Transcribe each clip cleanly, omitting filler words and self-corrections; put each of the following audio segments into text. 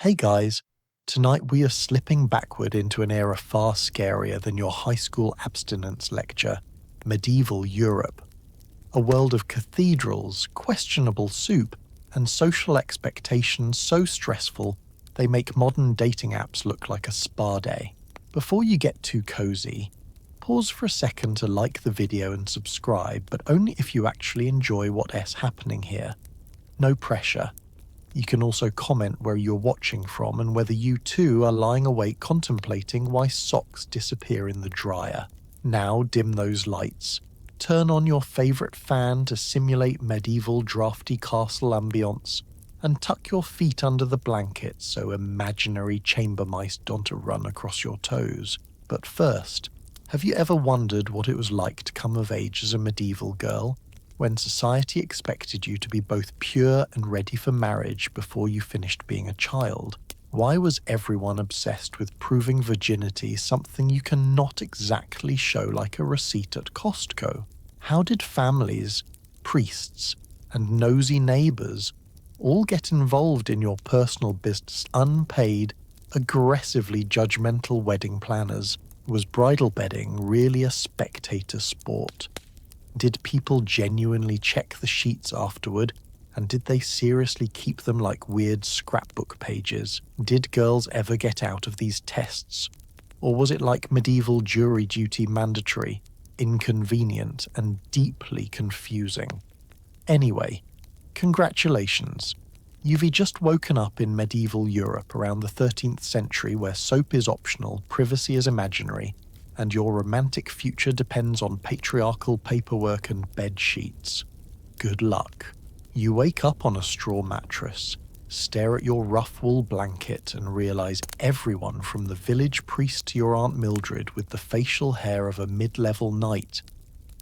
Hey guys, tonight we are slipping backward into an era far scarier than your high school abstinence lecture, medieval Europe. A world of cathedrals, questionable soup, and social expectations so stressful they make modern dating apps look like a spa day. Before you get too cozy, pause for a second to like the video and subscribe, but only if you actually enjoy what's happening here. No pressure. You can also comment where you're watching from and whether you too are lying awake contemplating why socks disappear in the dryer. Now dim those lights. Turn on your favourite fan to simulate medieval drafty castle ambience, and tuck your feet under the blankets so imaginary chamber mice don't run across your toes. But first, have you ever wondered what it was like to come of age as a medieval girl, when society expected you to be both pure and ready for marriage before you finished being a child? Why was everyone obsessed with proving virginity something you cannot exactly show like a receipt at Costco? How did families, priests, and nosy neighbours all get involved in your personal business unpaid, aggressively judgmental wedding planners? Was bridal bedding really a spectator sport? Did people genuinely check the sheets afterward, and did they seriously keep them like weird scrapbook pages? Did girls ever get out of these tests? Or was it like medieval jury duty mandatory, inconvenient, and deeply confusing? Anyway, congratulations. You've just woken up in medieval Europe around the 13th century where soap is optional, privacy is imaginary, and your romantic future depends on patriarchal paperwork and bed sheets. Good luck. You wake up on a straw mattress, stare at your rough wool blanket, and realize everyone from the village priest to your Aunt Mildred with the facial hair of a mid-level knight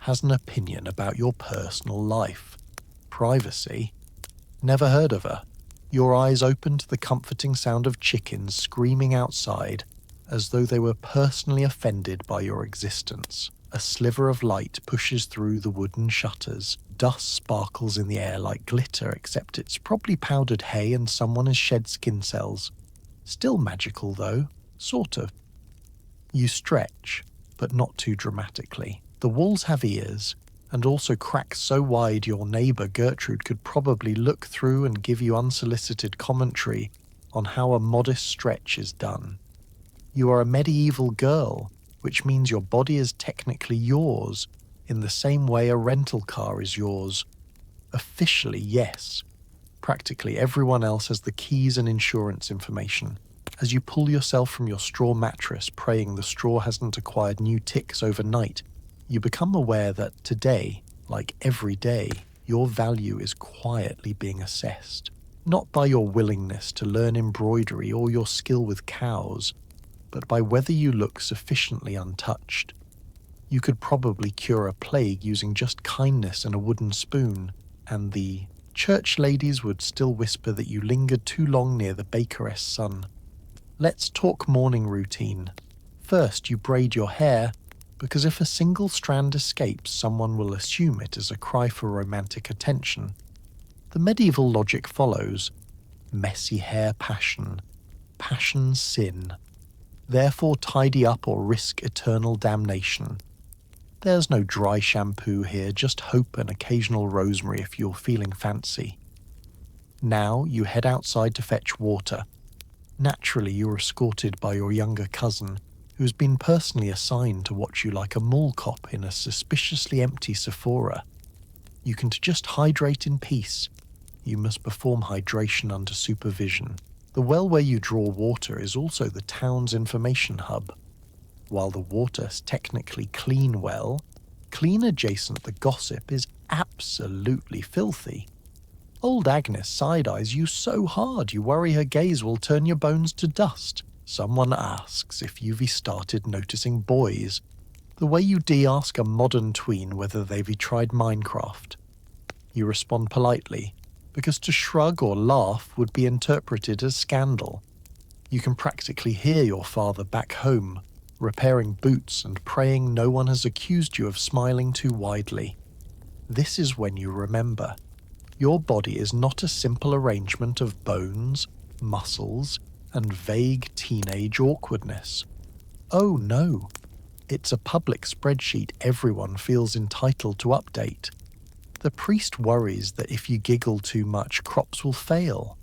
has an opinion about your personal life. Privacy? Never heard of her. Your eyes open to the comforting sound of chickens screaming outside, as though they were personally offended by your existence. A sliver of light pushes through the wooden shutters. Dust sparkles in the air like glitter, except it's probably powdered hay and someone has shed skin cells. Still magical though, sort of. You stretch, but not too dramatically. The walls have ears, and also cracks so wide your neighbour Gertrude could probably look through and give you unsolicited commentary on how a modest stretch is done. You are a medieval girl, which means your body is technically yours, in the same way a rental car is yours. Officially, yes. Practically everyone else has the keys and insurance information. As you pull yourself from your straw mattress, praying the straw hasn't acquired new ticks overnight, you become aware that today, like every day, your value is quietly being assessed. Not by your willingness to learn embroidery or your skill with cows, but by whether you look sufficiently untouched. You could probably cure a plague using just kindness and a wooden spoon, and the church ladies would still whisper that you lingered too long near the bakeress' son. Let's talk morning routine. First, you braid your hair, because if a single strand escapes, someone will assume it is a cry for romantic attention. The medieval logic follows: messy hair passion, passion sin. Therefore tidy up or risk eternal damnation. There's no dry shampoo here, just hope and occasional rosemary if you're feeling fancy. Now you head outside to fetch water. Naturally you're escorted by your younger cousin, who's been personally assigned to watch you like a mall cop in a suspiciously empty Sephora. You can just hydrate in peace. You must perform hydration under supervision. The well where you draw water is also the town's information hub. While the water's technically clean well, clean adjacent the gossip is absolutely filthy. Old Agnes side-eyes you so hard you worry her gaze will turn your bones to dust. Someone asks if you've started noticing boys, the way you ask a modern tween whether they've tried Minecraft. You respond politely, because to shrug or laugh would be interpreted as scandal. You can practically hear your father back home, repairing boots and praying no one has accused you of smiling too widely. This is when you remember. Your body is not a simple arrangement of bones, muscles, and vague teenage awkwardness. Oh no, it's a public spreadsheet everyone feels entitled to update. The priest worries that if you giggle too much, crops will fail.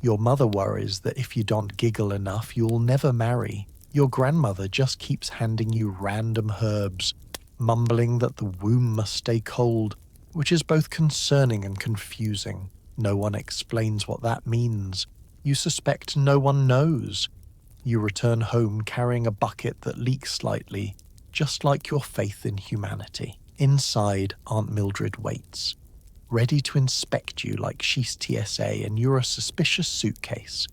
Your mother worries that if you don't giggle enough, you'll never marry. Your grandmother just keeps handing you random herbs, mumbling that the womb must stay cold, which is both concerning and confusing. No one explains what that means. You suspect no one knows. You return home carrying a bucket that leaks slightly, just like your faith in humanity. Inside, Aunt Mildred waits, ready to inspect you like she's TSA and you're a suspicious suitcase.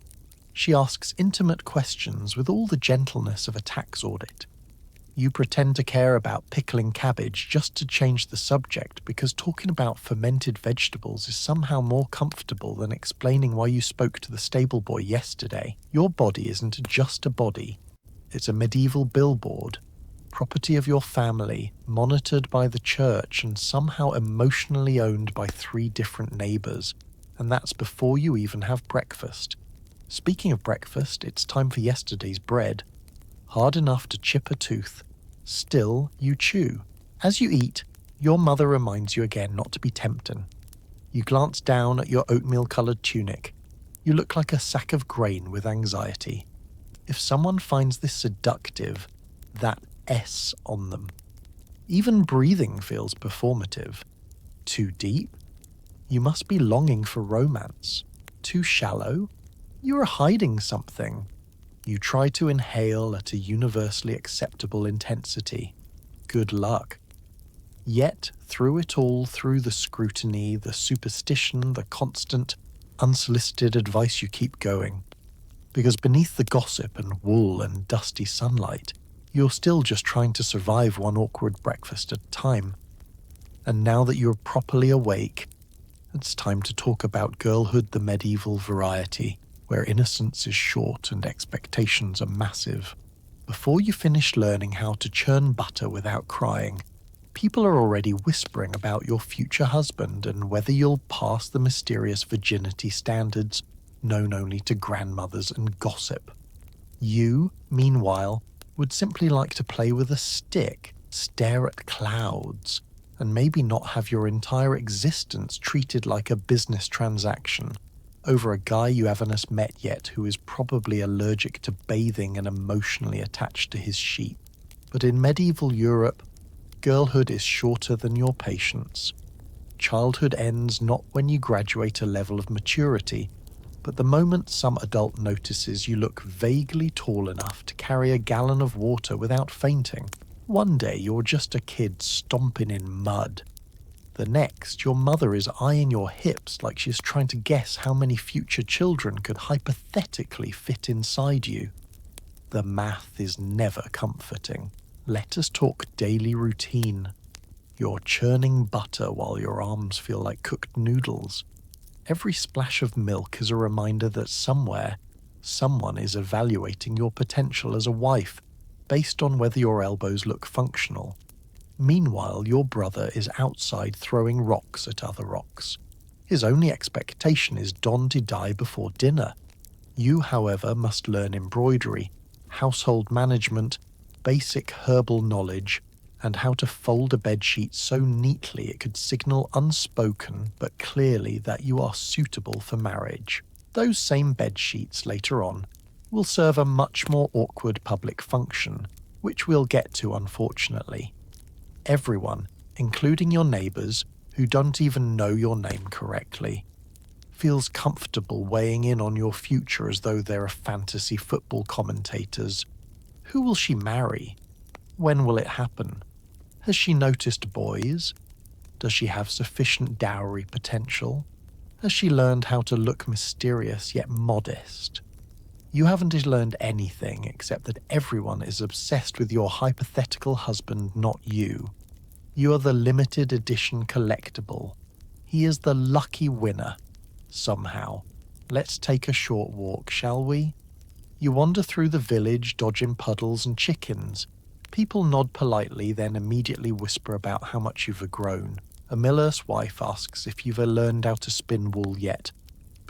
She asks intimate questions with all the gentleness of a tax audit. You pretend to care about pickling cabbage just to change the subject because talking about fermented vegetables is somehow more comfortable than explaining why you spoke to the stable boy yesterday. Your body isn't just a body, it's a medieval billboard, property of your family, monitored by the church and somehow emotionally owned by 3 different neighbours, and that's before you even have breakfast. Speaking of breakfast, it's time for yesterday's bread. Hard enough to chip a tooth. Still, you chew. As you eat, your mother reminds you again not to be tempting. You glance down at your oatmeal-coloured tunic. You look like a sack of grain with anxiety. If someone finds this seductive, that S on them. Even breathing feels performative. Too deep? You must be longing for romance. Too shallow? You are hiding something. You try to inhale at a universally acceptable intensity. Good luck. Yet, through it all, through the scrutiny, the superstition, the constant, unsolicited advice, you keep going. Because beneath the gossip and wool and dusty sunlight, you're still just trying to survive one awkward breakfast at a time. And now that you're properly awake, it's time to talk about girlhood, the medieval variety, where innocence is short and expectations are massive. Before you finish learning how to churn butter without crying, people are already whispering about your future husband and whether you'll pass the mysterious virginity standards known only to grandmothers and gossip. You, meanwhile, would simply like to play with a stick, stare at clouds, and maybe not have your entire existence treated like a business transaction over a guy you haven't met yet who is probably allergic to bathing and emotionally attached to his sheep. But in medieval Europe, girlhood is shorter than your patience. Childhood ends not when you graduate a level of maturity, but the moment some adult notices you look vaguely tall enough to carry a gallon of water without fainting. One day you're just a kid stomping in mud. The next, your mother is eyeing your hips like she's trying to guess how many future children could hypothetically fit inside you. The math is never comforting. Let us talk daily routine. You're churning butter while your arms feel like cooked noodles. Every splash of milk is a reminder that somewhere, someone is evaluating your potential as a wife based on whether your elbows look functional. Meanwhile, your brother is outside throwing rocks at other rocks. His only expectation is dawn to die before dinner. You, however, must learn embroidery, household management, basic herbal knowledge, and how to fold a bedsheet so neatly it could signal unspoken but clearly that you are suitable for marriage. Those same bedsheets later on will serve a much more awkward public function, which we'll get to unfortunately. Everyone, including your neighbours who don't even know your name correctly, feels comfortable weighing in on your future as though they're fantasy football commentators. Who will she marry? When will it happen? Has she noticed boys? Does she have sufficient dowry potential? Has she learned how to look mysterious yet modest? You haven't learned anything except that everyone is obsessed with your hypothetical husband, not you. You are the limited edition collectible. He is the lucky winner. Somehow. Let's take a short walk, shall we? You wander through the village, dodging puddles and chickens. People nod politely, then immediately whisper about how much you've grown. A miller's wife asks if you've learned how to spin wool yet,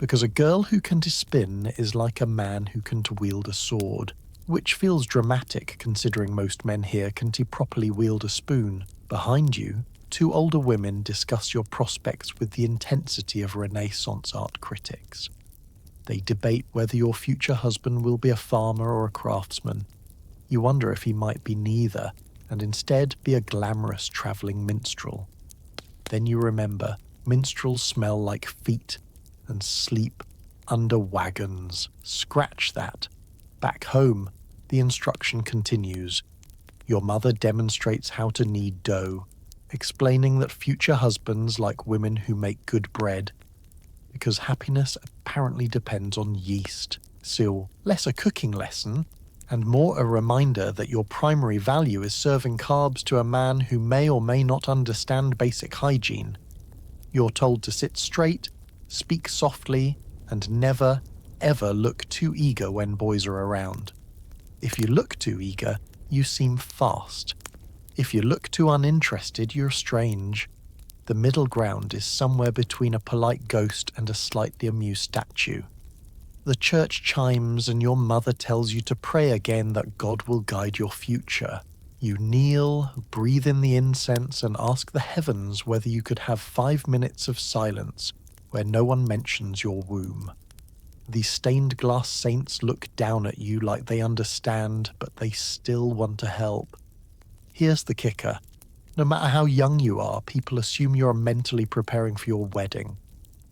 because a girl who can spin is like a man who can wield a sword, which feels dramatic considering most men here can't properly wield a spoon. Behind you, two older women discuss your prospects with the intensity of Renaissance art critics. They debate whether your future husband will be a farmer or a craftsman. You wonder if he might be neither, and instead be a glamorous travelling minstrel. Then you remember, minstrels smell like feet and sleep under wagons. Scratch that. Back home, the instruction continues. Your mother demonstrates how to knead dough, explaining that future husbands like women who make good bread, because happiness apparently depends on yeast. So, less a cooking lesson, and more a reminder that your primary value is serving carbs to a man who may or may not understand basic hygiene. You're told to sit straight, speak softly, and never, ever look too eager when boys are around. If you look too eager, you seem fast. If you look too uninterested, you're strange. The middle ground is somewhere between a polite ghost and a slightly amused statue. The church chimes and your mother tells you to pray again that God will guide your future. You kneel, breathe in the incense, and ask the heavens whether you could have 5 minutes of silence where no one mentions your womb. These stained glass saints look down at you like they understand, but they still want to help. Here's the kicker. No matter how young you are, people assume you're mentally preparing for your wedding.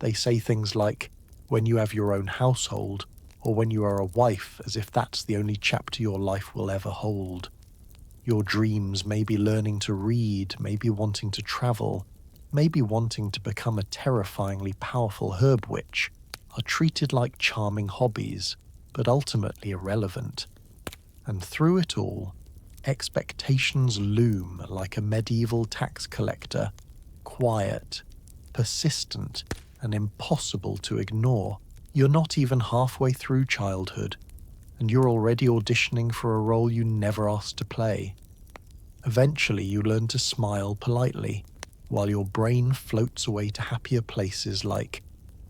They say things like, when you have your own household, or when you are a wife, as if that's the only chapter your life will ever hold. Your dreams may be learning to read, maybe wanting to travel, maybe wanting to become a terrifyingly powerful herb witch, are treated like charming hobbies, but ultimately irrelevant. And through it all, expectations loom like a medieval tax collector, quiet, persistent, and impossible to ignore. You're not even halfway through childhood, and you're already auditioning for a role you never asked to play. Eventually, you learn to smile politely, while your brain floats away to happier places like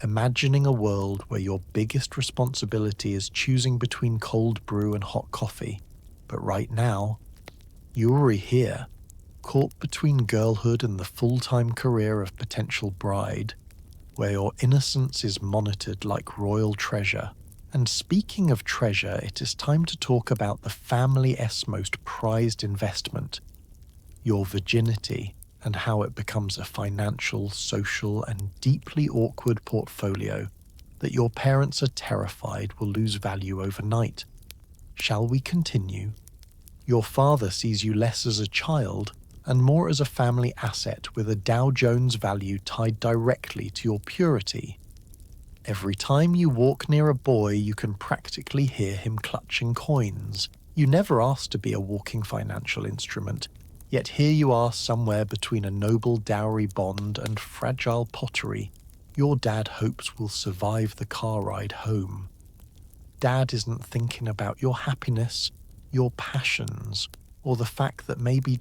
imagining a world where your biggest responsibility is choosing between cold brew and hot coffee. But right now, you're here, caught between girlhood and the full-time career of potential bride, where your innocence is monitored like royal treasure. And speaking of treasure, it is time to talk about the family's most prized investment, your virginity, and how it becomes a financial, social, and deeply awkward portfolio that your parents are terrified will lose value overnight. Shall we continue? Your father sees you less as a child and more as a family asset with a Dow Jones value tied directly to your purity. Every time you walk near a boy, you can practically hear him clutching coins. You never asked to be a walking financial instrument, yet here you are somewhere between a noble dowry bond and fragile pottery your dad hopes will survive the car ride home. Dad isn't thinking about your happiness, your passions, or the fact that maybe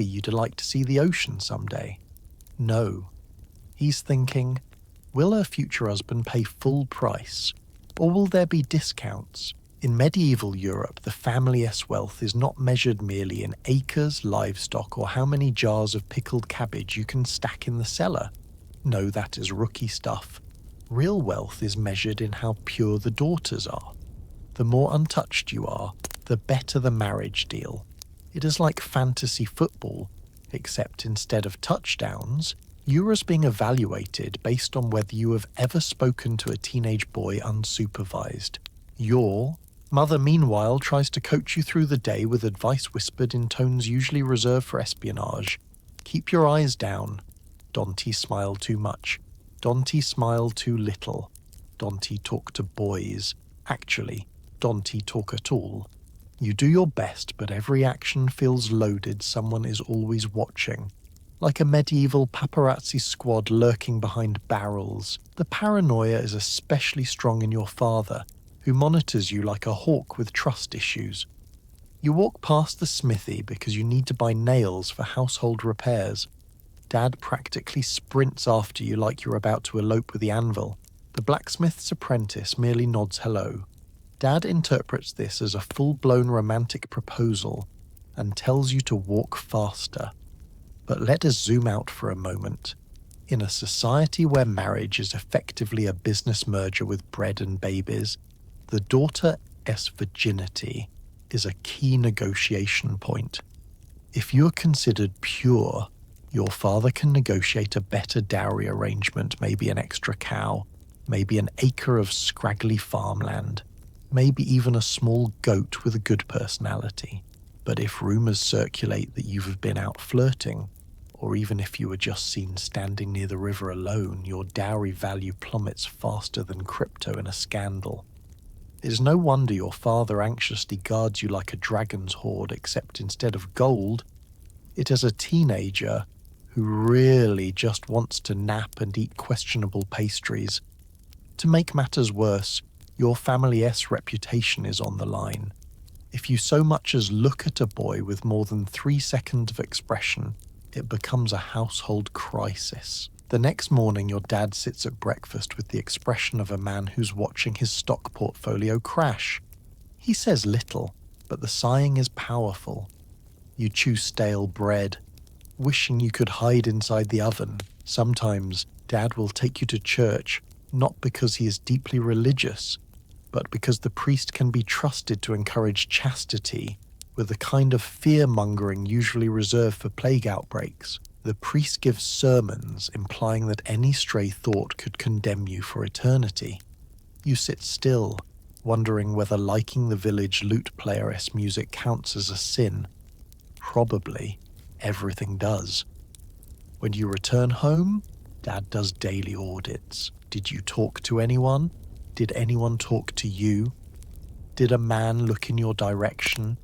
you'd like to see the ocean someday. No. He's thinking, will her future husband pay full price, or will there be discounts? In medieval Europe, the family's wealth is not measured merely in acres, livestock, or how many jars of pickled cabbage you can stack in the cellar. No, that is rookie stuff. Real wealth is measured in how pure the daughters are. The more untouched you are, the better the marriage deal. It is like fantasy football, except instead of touchdowns, you're being evaluated based on whether you have ever spoken to a teenage boy unsupervised. Your mother, meanwhile, tries to coach you through the day with advice whispered in tones usually reserved for espionage. Keep your eyes down. Don't smile too much. Don't smile too little. Don't talk to boys. Actually, don't talk at all. You do your best, but every action feels loaded. Someone is always watching. Like a medieval paparazzi squad lurking behind barrels. The paranoia is especially strong in your father, who monitors you like a hawk with trust issues. You walk past the smithy because you need to buy nails for household repairs. Dad practically sprints after you like you're about to elope with the anvil. The blacksmith's apprentice merely nods hello. Dad interprets this as a full-blown romantic proposal and tells you to walk faster. But let us zoom out for a moment. In a society where marriage is effectively a business merger with bread and babies, the daughter's virginity is a key negotiation point. If you're considered pure, your father can negotiate a better dowry arrangement, maybe an extra cow, maybe an acre of scraggly farmland, maybe even a small goat with a good personality. But if rumors circulate that you've been out flirting, or even if you were just seen standing near the river alone, your dowry value plummets faster than crypto in a scandal. It's no wonder your father anxiously guards you like a dragon's hoard, except instead of gold, it is a teenager who really just wants to nap and eat questionable pastries. To make matters worse, your family's reputation is on the line. If you so much as look at a boy with more than 3 seconds of expression, it becomes a household crisis. The next morning, your dad sits at breakfast with the expression of a man who's watching his stock portfolio crash. He says little, but the sighing is powerful. You chew stale bread, wishing you could hide inside the oven. Sometimes, Dad will take you to church, not because he is deeply religious, but because the priest can be trusted to encourage chastity with the kind of fear-mongering usually reserved for plague outbreaks. The priest gives sermons implying that any stray thought could condemn you for eternity. You sit still, wondering whether liking the village lute player's music counts as a sin. Probably. Everything does. When you return home, Dad does daily audits. Did you talk to anyone? Did anyone talk to you? Did a man look in your direction?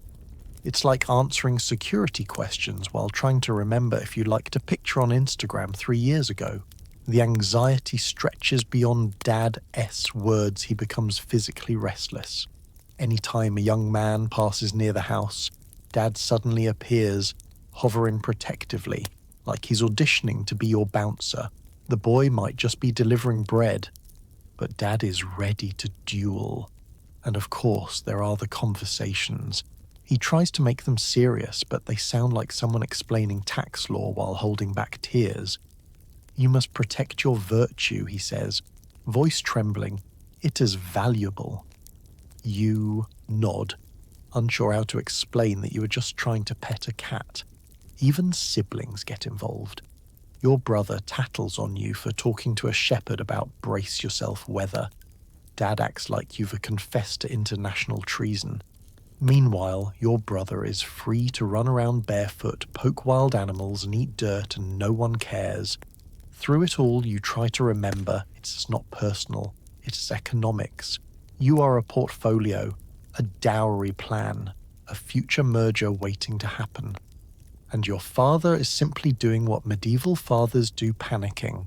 It's like answering security questions while trying to remember if you liked a picture on Instagram 3 years ago. The anxiety stretches beyond Dad's words. He becomes physically restless. Anytime a young man passes near the house, Dad suddenly appears, hovering protectively, like he's auditioning to be your bouncer. The boy might just be delivering bread, but Dad is ready to duel. And of course, there are the conversations. He tries to make them serious, but they sound like someone explaining tax law while holding back tears. You must protect your virtue, he says, voice trembling. It is valuable. You nod, unsure how to explain that you are just trying to pet a cat. Even siblings get involved. Your brother tattles on you for talking to a shepherd about brace yourself weather. Dad acts like you've confessed to international treason. Meanwhile, your brother is free to run around barefoot, poke wild animals, and eat dirt, and no one cares. Through it all, you try to remember it's not personal, it's economics. You are a portfolio, a dowry plan, a future merger waiting to happen. And your father is simply doing what medieval fathers do, panicking.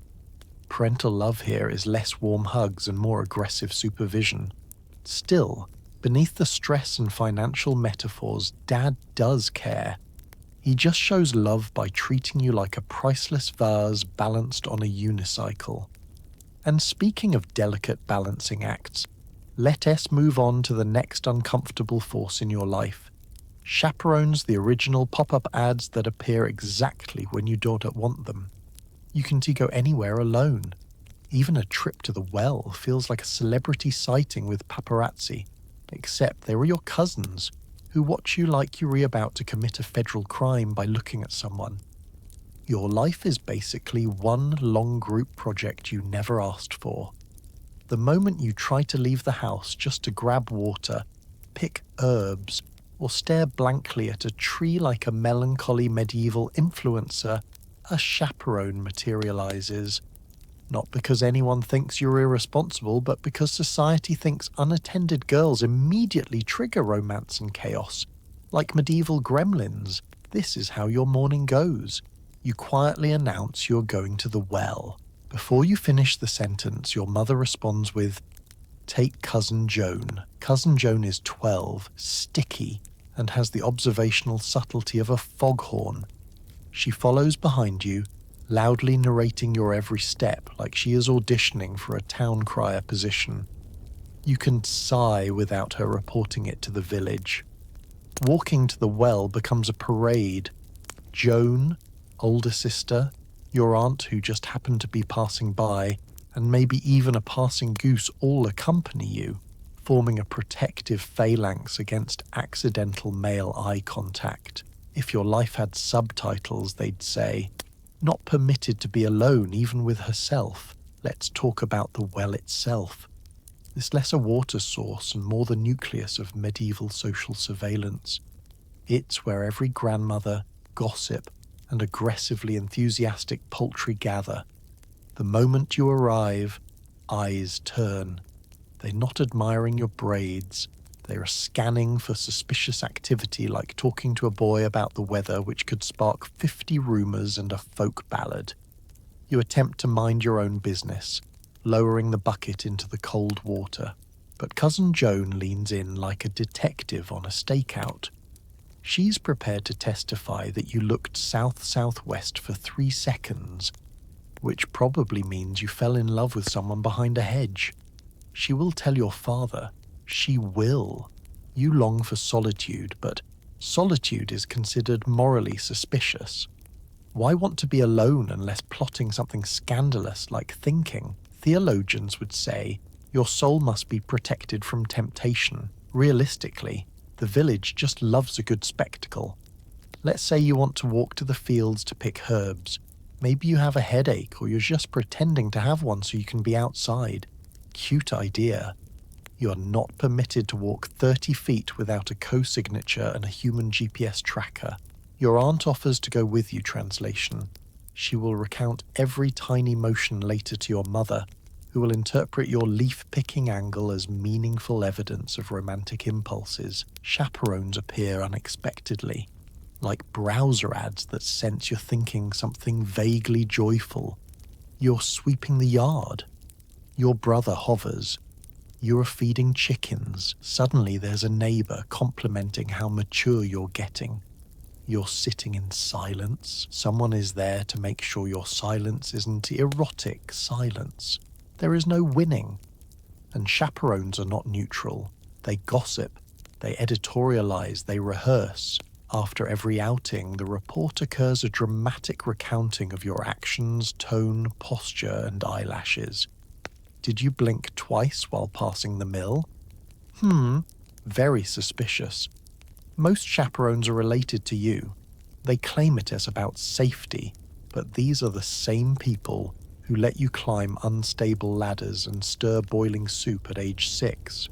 Parental love here is less warm hugs and more aggressive supervision. Still, beneath the stress and financial metaphors, Dad does care. He just shows love by treating you like a priceless vase balanced on a unicycle. And speaking of delicate balancing acts, let us move on to the next uncomfortable force in your life. Chaperones, the original pop-up ads that appear exactly when you don't want them. You can go anywhere alone. Even a trip to the well feels like a celebrity sighting with paparazzi, except they are your cousins, who watch you like you're about to commit a federal crime by looking at someone. Your life is basically one long group project you never asked for. The moment you try to leave the house just to grab water, pick herbs, or stare blankly at a tree like a melancholy medieval influencer, a chaperone materializes. Not because anyone thinks you're irresponsible, but because society thinks unattended girls immediately trigger romance and chaos. Like medieval gremlins, this is how your morning goes. You quietly announce you're going to the well. Before you finish the sentence, your mother responds with, "Take Cousin Joan." Cousin Joan is 12, sticky, and has the observational subtlety of a foghorn. She follows behind you, loudly narrating your every step like she is auditioning for a town crier position. You can sigh without her reporting it to the village. Walking to the well becomes a parade. Joan, older sister, your aunt who just happened to be passing by, and maybe even a passing goose all accompany you, forming a protective phalanx against accidental male eye contact. If your life had subtitles, they'd say, "Not permitted to be alone even with herself. Let's talk about the well itself." This lesser water source and more the nucleus of medieval social surveillance. It's where every grandmother, gossip, and aggressively enthusiastic poultry gather. The moment you arrive, eyes turn. They're not admiring your braids. They are scanning for suspicious activity, like talking to a boy about the weather, which could spark 50 rumours and a folk ballad. You attempt to mind your own business, lowering the bucket into the cold water. But Cousin Joan leans in like a detective on a stakeout. She's prepared to testify that you looked south-southwest for 3 seconds, which probably means you fell in love with someone behind a hedge. She will tell your father. She will. You long for solitude, but solitude is considered morally suspicious. Why want to be alone unless plotting something scandalous like thinking? Theologians would say your soul must be protected from temptation. Realistically, the village just loves a good spectacle. Let's say you want to walk to the fields to pick herbs. Maybe you have a headache or you're just pretending to have one so you can be outside. Cute idea. You are not permitted to walk 30 feet without a co-signature and a human GPS tracker. Your aunt offers to go with you, translation. She will recount every tiny motion later to your mother, who will interpret your leaf-picking angle as meaningful evidence of romantic impulses. Chaperones appear unexpectedly, like browser ads that sense you're thinking something vaguely joyful. You're sweeping the yard. Your brother hovers. You're feeding chickens. Suddenly there's a neighbour complimenting how mature you're getting. You're sitting in silence. Someone is there to make sure your silence isn't erotic silence. There is no winning. And chaperones are not neutral. They gossip. They editorialize. They rehearse. After every outing, the report occurs a dramatic recounting of your actions, tone, posture, and eyelashes. Did you blink twice while passing the mill? Very suspicious. Most chaperones are related to you. They claim it as about safety, but these are the same people who let you climb unstable ladders and stir boiling soup at age 6.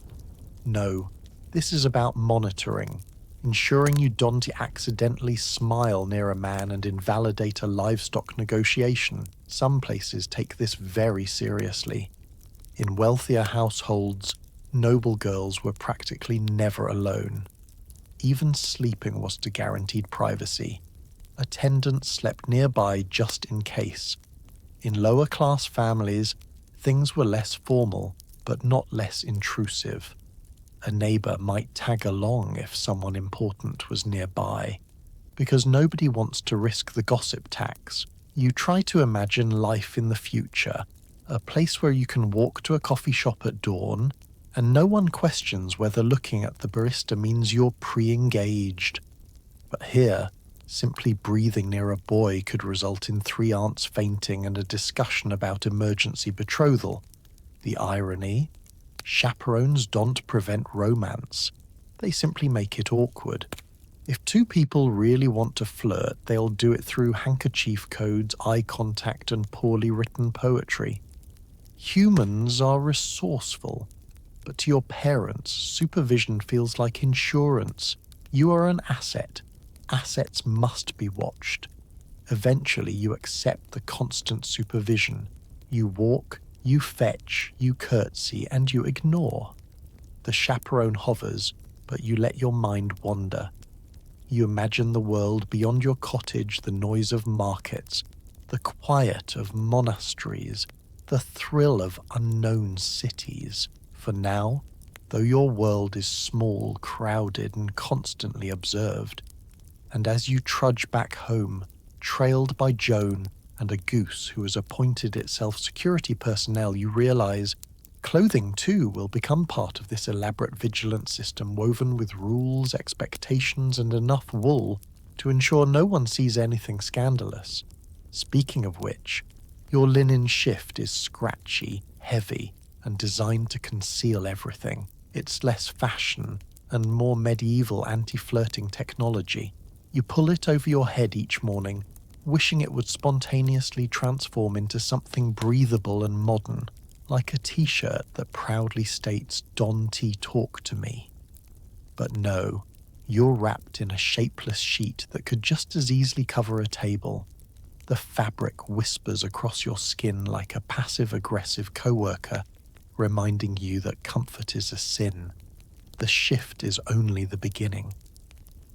No, this is about monitoring, ensuring you don't accidentally smile near a man and invalidate a livestock negotiation. Some places take this very seriously. In wealthier households, noble girls were practically never alone. Even sleeping was to guaranteed privacy. Attendants slept nearby just in case. In lower-class families, things were less formal, but not less intrusive. A neighbour might tag along if someone important was nearby, because nobody wants to risk the gossip tax. You try to imagine life in the future, a place where you can walk to a coffee shop at dawn, and no one questions whether looking at the barista means you're pre-engaged. But here, simply breathing near a boy could result in 3 aunts fainting and a discussion about emergency betrothal. The irony? Chaperones don't prevent romance. They simply make it awkward. If 2 people really want to flirt, they'll do it through handkerchief codes, eye contact, and poorly written poetry. Humans are resourceful, but to your parents, supervision feels like insurance. You are an asset. Assets must be watched. Eventually, you accept the constant supervision. You walk, you fetch, you curtsy, and you ignore. The chaperone hovers, but you let your mind wander. You imagine the world beyond your cottage, the noise of markets, the quiet of monasteries, the thrill of unknown cities. For now, though your world is small, crowded, and constantly observed, and as you trudge back home, trailed by Joan and a goose who has appointed itself security personnel, you realize clothing too will become part of this elaborate vigilance system woven with rules, expectations, and enough wool to ensure no one sees anything scandalous. Speaking of which, your linen shift is scratchy, heavy, and designed to conceal everything. It's less fashion and more medieval anti-flirting technology. You pull it over your head each morning, wishing it would spontaneously transform into something breathable and modern, like a t-shirt that proudly states "Don T talk to me." But no, you're wrapped in a shapeless sheet that could just as easily cover a table. The fabric whispers across your skin like a passive-aggressive coworker, reminding you that comfort is a sin. The shift is only the beginning.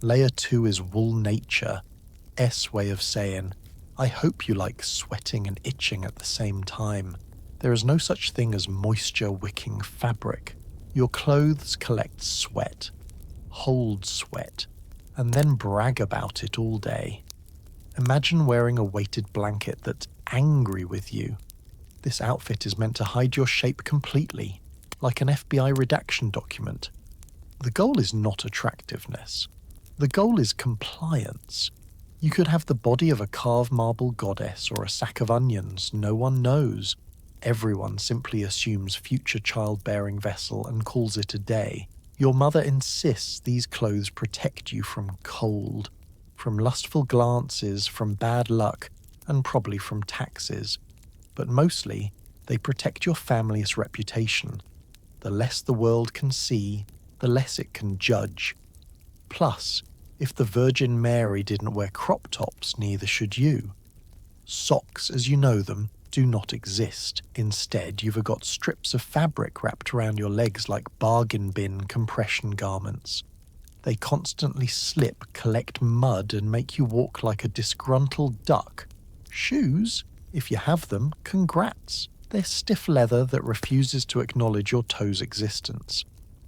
Layer 2 is wool nature, S way of saying, I hope you like sweating and itching at the same time. There is no such thing as moisture-wicking fabric. Your clothes collect sweat, hold sweat, and then brag about it all day. Imagine wearing a weighted blanket that's angry with you. This outfit is meant to hide your shape completely, like an FBI redaction document. The goal is not attractiveness. The goal is compliance. You could have the body of a carved marble goddess or a sack of onions, no one knows. Everyone simply assumes future childbearing vessel and calls it a day. Your mother insists these clothes protect you from cold, from lustful glances, from bad luck, and probably from taxes. But mostly, they protect your family's reputation. The less the world can see, the less it can judge. Plus, if the Virgin Mary didn't wear crop tops, neither should you. Socks, as you know them, do not exist. Instead, you've got strips of fabric wrapped around your legs like bargain bin compression garments. They constantly slip, collect mud, and make you walk like a disgruntled duck. Shoes? If you have them, congrats. They're stiff leather that refuses to acknowledge your toes' existence.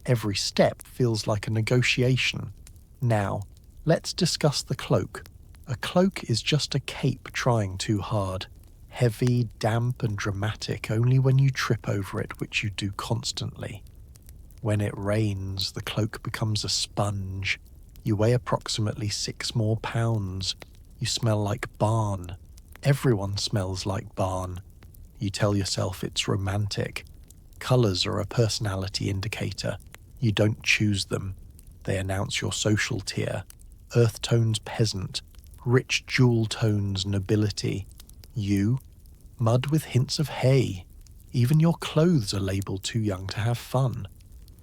Every step feels like a negotiation. Now, let's discuss the cloak. A cloak is just a cape trying too hard. Heavy, damp, and dramatic only when you trip over it, which you do constantly. When it rains, the cloak becomes a sponge. You weigh approximately 6 more pounds. You smell like barn. Everyone smells like barn. You tell yourself it's romantic. Colours are a personality indicator. You don't choose them. They announce your social tier. Earth tones peasant, rich jewel tones nobility. You, mud with hints of hay. Even your clothes are labelled too young to have fun.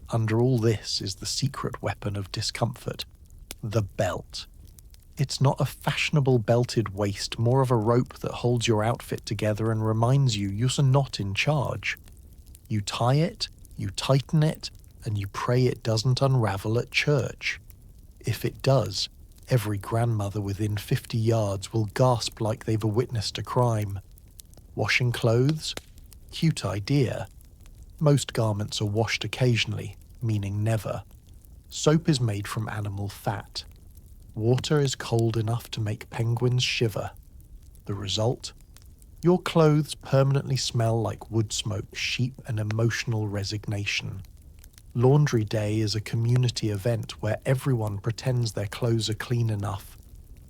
Under all this is the secret weapon of discomfort, the belt. It's not a fashionable belted waist, more of a rope that holds your outfit together and reminds you you're not in charge. You tie it, you tighten it, and you pray it doesn't unravel at church. If it does, every grandmother within 50 yards will gasp like they've witnessed a crime. Washing clothes? Cute idea. Most garments are washed occasionally, meaning never. Soap is made from animal fat. Water is cold enough to make penguins shiver. The result? Your clothes permanently smell like wood smoke, sheep, and emotional resignation. Laundry day is a community event where everyone pretends their clothes are clean enough.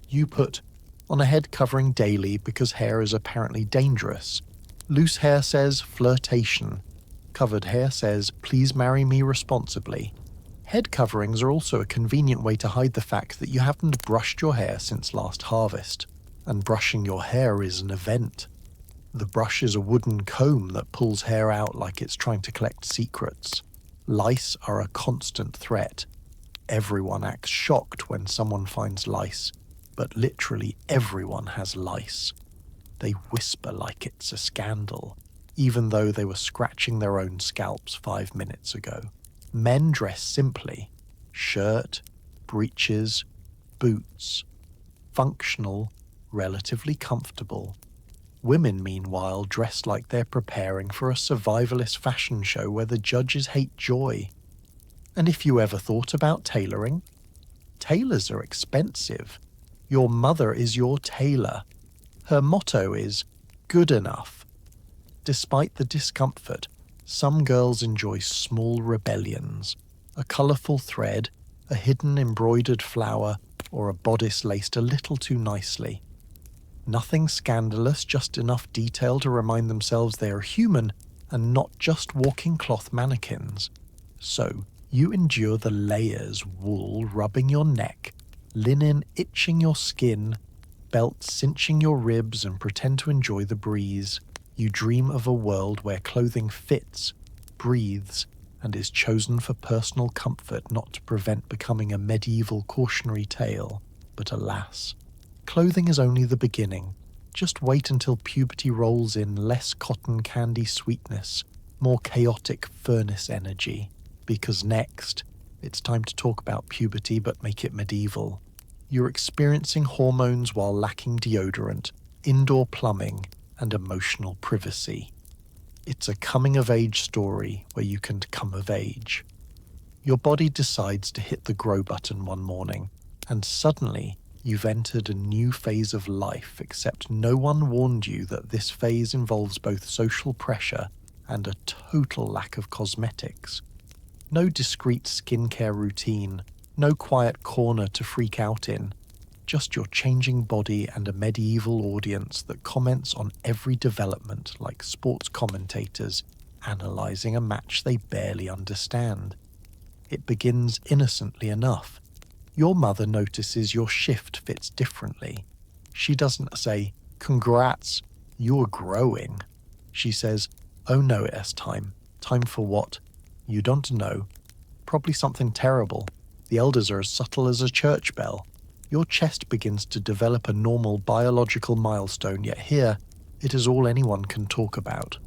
You put on a head covering daily because hair is apparently dangerous. Loose hair says flirtation. Covered hair says please marry me responsibly. Head coverings are also a convenient way to hide the fact that you haven't brushed your hair since last harvest, and brushing your hair is an event. The brush is a wooden comb that pulls hair out like it's trying to collect secrets. Lice are a constant threat. Everyone acts shocked when someone finds lice, but literally everyone has lice. They whisper like it's a scandal, even though they were scratching their own scalps 5 minutes ago. Men dress simply. Shirt, breeches, boots. Functional, relatively comfortable. Women, meanwhile, dress like they're preparing for a survivalist fashion show where the judges hate joy. And if you ever thought about tailoring, tailors are expensive. Your mother is your tailor. Her motto is good enough. Despite the discomfort, some girls enjoy small rebellions, a colourful thread, a hidden embroidered flower, or a bodice laced a little too nicely. Nothing scandalous, just enough detail to remind themselves they are human and not just walking cloth mannequins. So, you endure the layers, wool rubbing your neck, linen itching your skin, belt cinching your ribs, and pretend to enjoy the breeze. You dream of a world where clothing fits, breathes, and is chosen for personal comfort, not to prevent becoming a medieval cautionary tale. But alas, clothing is only the beginning. Just wait until puberty rolls in less cotton candy sweetness, more chaotic furnace energy. Because next, it's time to talk about puberty but make it medieval. You're experiencing hormones while lacking deodorant, indoor plumbing, and emotional privacy. It's a coming-of-age story where you can come of age. Your body decides to hit the grow button one morning, and suddenly you've entered a new phase of life, except no one warned you that this phase involves both social pressure and a total lack of cosmetics. No discreet skincare routine, no quiet corner to freak out in, just your changing body and a medieval audience that comments on every development like sports commentators analysing a match they barely understand. It begins innocently enough. Your mother notices your shift fits differently. She doesn't say, "Congrats, you're growing." She says, "Oh no, it has time. Time for what? You don't know. Probably something terrible. The elders are as subtle as a church bell." Your chest begins to develop a normal biological milestone, yet here, it is all anyone can talk about.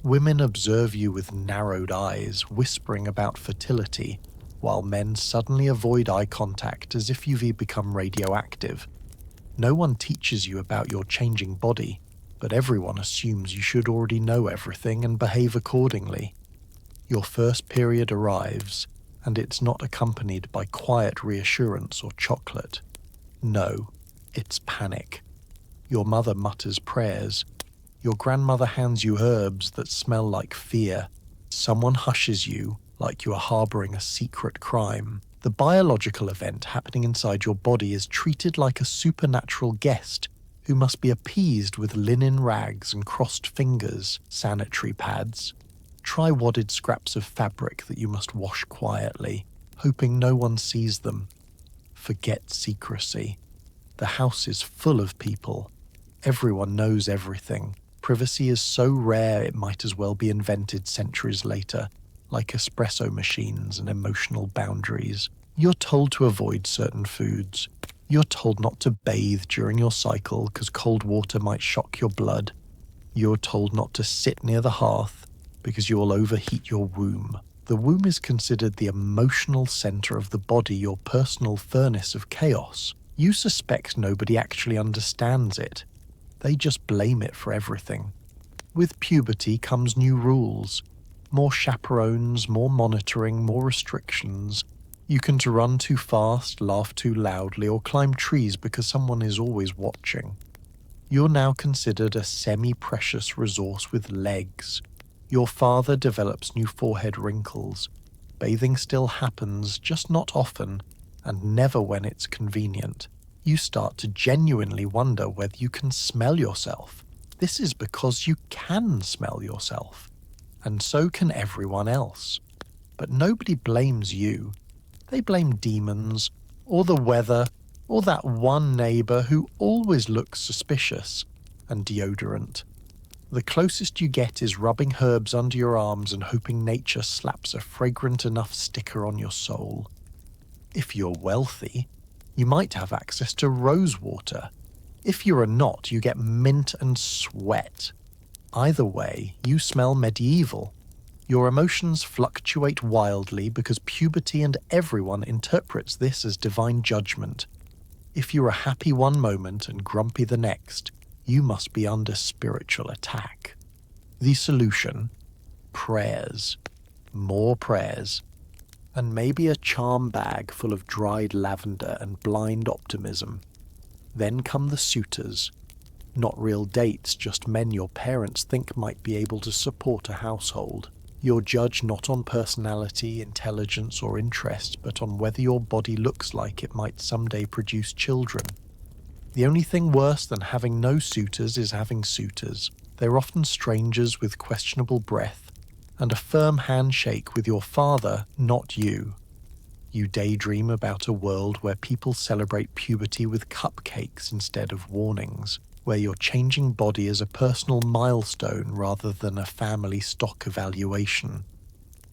Women observe you with narrowed eyes, whispering about fertility, while men suddenly avoid eye contact as if you've become radioactive. No one teaches you about your changing body, but everyone assumes you should already know everything and behave accordingly. Your first period arrives, and it's not accompanied by quiet reassurance or chocolate. No, it's panic. Your mother mutters prayers. Your grandmother hands you herbs that smell like fear. Someone hushes you like you are harboring a secret crime. The biological event happening inside your body is treated like a supernatural guest who must be appeased with linen rags and crossed fingers, sanitary pads. Try wadded scraps of fabric that you must wash quietly, hoping no one sees them. Forget secrecy. The house is full of people. Everyone knows everything. Privacy is so rare it might as well be invented centuries later, like espresso machines and emotional boundaries. You're told to avoid certain foods. You're told not to bathe during your cycle because cold water might shock your blood. You're told not to sit near the hearth because you'll overheat your womb. The womb is considered the emotional center of the body, your personal furnace of chaos. You suspect nobody actually understands it. They just blame it for everything. With puberty comes new rules. More chaperones, more monitoring, more restrictions. You can run too fast, laugh too loudly, or climb trees because someone is always watching. You're now considered a semi-precious resource with legs. Your father develops new forehead wrinkles. Bathing still happens, just not often, and never when it's convenient. You start to genuinely wonder whether you can smell yourself. This is because you can smell yourself, and so can everyone else. But nobody blames you. They blame demons, or the weather, or that one neighbor who always looks suspicious, and deodorant. The closest you get is rubbing herbs under your arms and hoping nature slaps a fragrant enough sticker on your soul. If you're wealthy, you might have access to rose water. If you're not, you get mint and sweat. Either way, you smell medieval. Your emotions fluctuate wildly because puberty and everyone interprets this as divine judgment. If you're happy one moment and grumpy the next, you must be under spiritual attack. The solution? Prayers. More prayers. And maybe a charm bag full of dried lavender and blind optimism. Then come the suitors. Not real dates, just men your parents think might be able to support a household. You're judged not on personality, intelligence, or interest, but on whether your body looks like it might someday produce children. The only thing worse than having no suitors is having suitors. They're often strangers with questionable breath, and a firm handshake with your father, not you. You daydream about a world where people celebrate puberty with cupcakes instead of warnings, where your changing body is a personal milestone rather than a family stock evaluation,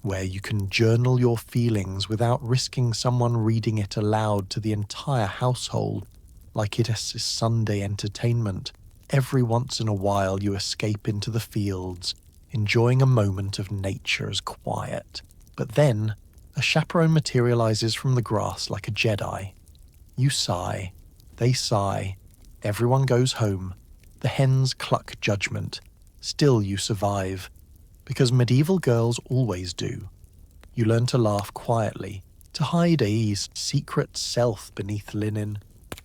where you can journal your feelings without risking someone reading it aloud to the entire household like it is Sunday entertainment. Every once in a while you escape into the fields, enjoying a moment of nature's quiet. But then, a chaperone materializes from the grass like a Jedi. You sigh, they sigh, everyone goes home, the hens cluck judgment. Still you survive, because medieval girls always do. You learn to laugh quietly, to hide a secret self beneath linen,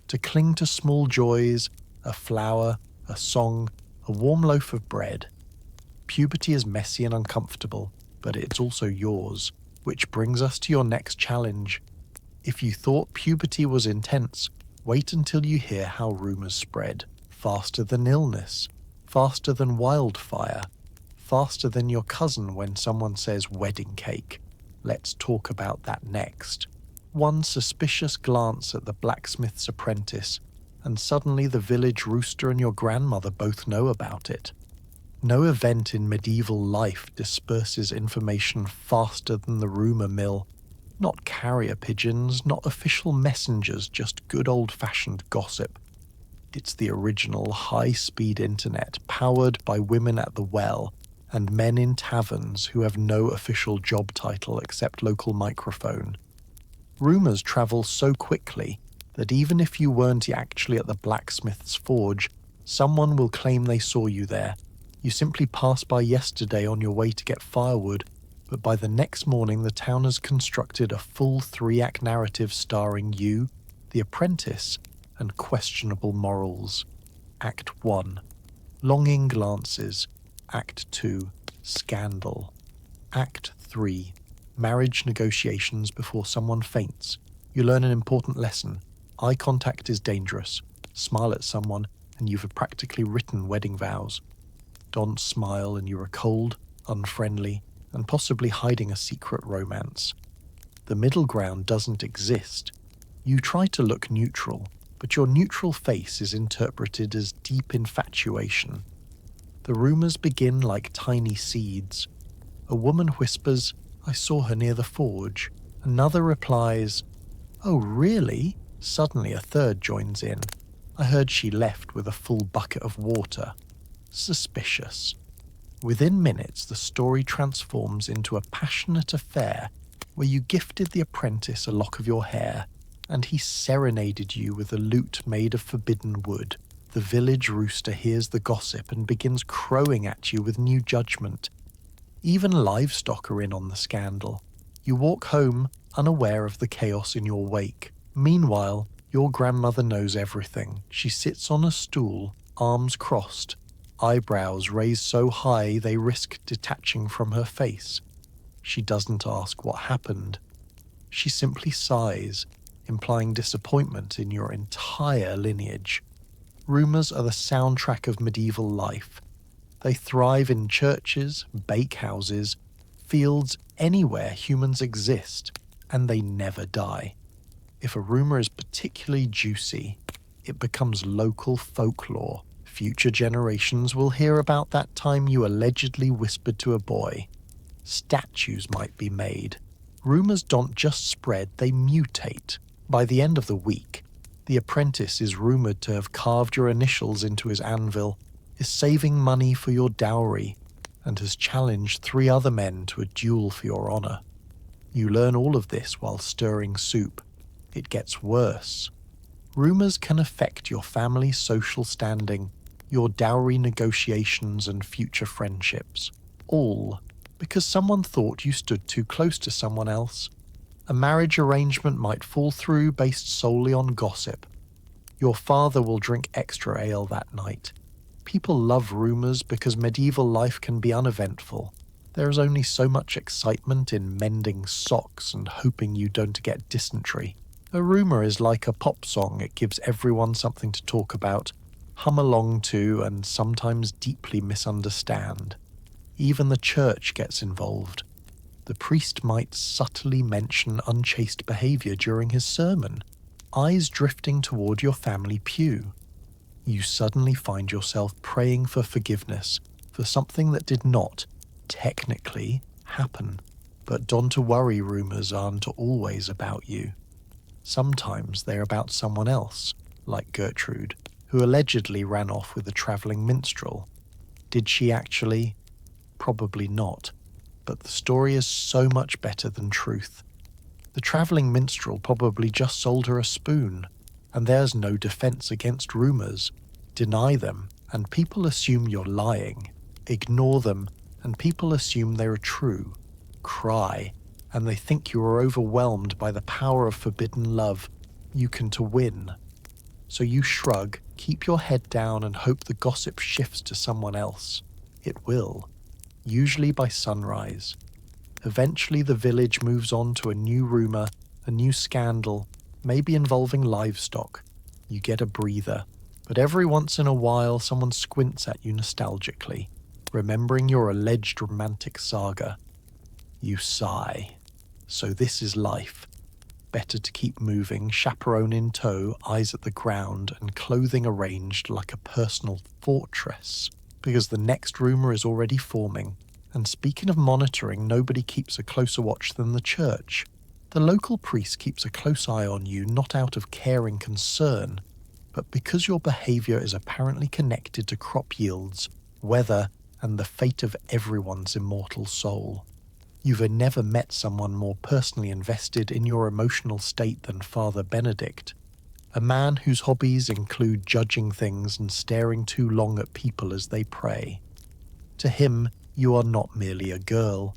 to cling to small joys, a flower, a song, a warm loaf of bread. Puberty is messy and uncomfortable, but it's also yours, which brings us to your next challenge. If you thought puberty was intense, wait until you hear how rumors spread. Faster than illness, faster than wildfire, faster than your cousin when someone says wedding cake. Let's talk about that next. One suspicious glance at the blacksmith's apprentice, and suddenly the village rooster and your grandmother both know about it. No event in medieval life disperses information faster than the rumor mill. Not carrier pigeons, not official messengers, just good old-fashioned gossip. It's the original high-speed internet, powered by women at the well and men in taverns who have no official job title except local microphone. Rumors travel so quickly that even if you weren't actually at the blacksmith's forge, someone will claim they saw you there. You simply passed by yesterday on your way to get firewood, but by the next morning the town has constructed a full 3-act narrative starring you, the apprentice, and questionable morals. Act 1. Longing glances. Act 2. Scandal. Act 3. Marriage negotiations before someone faints. You learn an important lesson. Eye contact is dangerous. Smile at someone and you've practically written wedding vows. Don't smile and you are cold, unfriendly, and possibly hiding a secret romance. The middle ground doesn't exist. You try to look neutral, but your neutral face is interpreted as deep infatuation. The rumors begin like tiny seeds. A woman whispers, "I saw her near the forge." Another replies, "Oh, really?" Suddenly a third joins in. "I heard she left with a full bucket of water." Suspicious. Within minutes, the story transforms into a passionate affair where you gifted the apprentice a lock of your hair, and he serenaded you with a lute made of forbidden wood. The village rooster hears the gossip and begins crowing at you with new judgment. Even livestock are in on the scandal. You walk home, unaware of the chaos in your wake. Meanwhile, your grandmother knows everything. She sits on a stool, arms crossed, eyebrows raised so high they risk detaching from her face. She doesn't ask what happened. She simply sighs, implying disappointment in your entire lineage. Rumors are the soundtrack of medieval life. They thrive in churches, bakehouses, fields, anywhere humans exist, and they never die. If a rumor is particularly juicy, it becomes local folklore. Future generations will hear about that time you allegedly whispered to a boy. Statues might be made. Rumors don't just spread, they mutate. By the end of the week, the apprentice is rumored to have carved your initials into his anvil, is saving money for your dowry, and has challenged 3 other men to a duel for your honor. You learn all of this while stirring soup. It gets worse. Rumors can affect your family's social standing, your dowry negotiations, and future friendships. All because someone thought you stood too close to someone else. A marriage arrangement might fall through based solely on gossip. Your father will drink extra ale that night, People love rumors because medieval life can be uneventful. There is only so much excitement in mending socks and hoping you don't get dysentery. A rumor is like a pop song. It gives everyone something to talk about, hum along to, and sometimes deeply misunderstand. Even the church gets involved. The priest might subtly mention unchaste behavior during his sermon, eyes drifting toward your family pew. You suddenly find yourself praying for forgiveness for something that did not, technically, happen. But don't to worry, rumors aren't always about you. Sometimes they're about someone else, like Gertrude, who allegedly ran off with a travelling minstrel. Did she actually? Probably not. But the story is so much better than truth. The travelling minstrel probably just sold her a spoon, and there's no defence against rumours. Deny them, and people assume you're lying. Ignore them, and people assume they are true. Cry, and they think you are overwhelmed by the power of forbidden love you can to win. So you shrug, keep your head down, and hope the gossip shifts to someone else. It will, usually by sunrise. Eventually the village moves on to a new rumour, a new scandal, maybe involving livestock. You get a breather, but every once in a while someone squints at you nostalgically, remembering your alleged romantic saga. You sigh. So this is life. Better to keep moving, chaperone in tow, eyes at the ground, and clothing arranged like a personal fortress, because the next rumour is already forming. And speaking of monitoring, nobody keeps a closer watch than the church. The local priest keeps a close eye on you, not out of caring concern, but because your behaviour is apparently connected to crop yields, weather, and the fate of everyone's immortal soul. You've never met someone more personally invested in your emotional state than Father Benedict, a man whose hobbies include judging things and staring too long at people as they pray. To him, you are not merely a girl.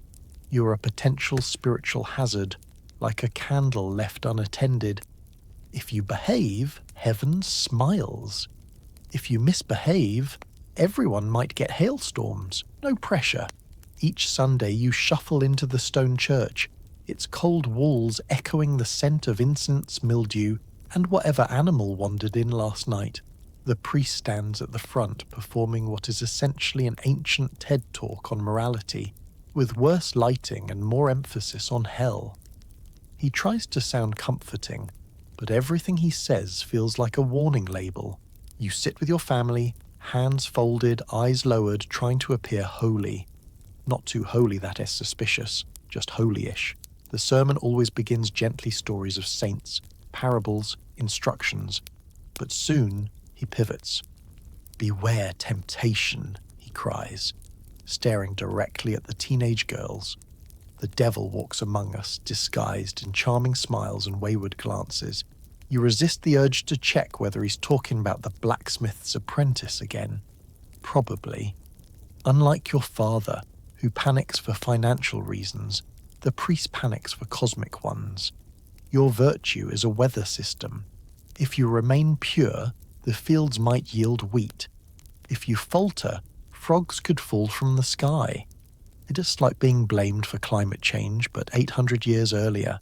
You are a potential spiritual hazard, like a candle left unattended. If you behave, heaven smiles. If you misbehave, everyone might get hailstorms. No pressure. Each Sunday you shuffle into the stone church, its cold walls echoing the scent of incense, mildew, and whatever animal wandered in last night. The priest stands at the front performing what is essentially an ancient TED talk on morality, with worse lighting and more emphasis on hell. He tries to sound comforting, but everything he says feels like a warning label. You sit with your family, hands folded, eyes lowered, trying to appear holy. Not too holy that is suspicious, just holy-ish. The sermon always begins gently stories of saints, parables, instructions, but soon he pivots. "Beware temptation," he cries, staring directly at the teenage girls. The devil walks among us, disguised in charming smiles and wayward glances. You resist the urge to check whether he's talking about the blacksmith's apprentice again. Probably. Unlike your father, who panics for financial reasons, the priest panics for cosmic ones. Your virtue is a weather system. If you remain pure, the fields might yield wheat. If you falter, frogs could fall from the sky. It is like being blamed for climate change, but 800 years earlier.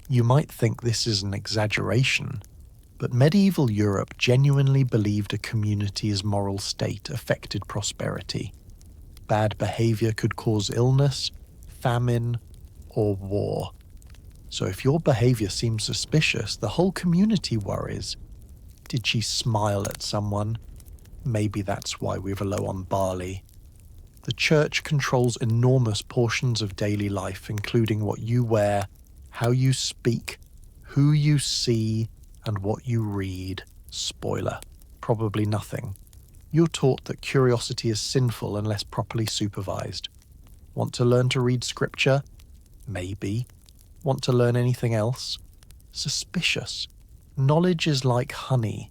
You might think this is an exaggeration, but medieval Europe genuinely believed a community's moral state affected prosperity. Bad behavior could cause illness, famine, or war. So if your behavior seems suspicious, the whole community worries. Did she smile at someone? Maybe that's why we were low on barley. The church controls enormous portions of daily life, including what you wear, how you speak, who you see, and what you read. Spoiler, probably nothing. You're taught that curiosity is sinful unless properly supervised. Want to learn to read scripture? Maybe. Want to learn anything else? Suspicious. Knowledge is like honey.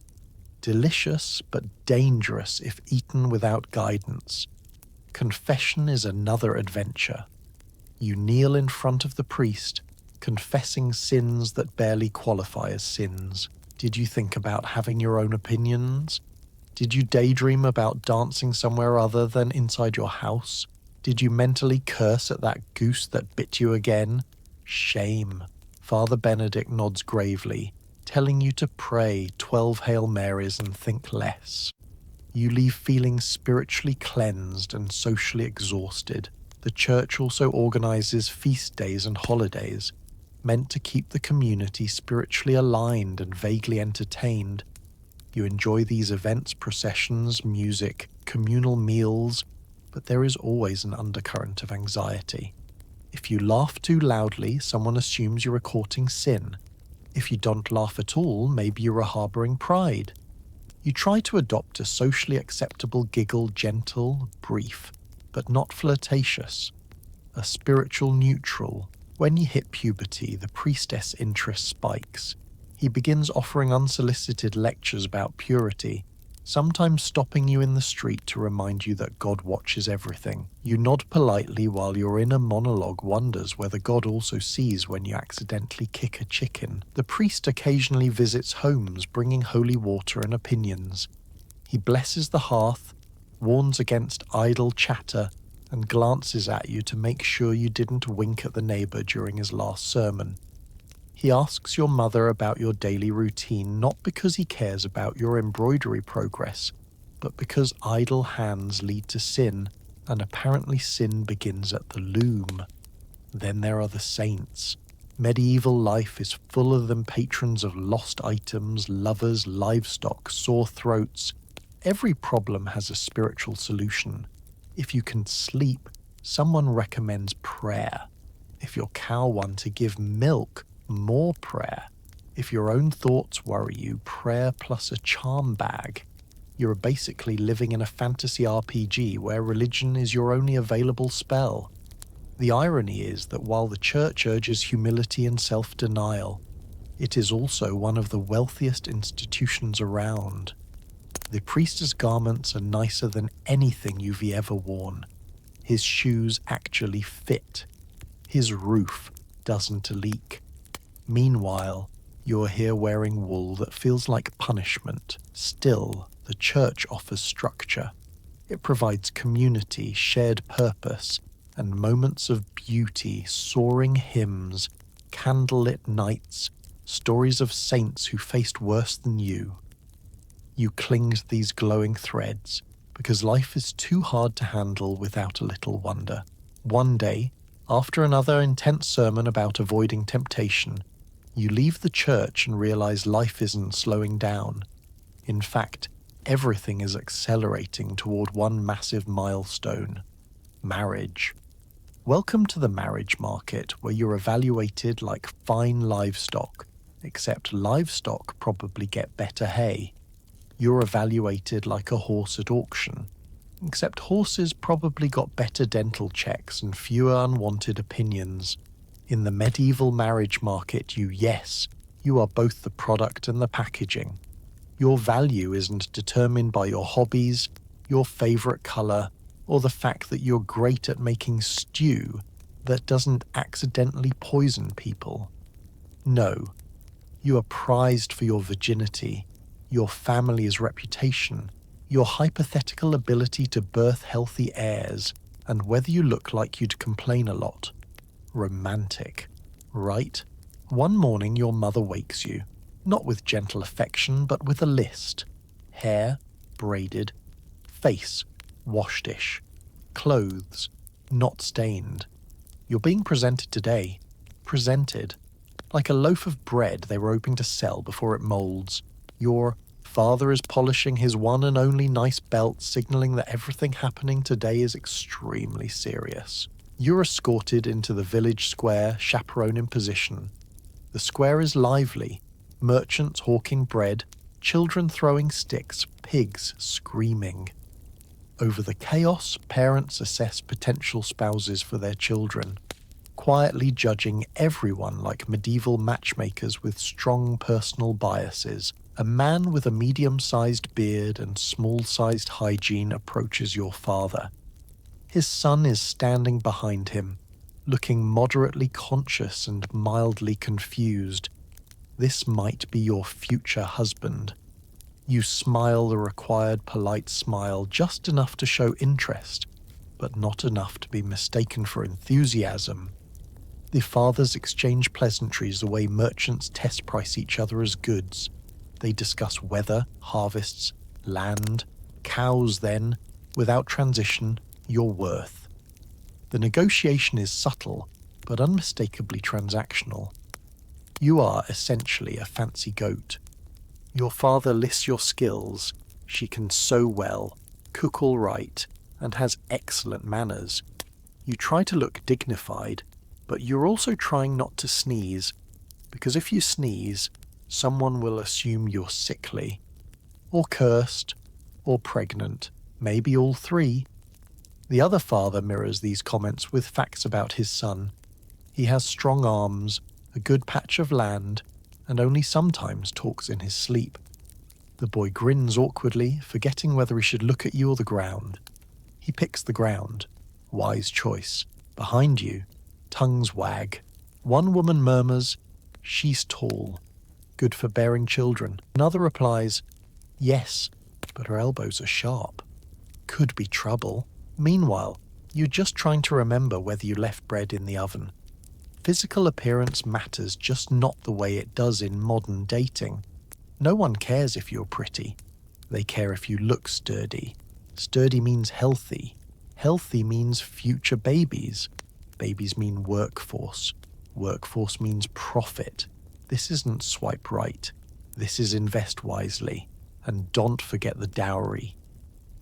Delicious but dangerous if eaten without guidance. Confession is another adventure. You kneel in front of the priest, confessing sins that barely qualify as sins. Did you think about having your own opinions? Did you daydream about dancing somewhere other than inside your house? Did you mentally curse at that goose that bit you again? Shame. Father Benedict nods gravely, telling you to pray 12 Hail Marys and think less. You leave feeling spiritually cleansed and socially exhausted. The church also organizes feast days and holidays, meant to keep the community spiritually aligned and vaguely entertained. You enjoy these events, processions, music, communal meals, but there is always an undercurrent of anxiety. If you laugh too loudly, someone assumes you're courting sin. If you don't laugh at all, maybe you're harboring pride. You try to adopt a socially acceptable giggle, gentle, brief, but not flirtatious. A spiritual neutral. When you hit puberty, the priestess interest spikes. He begins offering unsolicited lectures about purity, sometimes stopping you in the street to remind you that God watches everything. You nod politely while your inner monologue wonders whether God also sees when you accidentally kick a chicken. The priest occasionally visits homes bringing holy water and opinions. He blesses the hearth, warns against idle chatter, and glances at you to make sure you didn't wink at the neighbor during his last sermon. He asks your mother about your daily routine not because he cares about your embroidery progress, but because idle hands lead to sin, and apparently sin begins at the loom. Then there are the saints. Medieval life is full of them, patrons of lost items, lovers, livestock, sore throats. Every problem has a spiritual solution. If you can sleep, someone recommends prayer. If your cow wants to give milk, more prayer. If your own thoughts worry you, prayer plus a charm bag. You're basically living in a fantasy RPG where religion is your only available spell. The irony is that while the church urges humility and self-denial, it is also one of the wealthiest institutions around. The priest's garments are nicer than anything you've ever worn. His shoes actually fit. His roof doesn't leak. Meanwhile, you're here wearing wool that feels like punishment. Still, the church offers structure. It provides community, shared purpose, and moments of beauty, soaring hymns, candlelit nights, stories of saints who faced worse than you. You cling to these glowing threads because life is too hard to handle without a little wonder. One day, after another intense sermon about avoiding temptation, you leave the church and realize life isn't slowing down. In fact, everything is accelerating toward one massive milestone: marriage. Welcome to the marriage market, where you're evaluated like fine livestock, except livestock probably get better hay. You're evaluated like a horse at auction, except horses probably got better dental checks and fewer unwanted opinions. In the medieval marriage market, you are both the product and the packaging. Your value isn't determined by your hobbies, your favorite color, or the fact that you're great at making stew that doesn't accidentally poison people. No, you are prized for your virginity, your family's reputation, your hypothetical ability to birth healthy heirs, and whether you look like you'd complain a lot. Romantic, right? One morning your mother wakes you, not with gentle affection, but with a list. Hair, braided. Face, washed-ish. Clothes, not stained. You're being presented today. Presented. Like a loaf of bread they were hoping to sell before it molds. Your father is polishing his one and only nice belt, signaling that everything happening today is extremely serious. You're escorted into the village square, chaperone in position. The square is lively. Merchants hawking bread, children throwing sticks, pigs screaming. Over the chaos, parents assess potential spouses for their children, quietly judging everyone like medieval matchmakers with strong personal biases. A man with a medium-sized beard and small-sized hygiene approaches your father. His son is standing behind him, looking moderately conscious and mildly confused. This might be your future husband. You smile the required polite smile, just enough to show interest, but not enough to be mistaken for enthusiasm. The fathers exchange pleasantries the way merchants test price each other as goods. They discuss weather, harvests, land, cows then, without transition, your worth. The negotiation is subtle, but unmistakably transactional. You are essentially a fancy goat. Your father lists your skills. She can sew well, cook all right, and has excellent manners. You try to look dignified, but you're also trying not to sneeze, because if you sneeze, someone will assume you're sickly, or cursed, or pregnant, maybe all three. The other father mirrors these comments with facts about his son. He has strong arms, a good patch of land, and only sometimes talks in his sleep. The boy grins awkwardly, forgetting whether he should look at you or the ground. He picks the ground. Wise choice. Behind you, tongues wag. One woman murmurs, "She's tall. Good for bearing children." Another replies, "Yes, but her elbows are sharp. Could be trouble." Meanwhile, you're just trying to remember whether you left bread in the oven. Physical appearance matters, just not the way it does in modern dating. No one cares if you're pretty. They care if you look sturdy. Sturdy means healthy. Healthy means future babies. Babies mean workforce. Workforce means profit. This isn't swipe right. This is invest wisely. And don't forget the dowry.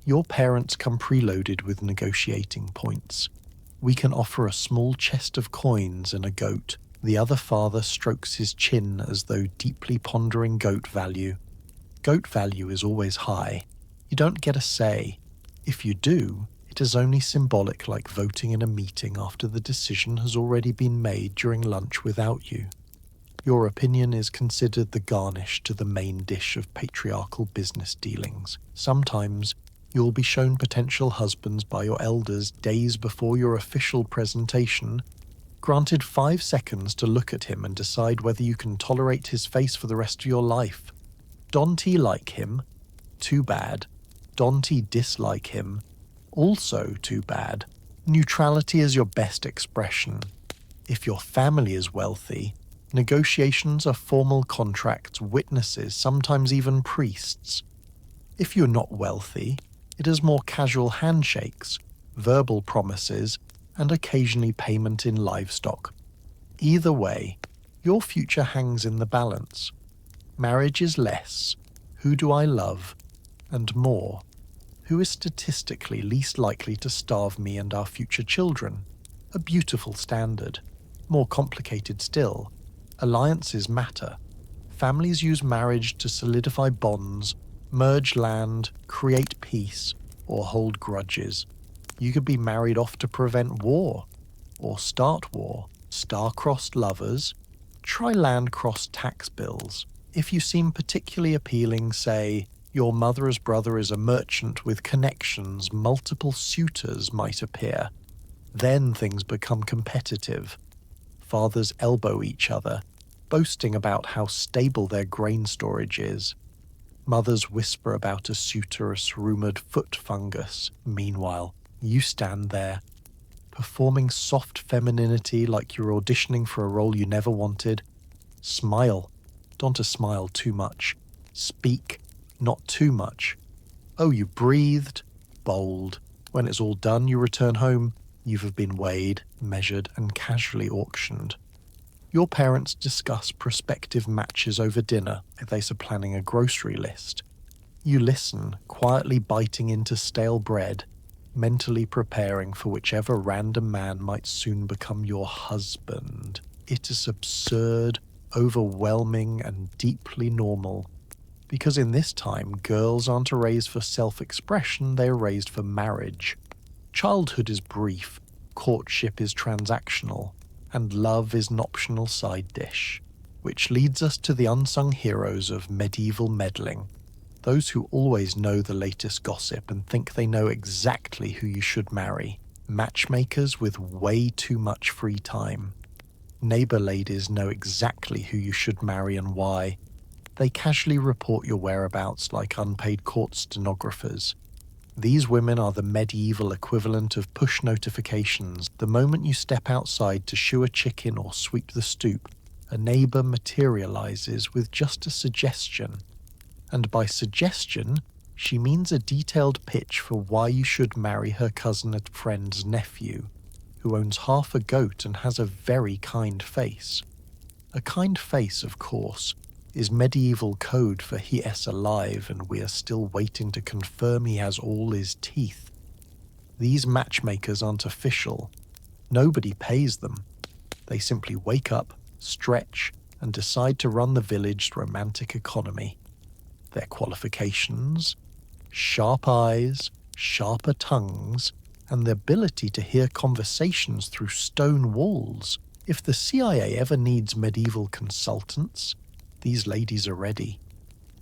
Your parents come preloaded with negotiating points. We can offer a small chest of coins and a goat. The other father strokes his chin as though deeply pondering goat value. Goat value is always high. You don't get a say. If you do, it is only symbolic, like voting in a meeting after the decision has already been made during lunch without you. Your opinion is considered the garnish to the main dish of patriarchal business dealings. Sometimes, you'll be shown potential husbands by your elders days before your official presentation, granted 5 seconds to look at him and decide whether you can tolerate his face for the rest of your life. Don't he like him? Too bad. Don't he dislike him? Also too bad. Neutrality is your best expression. If your family is wealthy, negotiations are formal contracts, witnesses, sometimes even priests. If you're not wealthy, it is more casual handshakes, verbal promises, and occasionally payment in livestock. Either way, your future hangs in the balance. Marriage is less, who do I love, and more, who is statistically least likely to starve me and our future children. A beautiful standard. More complicated still, alliances matter. Families use marriage to solidify bonds, merge land, create peace, or hold grudges. You could be married off to prevent war, or start war. Star-crossed lovers, try land-crossed tax bills. If you seem particularly appealing, say, your mother's brother is a merchant with connections, multiple suitors might appear. Then things become competitive. Fathers elbow each other, boasting about how stable their grain storage is. Mothers whisper about a suitorous rumoured foot fungus. Meanwhile, you stand there, performing soft femininity like you're auditioning for a role you never wanted. Smile. Don't smile too much. Speak, not too much. Oh, you breathed? Bold. When it's all done, you return home. You have been weighed, measured, and casually auctioned. Your parents discuss prospective matches over dinner if they are planning a grocery list. You listen, quietly biting into stale bread, mentally preparing for whichever random man might soon become your husband. It is absurd, overwhelming, and deeply normal. Because in this time, girls aren't raised for self-expression, they are raised for marriage. Childhood is brief, courtship is transactional, and love is an optional side dish, which leads us to the unsung heroes of medieval meddling, those who always know the latest gossip and think they know exactly who you should marry, matchmakers with way too much free time. Neighbour ladies know exactly who you should marry and why. They casually report your whereabouts like unpaid court stenographers. These women are the medieval equivalent of push notifications. The moment you step outside to shoe a chicken or sweep the stoop, a neighbour materialises with just a suggestion. And by suggestion, she means a detailed pitch for why you should marry her cousin and friend's nephew, who owns half a goat and has a very kind face. A kind face, of course, is medieval code for he is alive and we are still waiting to confirm he has all his teeth. These matchmakers aren't official. Nobody pays them. They simply wake up, stretch, and decide to run the village's romantic economy. Their qualifications: sharp eyes, sharper tongues, and the ability to hear conversations through stone walls. If the CIA ever needs medieval consultants, these ladies are ready.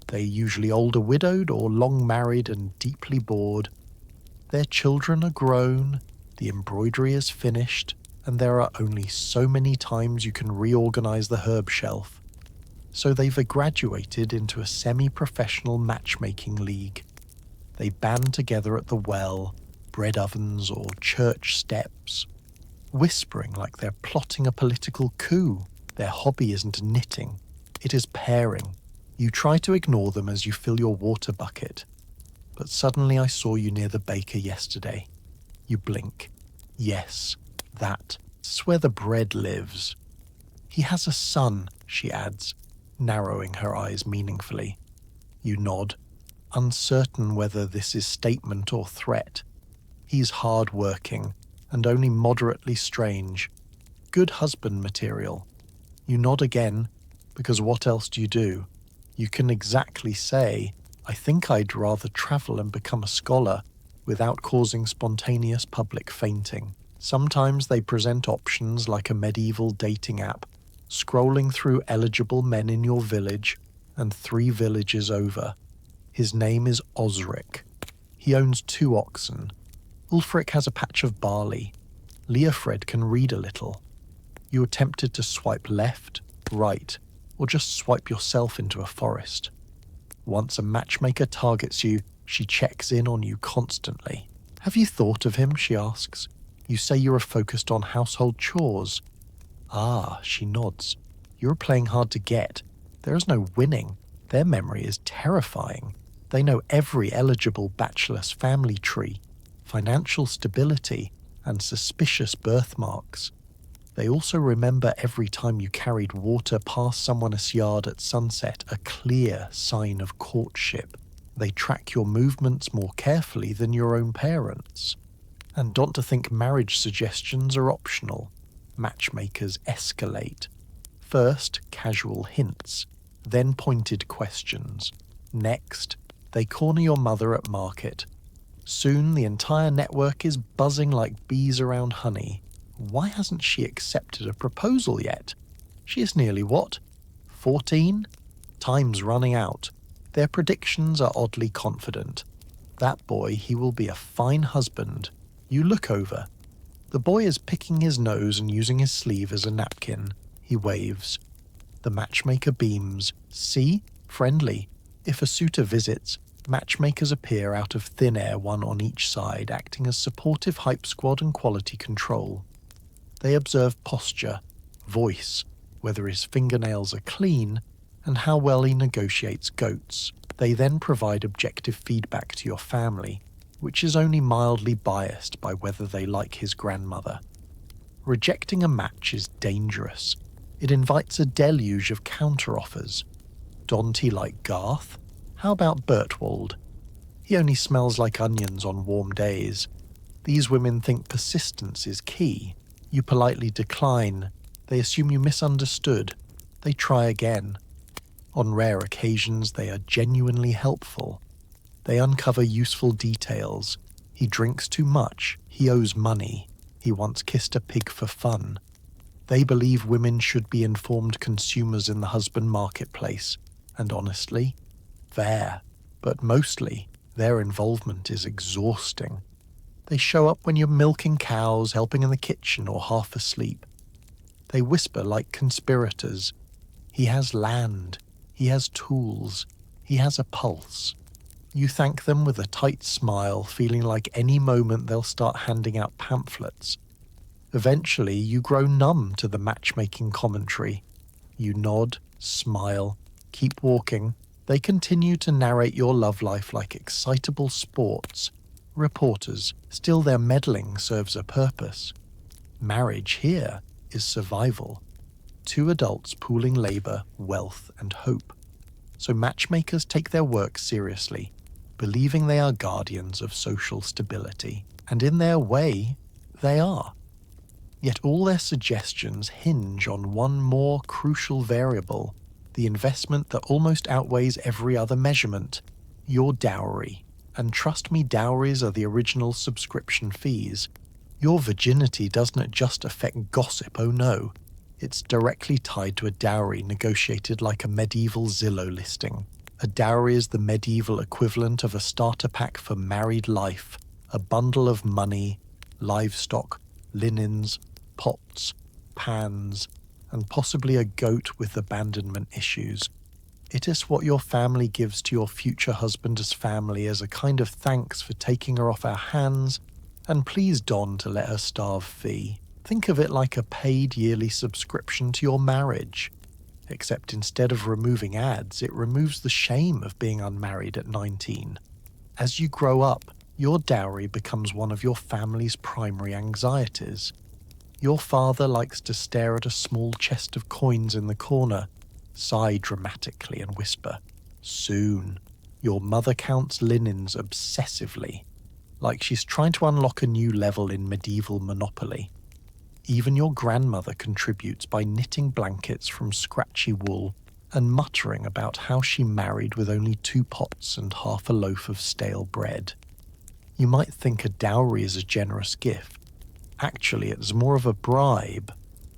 They're usually older widowed or long married and deeply bored. Their children are grown, the embroidery is finished, and there are only so many times you can reorganize the herb shelf. So they've graduated into a semi-professional matchmaking league. They band together at the well, bread ovens, or church steps, whispering like they're plotting a political coup. Their hobby isn't knitting, it is pairing. You try to ignore them as you fill your water bucket. But suddenly I saw you near the baker yesterday. You blink. Yes, that's where the bread lives. He has a son, she adds, narrowing her eyes meaningfully. You nod, uncertain whether this is statement or threat. He's hard-working and only moderately strange. Good husband material. You nod again, because what else do you do? You can exactly say, I think I'd rather travel and become a scholar without causing spontaneous public fainting. Sometimes they present options like a medieval dating app, scrolling through eligible men in your village and 3 villages over. His name is Osric. He owns 2 oxen. Ulfric has a patch of barley. Leofred can read a little. You are tempted to swipe left, right, or just swipe yourself into a forest. Once a matchmaker targets you, she checks in on you constantly. Have you thought of him? She asks. You say you are focused on household chores. Ah, she nods. You're playing hard to get. There is no winning. Their memory is terrifying. They know every eligible bachelor's family tree, financial stability, and suspicious birthmarks. They also remember every time you carried water past someone's yard at sunset, a clear sign of courtship. They track your movements more carefully than your own parents. And don't to think marriage suggestions are optional. Matchmakers escalate. First, casual hints, then pointed questions. Next, they corner your mother at market. Soon the entire network is buzzing like bees around honey. Why hasn't she accepted a proposal yet? She is nearly what? 14? Time's running out. Their predictions are oddly confident. That boy, he will be a fine husband. You look over. The boy is picking his nose and using his sleeve as a napkin. He waves. The matchmaker beams. See? Friendly. If a suitor visits, matchmakers appear out of thin air, one on each side, acting as supportive hype squad and quality control. They observe posture, voice, whether his fingernails are clean, and how well he negotiates goats. They then provide objective feedback to your family, which is only mildly biased by whether they like his grandmother. Rejecting a match is dangerous. It invites a deluge of counteroffers. Don't he like Garth? How about Bertwald? He only smells like onions on warm days. These women think persistence is key. You politely decline. They assume you misunderstood. They try again. On rare occasions, they are genuinely helpful. They uncover useful details. He drinks too much. He owes money. He once kissed a pig for fun. They believe women should be informed consumers in the husband marketplace. And honestly, fair. But mostly, their involvement is exhausting. They show up when you're milking cows, helping in the kitchen, or half asleep. They whisper like conspirators. He has land. He has tools. He has a pulse. You thank them with a tight smile, feeling like any moment they'll start handing out pamphlets. Eventually, you grow numb to the matchmaking commentary. You nod, smile, keep walking. They continue to narrate your love life like excitable sports. Reporters, still their meddling serves a purpose. Marriage here is survival. Two adults pooling labor, wealth, and hope. So matchmakers take their work seriously, believing they are guardians of social stability. And in their way, they are. Yet all their suggestions hinge on one more crucial variable, the investment that almost outweighs every other measurement, your dowry. And trust me, dowries are the original subscription fees. Your virginity doesn't just affect gossip, oh no. It's directly tied to a dowry negotiated like a medieval Zillow listing. A dowry is the medieval equivalent of a starter pack for married life, a bundle of money, livestock, linens, pots, pans, and possibly a goat with abandonment issues. It is what your family gives to your future husband's family as a kind of thanks for taking her off our hands and please Don to let her starve fee. Think of it like a paid yearly subscription to your marriage. Except instead of removing ads, it removes the shame of being unmarried at 19. As you grow up, your dowry becomes one of your family's primary anxieties. Your father likes to stare at a small chest of coins in the corner, sigh dramatically and whisper, "Soon." Your mother counts linens obsessively, like she's trying to unlock a new level in medieval Monopoly. Even your grandmother contributes by knitting blankets from scratchy wool and muttering about how she married with only 2 pots and half a loaf of stale bread. You might think a dowry is a generous gift. Actually, it's more of a bribe.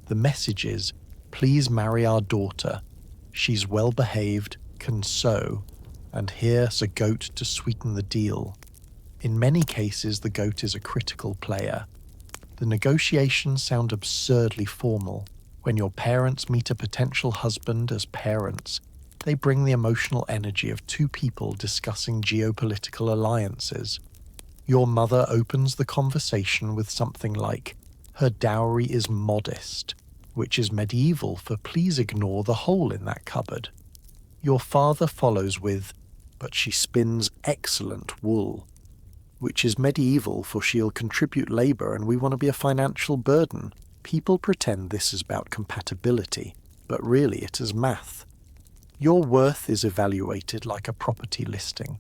The message is, please marry our daughter. She's well behaved, can sew, and here's a goat to sweeten the deal. In many cases, the goat is a critical player. The negotiations sound absurdly formal. When your parents meet a potential husband as parents, they bring the emotional energy of 2 people discussing geopolitical alliances. Your mother opens the conversation with something like, her dowry is modest, which is medieval for please ignore the hole in that cupboard. Your father follows with, but she spins excellent wool, which is medieval for she'll contribute labor and we want to be a financial burden. People pretend this is about compatibility, but really it is math. Your worth is evaluated like a property listing.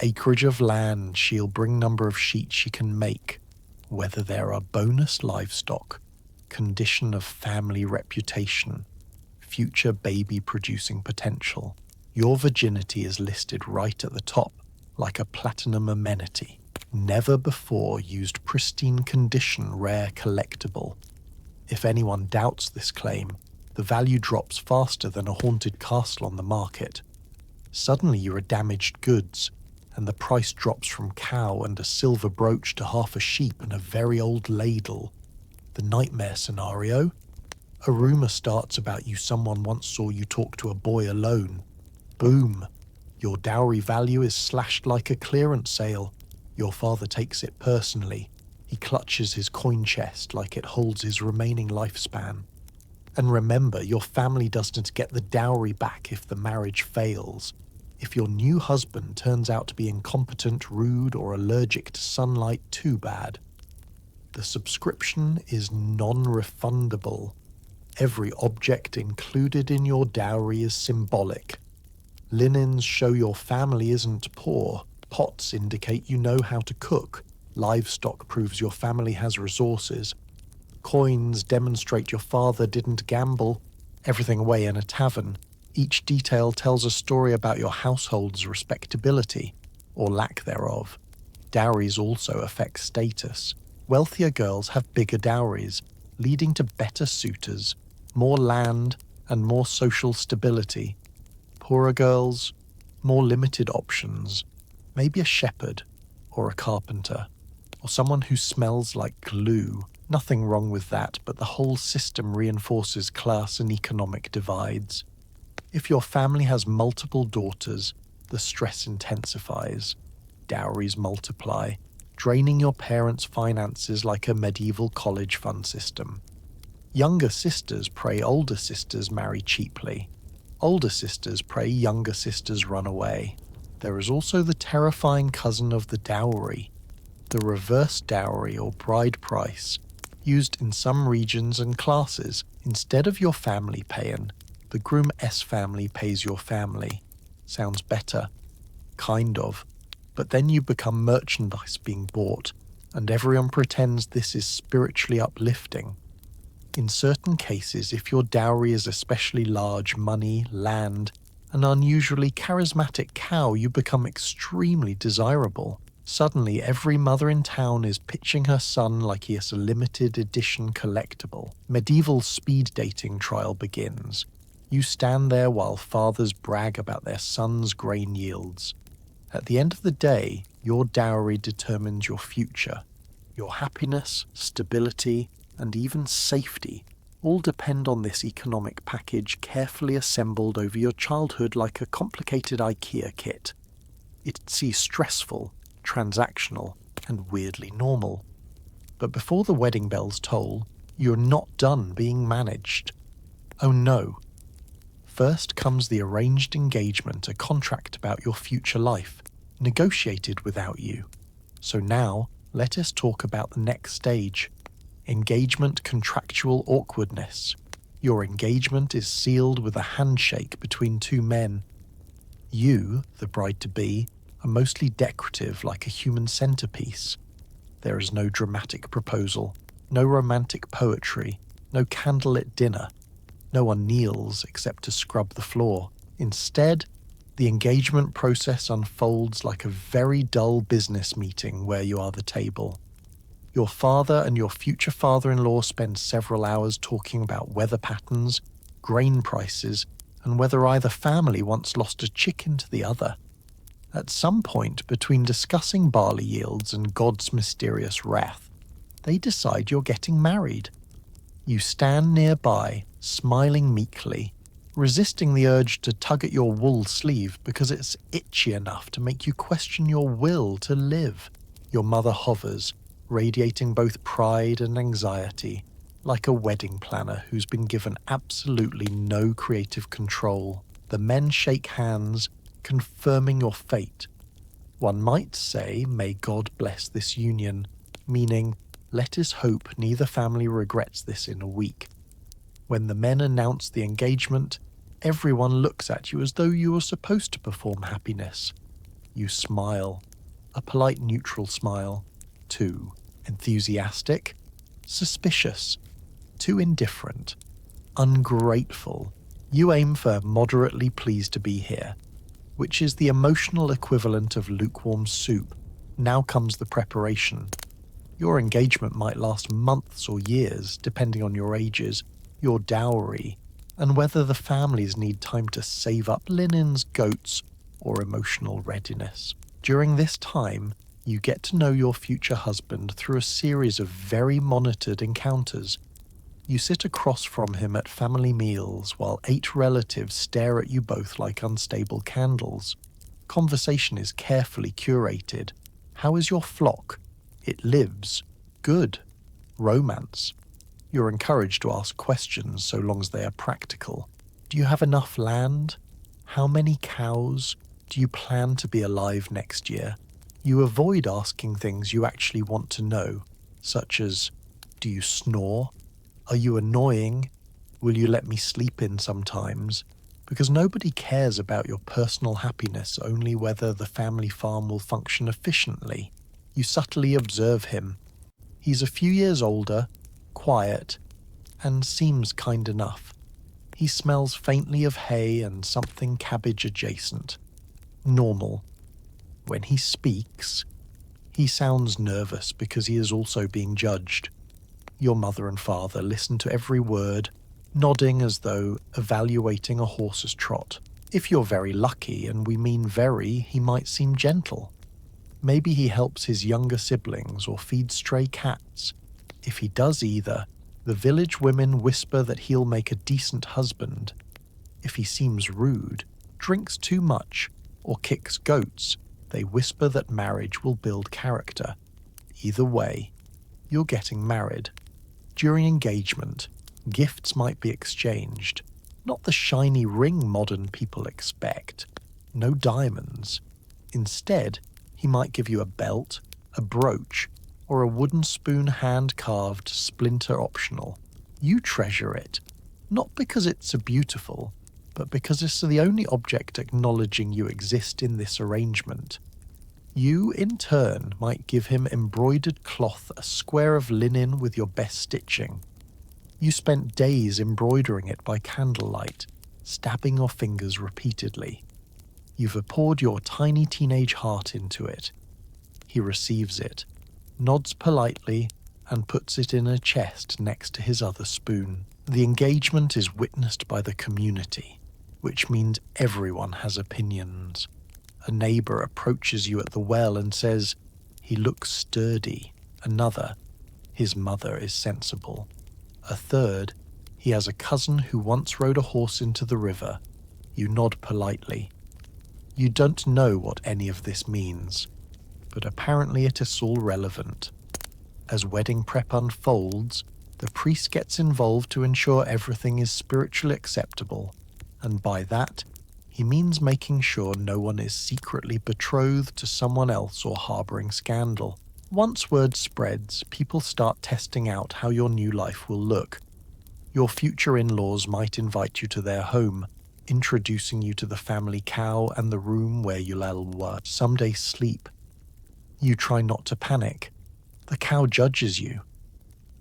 Acreage of land, she'll bring number of sheets she can make, whether there are bonus livestock, condition of family reputation, future baby producing potential. Your virginity is listed right at the top, like a platinum amenity. Never before used pristine condition rare collectible. If anyone doubts this claim, the value drops faster than a haunted castle on the market. Suddenly you are damaged goods, and the price drops from cow and a silver brooch to half a sheep and a very old ladle. The nightmare scenario? A rumor starts about you someone once saw you talk to a boy alone. Boom! Your dowry value is slashed like a clearance sale. Your father takes it personally. He clutches his coin chest like it holds his remaining lifespan. And remember, your family doesn't get the dowry back if the marriage fails. If your new husband turns out to be incompetent, rude, or allergic to sunlight, too bad. The subscription is non-refundable. Every object included in your dowry is symbolic. Linens show your family isn't poor. Pots indicate you know how to cook. Livestock proves your family has resources. Coins demonstrate your father didn't gamble. Everything away in a tavern. Each detail tells a story about your household's respectability, or lack thereof. Dowries also affect status. Wealthier girls have bigger dowries, leading to better suitors, more land, and more social stability. Poorer girls, more limited options, maybe a shepherd, or a carpenter, or someone who smells like glue. Nothing wrong with that, but the whole system reinforces class and economic divides. If your family has multiple daughters, the stress intensifies. Dowries multiply, draining your parents' finances like a medieval college fund system. Younger sisters pray older sisters marry cheaply. Older sisters pray younger sisters run away. There is also the terrifying cousin of the dowry, the reverse dowry or bride price, used in some regions and classes. Instead of your family paying, the groom's family pays your family. Sounds better. Kind of. But then you become merchandise being bought, and everyone pretends this is spiritually uplifting. In certain cases, if your dowry is especially large, money, land, an unusually charismatic cow, you become extremely desirable. Suddenly, every mother in town is pitching her son like he is a limited edition collectible. Medieval speed dating trial begins. You stand there while fathers brag about their sons' grain yields. At the end of the day, your dowry determines your future. Your happiness, stability, and even safety all depend on this economic package carefully assembled over your childhood like a complicated IKEA kit. It's stressful, transactional, and weirdly normal. But before the wedding bells toll, you're not done being managed. Oh no. First comes the arranged engagement, a contract about your future life, negotiated without you. So now, let us talk about the next stage. Engagement contractual awkwardness. Your engagement is sealed with a handshake between two men. You, the bride-to-be, are mostly decorative like a human centerpiece. There is no dramatic proposal, no romantic poetry, no candlelit dinner. No one kneels except to scrub the floor. Instead, the engagement process unfolds like a very dull business meeting where you are the table. Your father and your future father-in-law spend several hours talking about weather patterns, grain prices, and whether either family once lost a chicken to the other. At some point between discussing barley yields and God's mysterious wrath, they decide you're getting married. You stand nearby, smiling meekly, resisting the urge to tug at your wool sleeve because it's itchy enough to make you question your will to live. Your mother hovers, radiating both pride and anxiety, like a wedding planner who's been given absolutely no creative control. The men shake hands, confirming your fate. One might say, may God bless this union, meaning, let us hope neither family regrets this in a week. When the men announce the engagement, everyone looks at you as though you were supposed to perform happiness. You smile, a polite neutral smile. Too enthusiastic, suspicious, too indifferent, ungrateful. You aim for moderately pleased to be here, which is the emotional equivalent of lukewarm soup. Now comes the preparation. Your engagement might last months or years, depending on your ages, your dowry, and whether the families need time to save up linens, goats, or emotional readiness. During this time, you get to know your future husband through a series of very monitored encounters. You sit across from him at family meals while 8 relatives stare at you both like unstable candles. Conversation is carefully curated. How is your flock? It lives. Good. Romance. You're encouraged to ask questions so long as they are practical. Do you have enough land? How many cows? Do you plan to be alive next year? You avoid asking things you actually want to know, such as, do you snore? Are you annoying? Will you let me sleep in sometimes? Because nobody cares about your personal happiness, only whether the family farm will function efficiently. You subtly observe him. He's a few years older, quiet, and seems kind enough. He smells faintly of hay and something cabbage adjacent. Normal. When he speaks, he sounds nervous because he is also being judged. Your mother and father listen to every word, nodding as though evaluating a horse's trot. If you're very lucky, and we mean very, he might seem gentle. Maybe he helps his younger siblings or feeds stray cats. If he does either, the village women whisper that he'll make a decent husband. If he seems rude, drinks too much, or kicks goats, they whisper that marriage will build character. Either way, you're getting married. During engagement, gifts might be exchanged. Not the shiny ring modern people expect. No diamonds. Instead, he might give you a belt, a brooch, or a wooden spoon hand-carved, splinter optional. You treasure it, not because it's so beautiful, but because it's the only object acknowledging you exist in this arrangement. You, in turn, might give him embroidered cloth, a square of linen with your best stitching. You spent days embroidering it by candlelight, stabbing your fingers repeatedly. You've poured your tiny teenage heart into it. He receives it, nods politely, and puts it in a chest next to his other spoon. The engagement is witnessed by the community, which means everyone has opinions. A neighbour approaches you at the well and says, "He looks sturdy." Another, "His mother is sensible." A third, "He has a cousin who once rode a horse into the river." You nod politely. You don't know what any of this means, but apparently it is all relevant. As wedding prep unfolds, the priest gets involved to ensure everything is spiritually acceptable, and by that, he means making sure no one is secretly betrothed to someone else or harbouring scandal. Once word spreads, people start testing out how your new life will look. Your future in-laws might invite you to their home, introducing you to the family cow and the room where you'll someday sleep. You try not to panic. The cow judges you.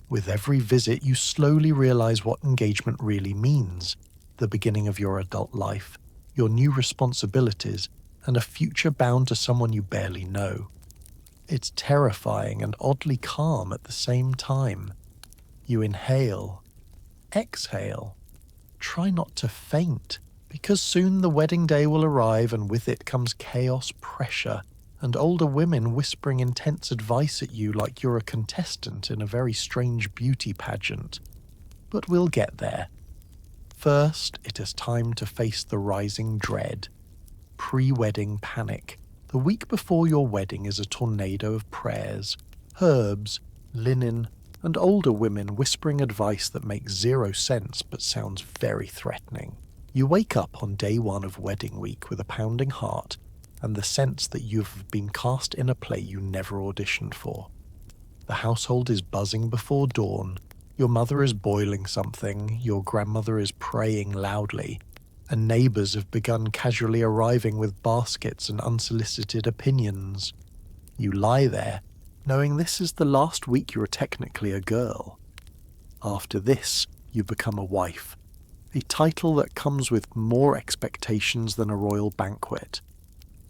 With every visit, you slowly realize what engagement really means, the beginning of your adult life, your new responsibilities, and a future bound to someone you barely know. It's terrifying and oddly calm at the same time. You inhale, exhale. Try not to faint, because soon the wedding day will arrive, and with it comes chaos, pressure, and older women whispering intense advice at you like you're a contestant in a very strange beauty pageant. But we'll get there. First, it is time to face the rising dread. Pre-wedding panic. The week before your wedding is a tornado of prayers, herbs, linen, and older women whispering advice that makes zero sense but sounds very threatening. You wake up on day one of wedding week with a pounding heart and the sense that you've been cast in a play you never auditioned for. The household is buzzing before dawn, your mother is boiling something, your grandmother is praying loudly, and neighbours have begun casually arriving with baskets and unsolicited opinions. You lie there, knowing this is the last week you're technically a girl. After this, you become a wife, a title that comes with more expectations than a royal banquet.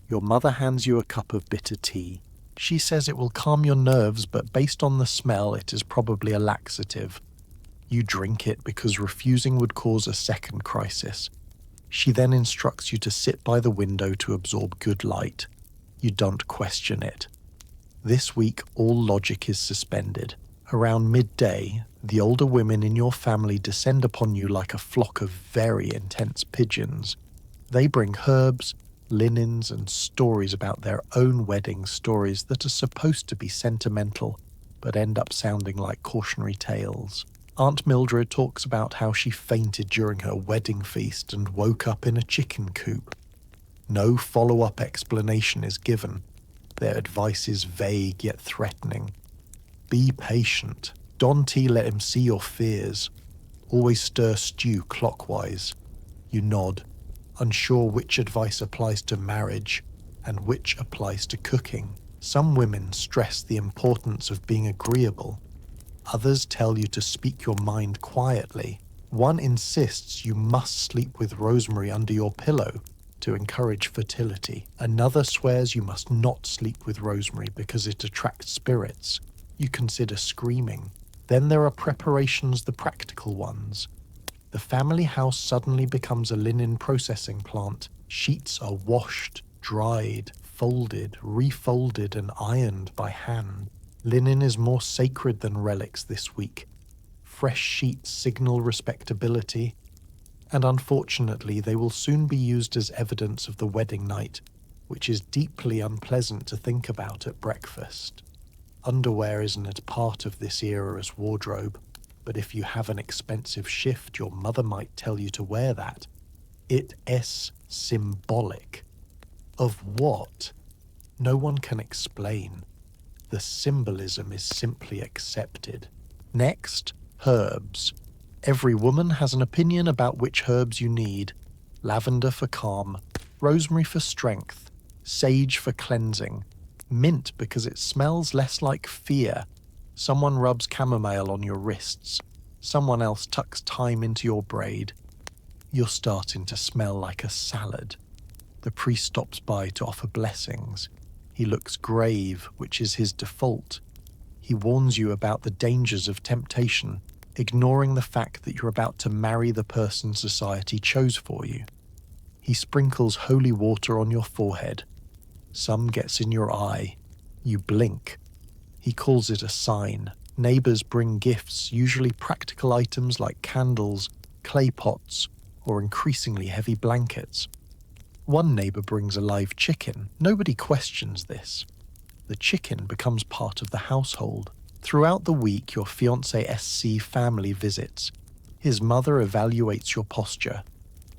Your mother hands you a cup of bitter tea. She says it will calm your nerves, but based on the smell, it is probably a laxative. You drink it because refusing would cause a second crisis. She then instructs you to sit by the window to absorb good light. You don't question it. This week, all logic is suspended. Around midday, the older women in your family descend upon you like a flock of very intense pigeons. They bring herbs, linens, and stories about their own wedding, stories that are supposed to be sentimental, but end up sounding like cautionary tales. Aunt Mildred talks about how she fainted during her wedding feast and woke up in a chicken coop. No follow-up explanation is given. Their advice is vague yet threatening. Be patient. Don't let him see your fears. Always stir stew clockwise. You nod, unsure which advice applies to marriage and which applies to cooking. Some women stress the importance of being agreeable. Others tell you to speak your mind quietly. One insists you must sleep with rosemary under your pillow to encourage fertility. Another swears you must not sleep with rosemary because it attracts spirits. You consider screaming. Then there are preparations, the practical ones. The family house suddenly becomes a linen processing plant. Sheets are washed, dried, folded, refolded, and ironed by hand. Linen is more sacred than relics this week. Fresh sheets signal respectability. And unfortunately, they will soon be used as evidence of the wedding night, which is deeply unpleasant to think about at breakfast. Underwear isn't a part of this era's wardrobe, but if you have an expensive shift, your mother might tell you to wear that. It is symbolic. Of what? No one can explain. The symbolism is simply accepted. Next, herbs. Every woman has an opinion about which herbs you need. Lavender for calm, rosemary for strength, sage for cleansing, mint because it smells less like fear. Someone rubs chamomile on your wrists. Someone else tucks thyme into your braid. You're starting to smell like a salad. The priest stops by to offer blessings. He looks grave, which is his default. He warns you about the dangers of temptation, ignoring the fact that you're about to marry the person society chose for you. He sprinkles holy water on your forehead. Some gets in your eye. You blink. He calls it a sign. Neighbors bring gifts, usually practical items like candles, clay pots, or increasingly heavy blankets. One neighbor brings a live chicken. Nobody questions this. The chicken becomes part of the household. Throughout the week, your fiancé SC family visits. His mother evaluates your posture.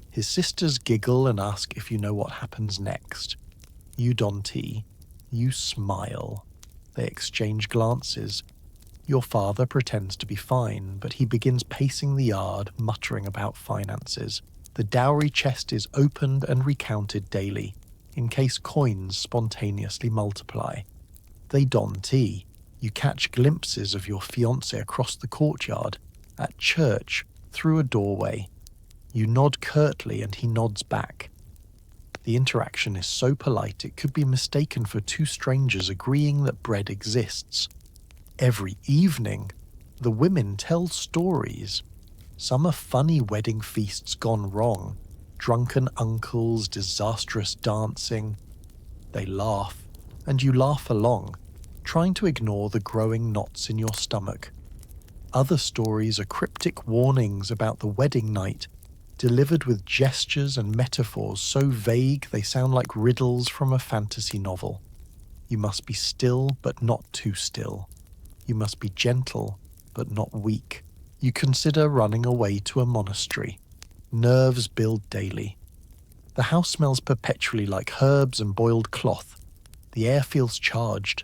His sisters giggle and ask if you know what happens next. You don tea. You smile. They exchange glances. Your father pretends to be fine, but he begins pacing the yard, muttering about finances. The dowry chest is opened and recounted daily, in case coins spontaneously multiply. They don tea. You catch glimpses of your fiancé across the courtyard, at church, through a doorway. You nod curtly and he nods back. The interaction is so polite it could be mistaken for two strangers agreeing that bread exists. Every evening, the women tell stories. Some are funny wedding feasts gone wrong, drunken uncles, disastrous dancing. They laugh, and you laugh along, trying to ignore the growing knots in your stomach. Other stories are cryptic warnings about the wedding night, delivered with gestures and metaphors so vague they sound like riddles from a fantasy novel. You must be still, but not too still. You must be gentle, but not weak. You consider running away to a monastery. Nerves build daily. The house smells perpetually like herbs and boiled cloth. The air feels charged.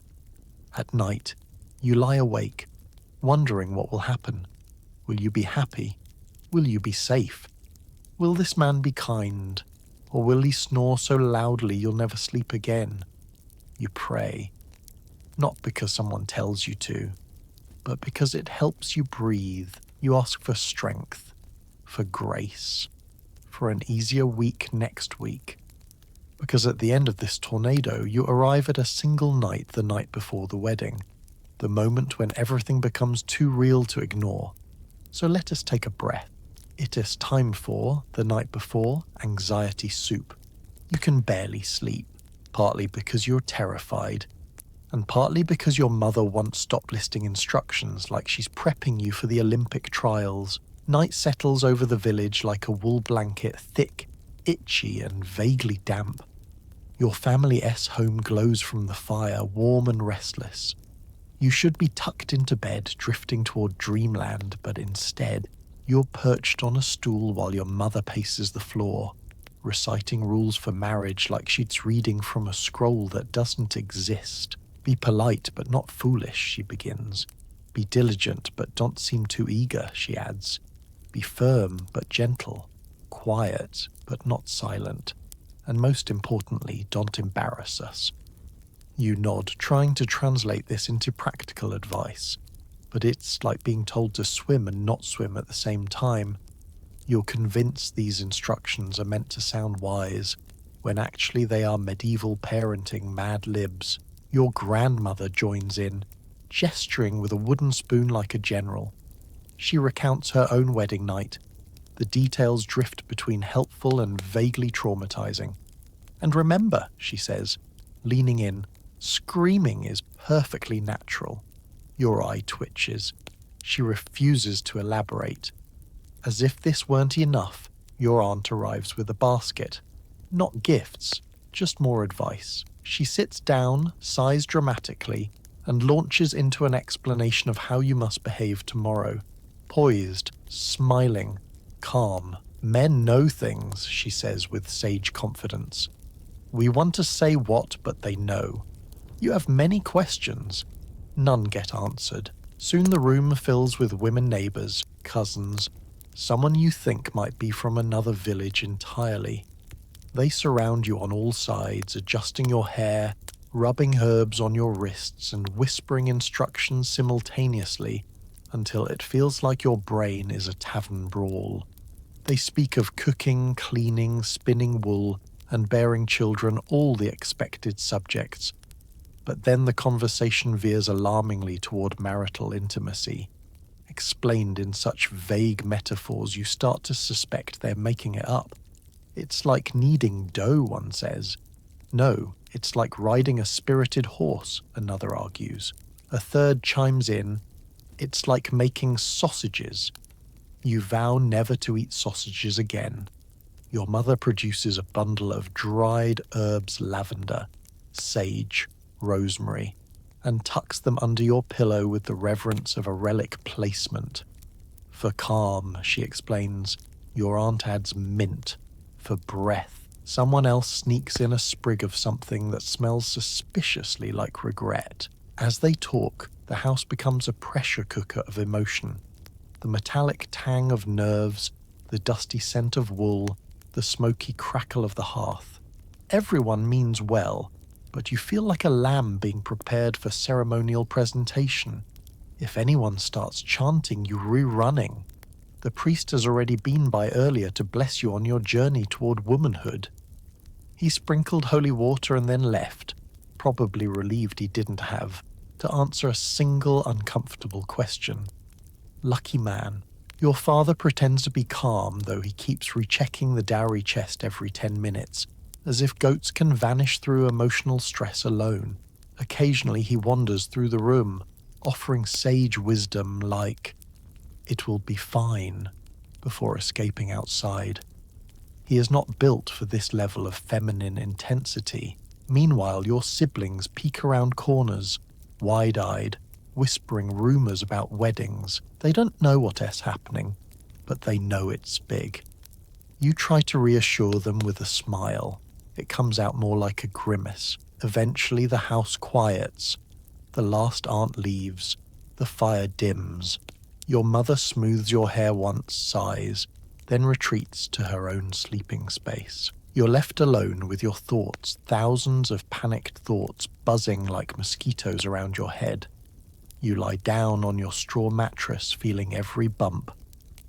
At night, you lie awake, wondering what will happen. Will you be happy? Will you be safe? Will this man be kind? Or will he snore so loudly you'll never sleep again? You pray. Not because someone tells you to, but because it helps you breathe. You ask for strength, for grace, for an easier week next week. Because at the end of this tornado, you arrive at a single night the night before the wedding, the moment when everything becomes too real to ignore. So let us take a breath. It is time for, the night before, anxiety soup. You can barely sleep, partly because you're terrified, and partly because your mother once stopped listing instructions like she's prepping you for the Olympic trials. Night settles over the village like a wool blanket, thick, itchy, and vaguely damp. Your family-s home glows from the fire, warm and restless. You should be tucked into bed, drifting toward dreamland, but instead, you're perched on a stool while your mother paces the floor, reciting rules for marriage like she's reading from a scroll that doesn't exist. Be polite but not foolish, she begins. Be diligent but don't seem too eager, she adds. Be firm but gentle, quiet but not silent, and most importantly, don't embarrass us. You nod, trying to translate this into practical advice, but it's like being told to swim and not swim at the same time. You're convinced these instructions are meant to sound wise, when actually they are medieval parenting mad libs. Your grandmother joins in, gesturing with a wooden spoon like a general. She recounts her own wedding night. The details drift between helpful and vaguely traumatizing. And remember, she says, leaning in, screaming is perfectly natural. Your eye twitches. She refuses to elaborate. As if this weren't enough, Your aunt arrives with a basket. Not gifts, just more advice. She sits down, sighs dramatically, and launches into an explanation of how you must behave tomorrow. Poised, smiling, calm. Men know things, she says with sage confidence. We want to say what, but they know. You have many questions. None get answered. Soon the room fills with women neighbours, cousins, someone you think might be from another village entirely. They surround you on all sides, adjusting your hair, rubbing herbs on your wrists and whispering instructions simultaneously until it feels like your brain is a tavern brawl. They speak of cooking, cleaning, spinning wool, and bearing children, all the expected subjects. But then the conversation veers alarmingly toward marital intimacy. Explained in such vague metaphors you start to suspect they're making it up. It's like kneading dough, one says. No, it's like riding a spirited horse, another argues. A third chimes in, it's like making sausages. You vow never to eat sausages again. Your mother produces a bundle of dried herbs, lavender, sage, rosemary, and tucks them under your pillow with the reverence of a relic placement. For calm, she explains, your aunt adds mint. For breath, someone else sneaks in a sprig of something that smells suspiciously like regret. As they talk, the house becomes a pressure cooker of emotion. The metallic tang of nerves, the dusty scent of wool, the smoky crackle of the hearth. Everyone means well, but you feel like a lamb being prepared for ceremonial presentation. If anyone starts chanting, you rerunning. The priest has already been by earlier to bless you on your journey toward womanhood. He sprinkled holy water and then left, probably relieved he didn't have, to answer a single uncomfortable question. Lucky man. Your father pretends to be calm, though he keeps rechecking the dowry chest every 10 minutes, as if goats can vanish through emotional stress alone. Occasionally he wanders through the room, offering sage wisdom like, "It will be fine," before escaping outside. He is not built for this level of feminine intensity. Meanwhile, your siblings peek around corners, wide-eyed, whispering rumours about weddings. They don't know what is happening, but they know it's big. You try to reassure them with a smile. It comes out more like a grimace. Eventually the house quiets. The last aunt leaves. The fire dims. Your mother smooths your hair once, sighs, then retreats to her own sleeping space. You're left alone with your thoughts, thousands of panicked thoughts buzzing like mosquitoes around your head. You lie down on your straw mattress, feeling every bump.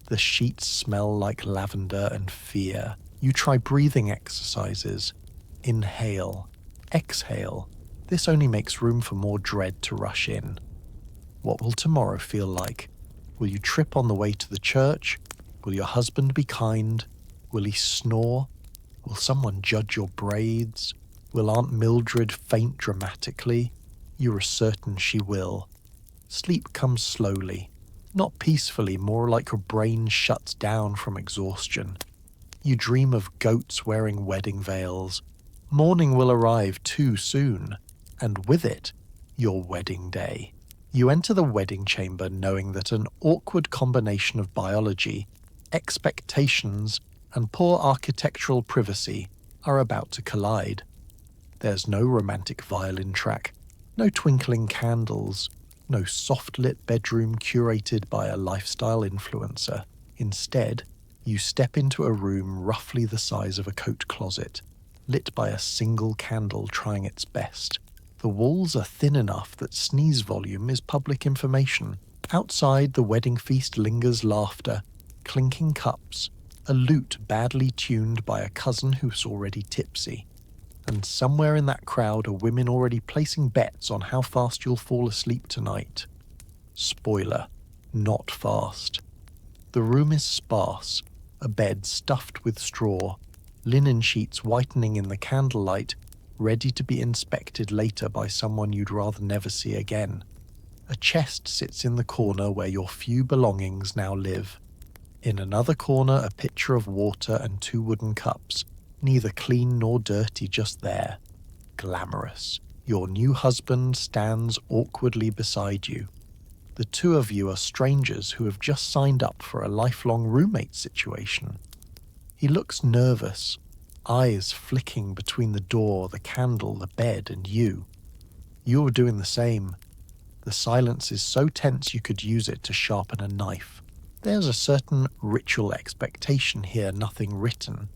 The sheets smell like lavender and fear. You try breathing exercises. Inhale. Exhale. This only makes room for more dread to rush in. What will tomorrow feel like? Will you trip on the way to the church? Will your husband be kind? Will he snore? Will someone judge your braids? Will Aunt Mildred faint dramatically? You are certain she will. Sleep comes slowly, not peacefully, more like your brain shuts down from exhaustion. You dream of goats wearing wedding veils. Morning will arrive too soon, and with it, your wedding day. You enter the wedding chamber knowing that an awkward combination of biology, expectations, and poor architectural privacy are about to collide. There's no romantic violin track, no twinkling candles, no soft-lit bedroom curated by a lifestyle influencer. Instead, you step into a room roughly the size of a coat closet, lit by a single candle trying its best. The walls are thin enough that sneeze volume is public information. Outside, the wedding feast lingers laughter, clinking cups, a lute badly tuned by a cousin who's already tipsy. And somewhere in that crowd are women already placing bets on how fast you'll fall asleep tonight. Spoiler, not fast. The room is sparse, a bed stuffed with straw, linen sheets whitening in the candlelight, ready to be inspected later by someone you'd rather never see again. A chest sits in the corner where your few belongings now live. In another corner, a pitcher of water and 2 wooden cups, neither clean nor dirty, just there. Glamorous. Your new husband stands awkwardly beside you. The two of you are strangers who have just signed up for a lifelong roommate situation. He looks nervous, eyes flicking between the door, the candle, the bed, and you. You're doing the same. The silence is so tense you could use it to sharpen a knife. There's a certain ritual expectation here, nothing written,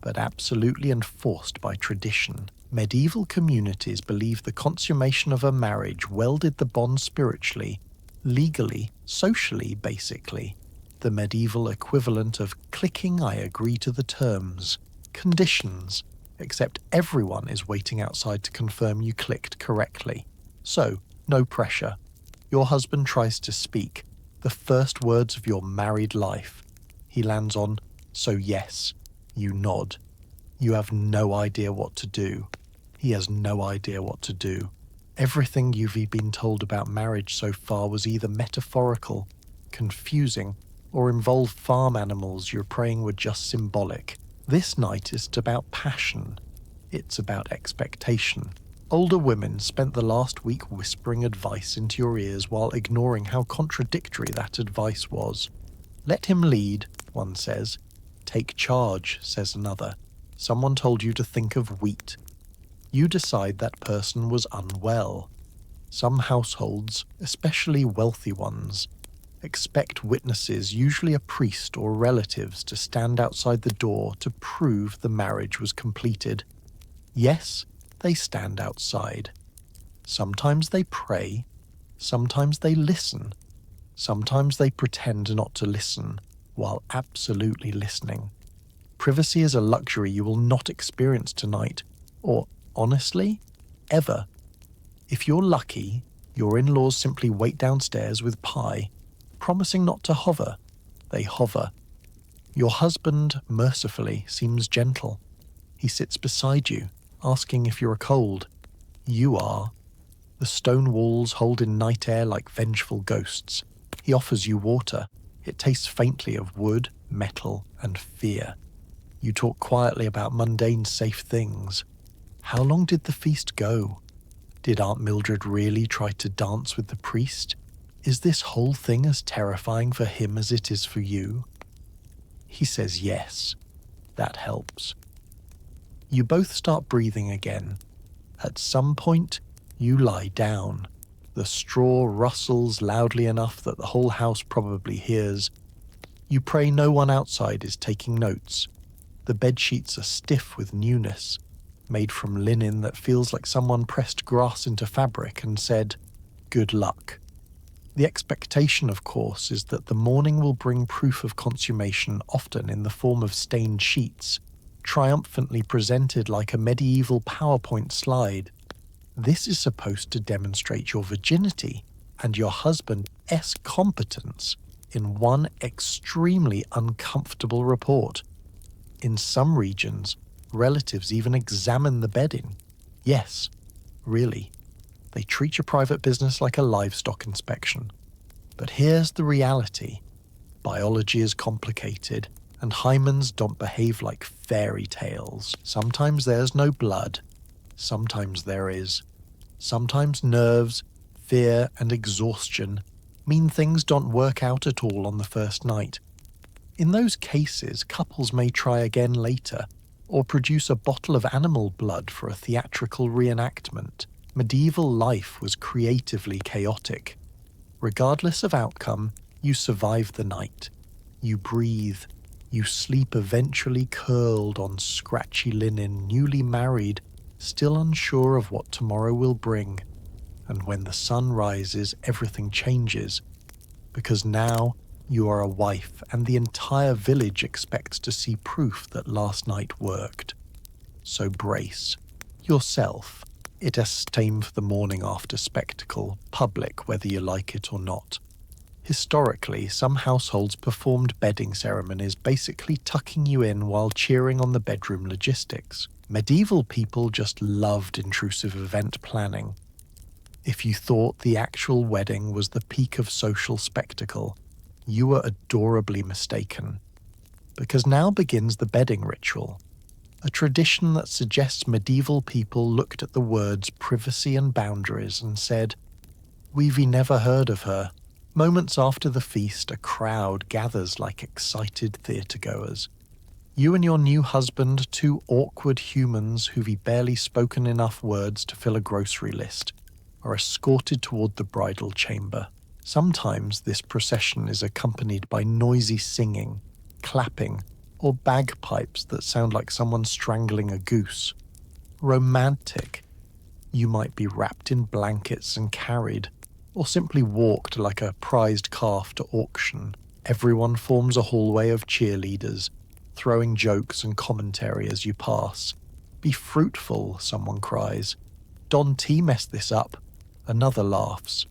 but absolutely enforced by tradition. Medieval communities believe the consummation of a marriage welded the bond spiritually, legally, socially, basically. The medieval equivalent of clicking "I agree to the terms." Conditions, except everyone is waiting outside to confirm you clicked correctly. So, no pressure. Your husband tries to speak, the first words of your married life. He lands on, "So yes." You nod. You have no idea what to do. He has no idea what to do. Everything you've been told about marriage so far was either metaphorical, confusing, or involved farm animals you're praying were just symbolic. This night isn't about passion. It's about expectation. Older women spent the last week whispering advice into your ears while ignoring how contradictory that advice was. Let him lead, one says. Take charge, says another. Someone told you to think of wheat. You decide that person was unwell. Some households, especially wealthy ones, expect witnesses, usually a priest or relatives, to stand outside the door to prove the marriage was completed. Yes, they stand outside. Sometimes they pray, sometimes they listen, sometimes they pretend not to listen, while absolutely listening. Privacy is a luxury you will not experience tonight, or, honestly, ever. If you're lucky, your in-laws simply wait downstairs with pie, promising not to hover. They hover. Your husband, mercifully, seems gentle. He sits beside you, asking if you're cold. You are. The stone walls hold in night air like vengeful ghosts. He offers you water. It tastes faintly of wood, metal, and fear. You talk quietly about mundane, safe things. How long did the feast go? Did Aunt Mildred really try to dance with the priest? Is this whole thing as terrifying for him as it is for you? He says yes. That helps. You both start breathing again. At some point, you lie down. The straw rustles loudly enough that the whole house probably hears. You pray no one outside is taking notes. The bedsheets are stiff with newness, made from linen that feels like someone pressed grass into fabric and said, "Good luck." The expectation, of course, is that the morning will bring proof of consummation, often in the form of stained sheets, triumphantly presented like a medieval PowerPoint slide. This is supposed to demonstrate your virginity and your husband's competence in one extremely uncomfortable report. In some regions, relatives even examine the bedding. Yes, really. They treat your private business like a livestock inspection. But here's the reality. Biology is complicated, and hymens don't behave like fairy tales. Sometimes there's no blood. Sometimes there is. Sometimes nerves, fear, and exhaustion mean things don't work out at all on the first night. In those cases, couples may try again later, or produce a bottle of animal blood for a theatrical reenactment. Medieval life was creatively chaotic. Regardless of outcome, you survive the night. You breathe. You sleep, eventually curled on scratchy linen, newly married, still unsure of what tomorrow will bring. And when the sun rises, everything changes. Because now, you are a wife, and the entire village expects to see proof that last night worked. So brace yourself. It is time for the morning after spectacle, public whether you like it or not. Historically, some households performed bedding ceremonies, basically tucking you in while cheering on the bedroom logistics. Medieval people just loved intrusive event planning. If you thought the actual wedding was the peak of social spectacle, You were adorably mistaken, because now begins the bedding ritual, a tradition that suggests medieval people looked at the words privacy and boundaries and said, "We've never heard of her." Moments after the feast, a crowd gathers like excited theatregoers. You and your new husband, two awkward humans who've barely spoken enough words to fill a grocery list, are escorted toward the bridal chamber. Sometimes this procession is accompanied by noisy singing, clapping, or bagpipes that sound like someone strangling a goose. Romantic. You might be wrapped in blankets and carried, or simply walked like a prized calf to auction. Everyone forms a hallway of cheerleaders, throwing jokes and commentary as you pass. "Be fruitful," someone cries. "Don T messed this up," another laughs.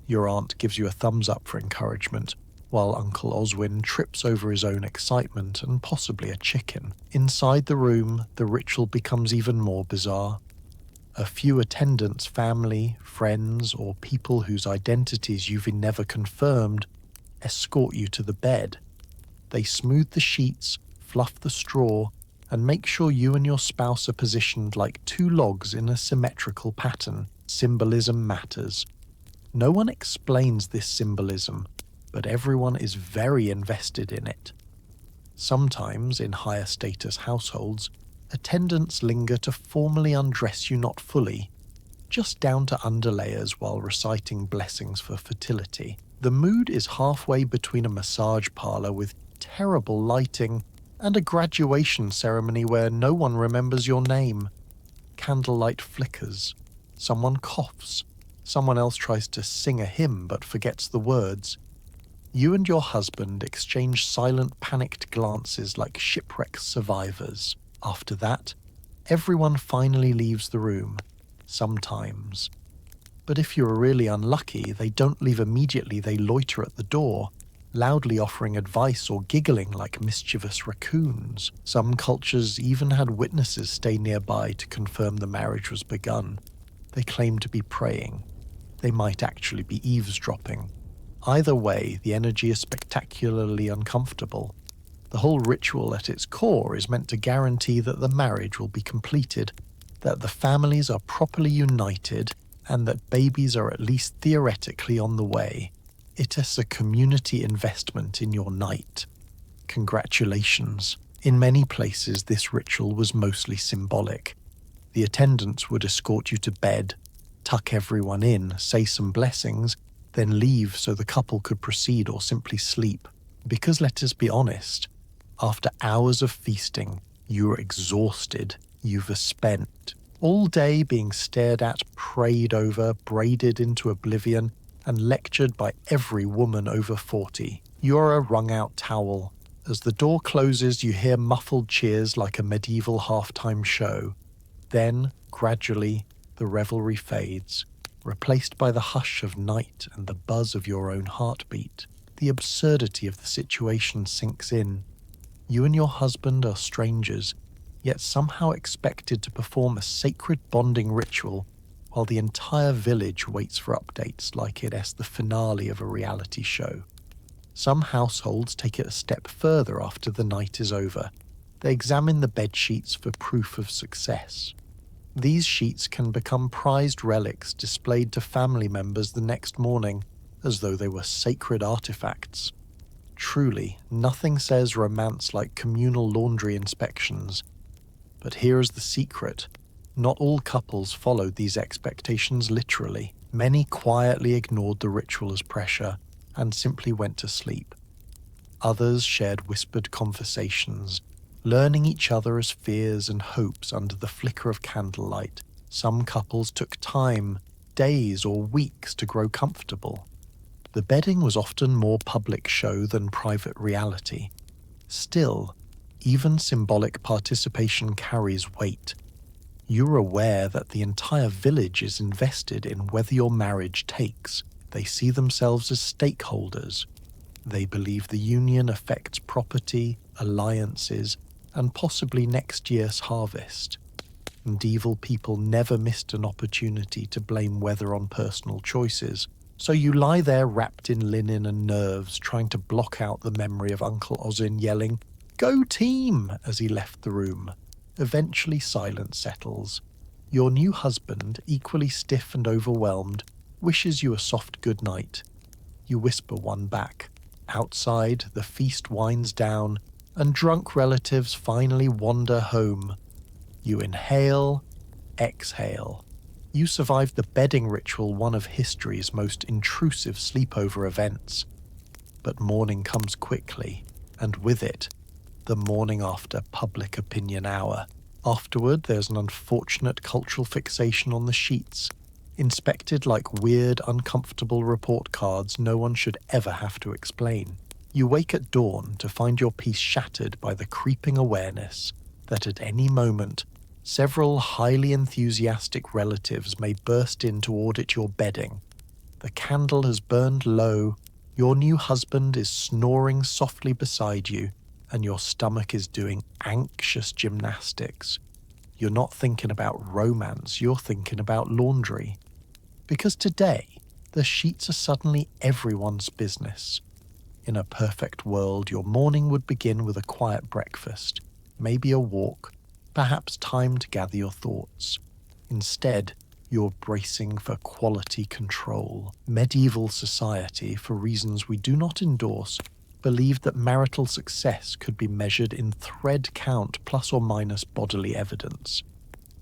Your aunt gives you a thumbs up for encouragement, while Uncle Oswin trips over his own excitement and possibly a chicken. Inside the room, the ritual becomes even more bizarre. A few attendants, family, friends, or people whose identities you've never confirmed, escort you to the bed. They smooth the sheets, fluff the straw, and make sure you and your spouse are positioned like two logs in a symmetrical pattern. Symbolism matters. No one explains this symbolism, but everyone is very invested in it. Sometimes, in higher status households, attendants linger to formally undress you not fully, just down to underlayers while reciting blessings for fertility. The mood is halfway between a massage parlor with terrible lighting and a graduation ceremony where no one remembers your name. Candlelight flickers. Someone coughs. Someone else tries to sing a hymn but forgets the words. You and your husband exchange silent, panicked glances like shipwreck survivors. After that, everyone finally leaves the room. Sometimes. But if you're really unlucky, they don't leave immediately, they loiter at the door, loudly offering advice or giggling like mischievous raccoons. Some cultures even had witnesses stay nearby to confirm the marriage was begun. They claim to be praying. They might actually be eavesdropping. Either way, the energy is spectacularly uncomfortable. The whole ritual at its core is meant to guarantee that the marriage will be completed, that the families are properly united, and that babies are at least theoretically on the way. It is a community investment in your night. Congratulations. In many places, this ritual was mostly symbolic. The attendants would escort you to bed, tuck everyone in, say some blessings, then leave so the couple could proceed or simply sleep. Because let us be honest, after hours of feasting, you are exhausted, you've spent all day being stared at, prayed over, braided into oblivion, and lectured by every woman over 40. You're a wrung-out towel. As the door closes, you hear muffled cheers like a medieval halftime show. Then, gradually, the revelry fades, replaced by the hush of night and the buzz of your own heartbeat. The absurdity of the situation sinks in. You and your husband are strangers, yet somehow expected to perform a sacred bonding ritual while the entire village waits for updates like it is the finale of a reality show. Some households take it a step further after the night is over. They examine the bed sheets for proof of success. These sheets can become prized relics displayed to family members the next morning, as though they were sacred artifacts. Truly, nothing says romance like communal laundry inspections. But here is the secret. Not all couples followed these expectations literally. Many quietly ignored the ritual as pressure and simply went to sleep. Others shared whispered conversations, learning each other as fears and hopes under the flicker of candlelight. Some couples took time, days or weeks to grow comfortable. The bedding was often more public show than private reality. Still, even symbolic participation carries weight. You're aware that the entire village is invested in whether your marriage takes. They see themselves as stakeholders. They believe the union affects property, alliances, and possibly next year's harvest. Medieval people never missed an opportunity to blame weather on personal choices. So you lie there wrapped in linen and nerves, trying to block out the memory of Uncle Ozin yelling, "Go team!" as he left the room. Eventually silence settles. Your new husband, equally stiff and overwhelmed, wishes you a soft good night. You whisper one back. Outside, the feast winds down, and drunk relatives finally wander home. You inhale, exhale. You survived the bedding ritual, one of history's most intrusive sleepover events. But morning comes quickly, and with it, the morning after public opinion hour. Afterward, there's an unfortunate cultural fixation on the sheets, inspected like weird, uncomfortable report cards no one should ever have to explain. You wake at dawn to find your peace shattered by the creeping awareness that at any moment, several highly enthusiastic relatives may burst in to audit your bedding. The candle has burned low, your new husband is snoring softly beside you, and your stomach is doing anxious gymnastics. You're not thinking about romance, you're thinking about laundry. Because today, the sheets are suddenly everyone's business. In a perfect world, your morning would begin with a quiet breakfast, maybe a walk, perhaps time to gather your thoughts. Instead, you're bracing for quality control. Medieval society, for reasons we do not endorse, believed that marital success could be measured in thread count plus or minus bodily evidence.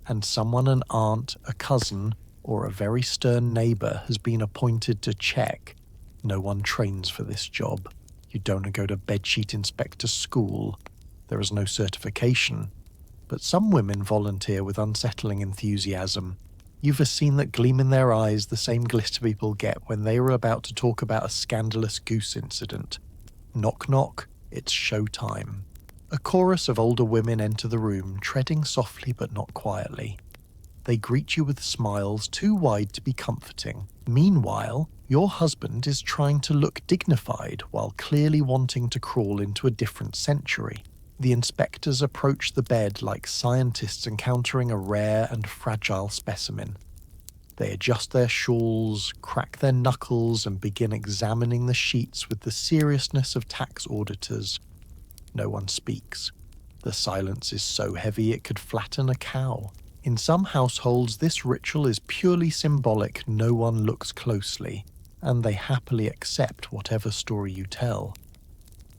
And someone, an aunt, a cousin, or a very stern neighbour has been appointed to check. No one trains for this job. You don't go to bedsheet inspector school. There is no certification. But some women volunteer with unsettling enthusiasm. You've seen that gleam in their eyes, the same glitter people get when they are about to talk about a scandalous goose incident. Knock knock, it's show time. A chorus of older women enter the room, treading softly but not quietly. They greet you with smiles too wide to be comforting. Meanwhile, your husband is trying to look dignified while clearly wanting to crawl into a different century. The inspectors approach the bed like scientists encountering a rare and fragile specimen. They adjust their shawls, crack their knuckles, and begin examining the sheets with the seriousness of tax auditors. No one speaks. The silence is so heavy it could flatten a cow. In some households, this ritual is purely symbolic, no one looks closely, and they happily accept whatever story you tell.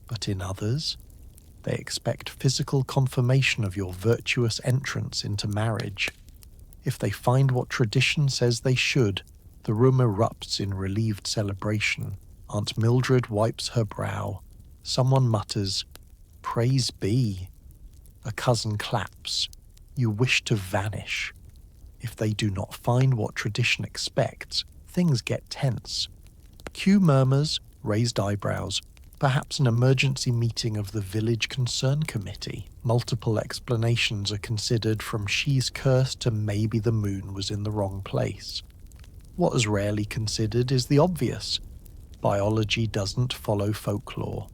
But in others, they expect physical confirmation of your virtuous entrance into marriage. If they find what tradition says they should, the room erupts in relieved celebration. Aunt Mildred wipes her brow. Someone mutters, "Praise be." A cousin claps. You wish to vanish. If they do not find what tradition expects, things get tense. Cue murmurs, raised eyebrows, perhaps an emergency meeting of the Village Concern Committee. Multiple explanations are considered, from she's cursed to maybe the moon was in the wrong place. What is rarely considered is the obvious. Biology doesn't follow folklore.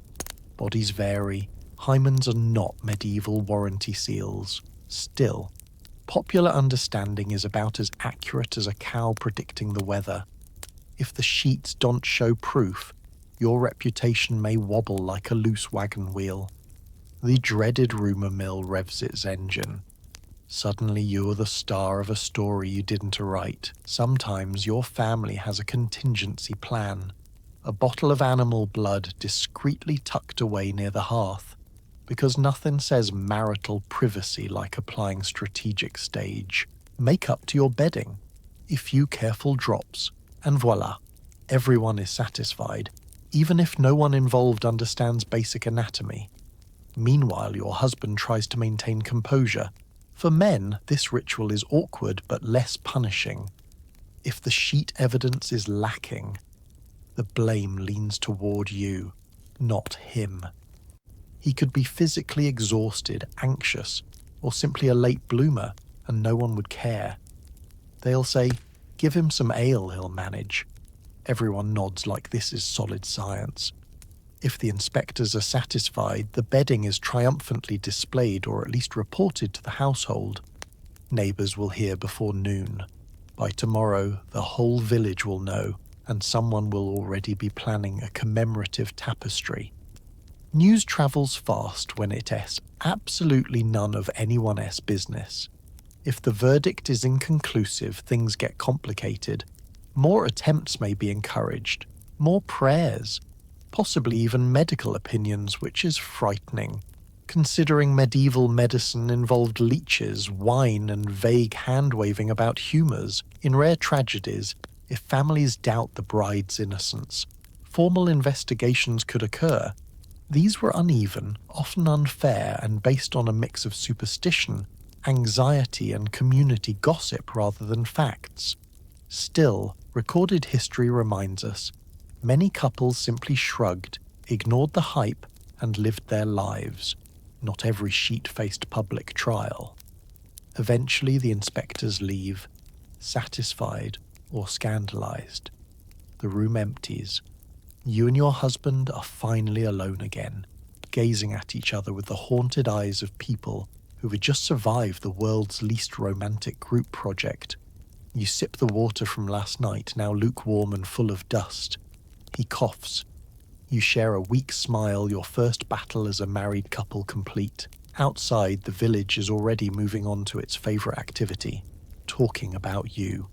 Bodies vary. Hymens are not medieval warranty seals. Still, popular understanding is about as accurate as a cow predicting the weather. If the sheets don't show proof, your reputation may wobble like a loose wagon wheel. The dreaded rumour mill revs its engine. Suddenly you're the star of a story you didn't write. Sometimes your family has a contingency plan. A bottle of animal blood discreetly tucked away near the hearth, because nothing says marital privacy like applying strategic stage. Make up to your bedding. A few careful drops, and voila, everyone is satisfied, even if no one involved understands basic anatomy. Meanwhile, your husband tries to maintain composure. For men, this ritual is awkward but less punishing. If the sheet evidence is lacking, the blame leans toward you, not him. He could be physically exhausted, anxious, or simply a late bloomer, and no one would care. They'll say, "Give him some ale, he'll manage." Everyone nods like this is solid science. If the inspectors are satisfied, the bedding is triumphantly displayed or at least reported to the household. Neighbours will hear before noon. By tomorrow, the whole village will know, and someone will already be planning a commemorative tapestry. News travels fast when it's absolutely none of anyone else's business. If the verdict is inconclusive, things get complicated. More attempts may be encouraged, more prayers, possibly even medical opinions, which is frightening, considering medieval medicine involved leeches, wine, and vague hand-waving about humours. In rare tragedies, if families doubt the bride's innocence, formal investigations could occur. These were uneven, often unfair, and based on a mix of superstition, anxiety, and community gossip rather than facts. Still, recorded history reminds us, many couples simply shrugged, ignored the hype, and lived their lives. Not every sheet faced public trial. Eventually the inspectors leave, satisfied or scandalized. The room empties. You and your husband are finally alone again, gazing at each other with the haunted eyes of people who had just survived the world's least romantic group project. You sip the water from last night, now lukewarm and full of dust. He coughs. You share a weak smile, your first battle as a married couple complete. Outside, the village is already moving on to its favourite activity, talking about you.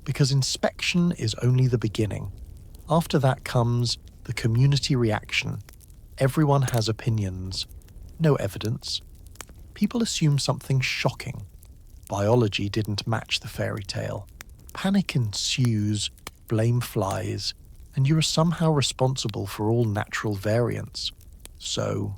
Because inspection is only the beginning. After that comes the community reaction. Everyone has opinions. No evidence. People assume something shocking. Biology didn't match the fairy tale. Panic ensues, blame flies, and you are somehow responsible for all natural variants. So,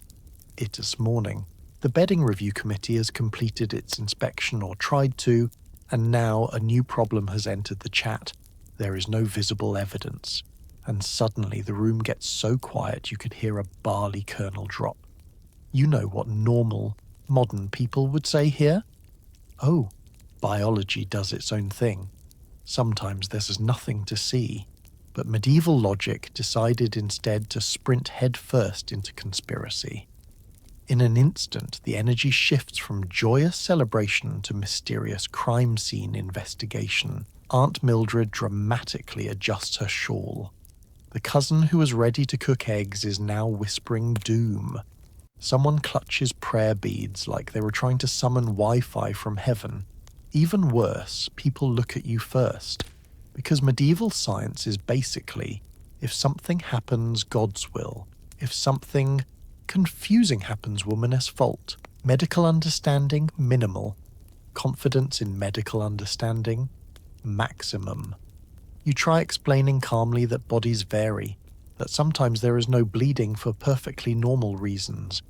it is morning. The bedding review committee has completed its inspection or tried to, and now a new problem has entered the chat. There is no visible evidence. And suddenly the room gets so quiet you could hear a barley kernel drop. You know what normal, modern people would say here? Oh, biology does its own thing. Sometimes there's nothing to see. But medieval logic decided instead to sprint headfirst into conspiracy. In an instant, the energy shifts from joyous celebration to mysterious crime scene investigation. Aunt Mildred dramatically adjusts her shawl. The cousin who was ready to cook eggs is now whispering doom. Someone clutches prayer beads like they were trying to summon Wi-Fi from heaven. Even worse, people look at you first. Because medieval science is basically, if something happens, God's will. If something confusing happens, woman's fault. Medical understanding, minimal. Confidence in medical understanding, maximum. You try explaining calmly that bodies vary, that sometimes there is no bleeding for perfectly normal reasons.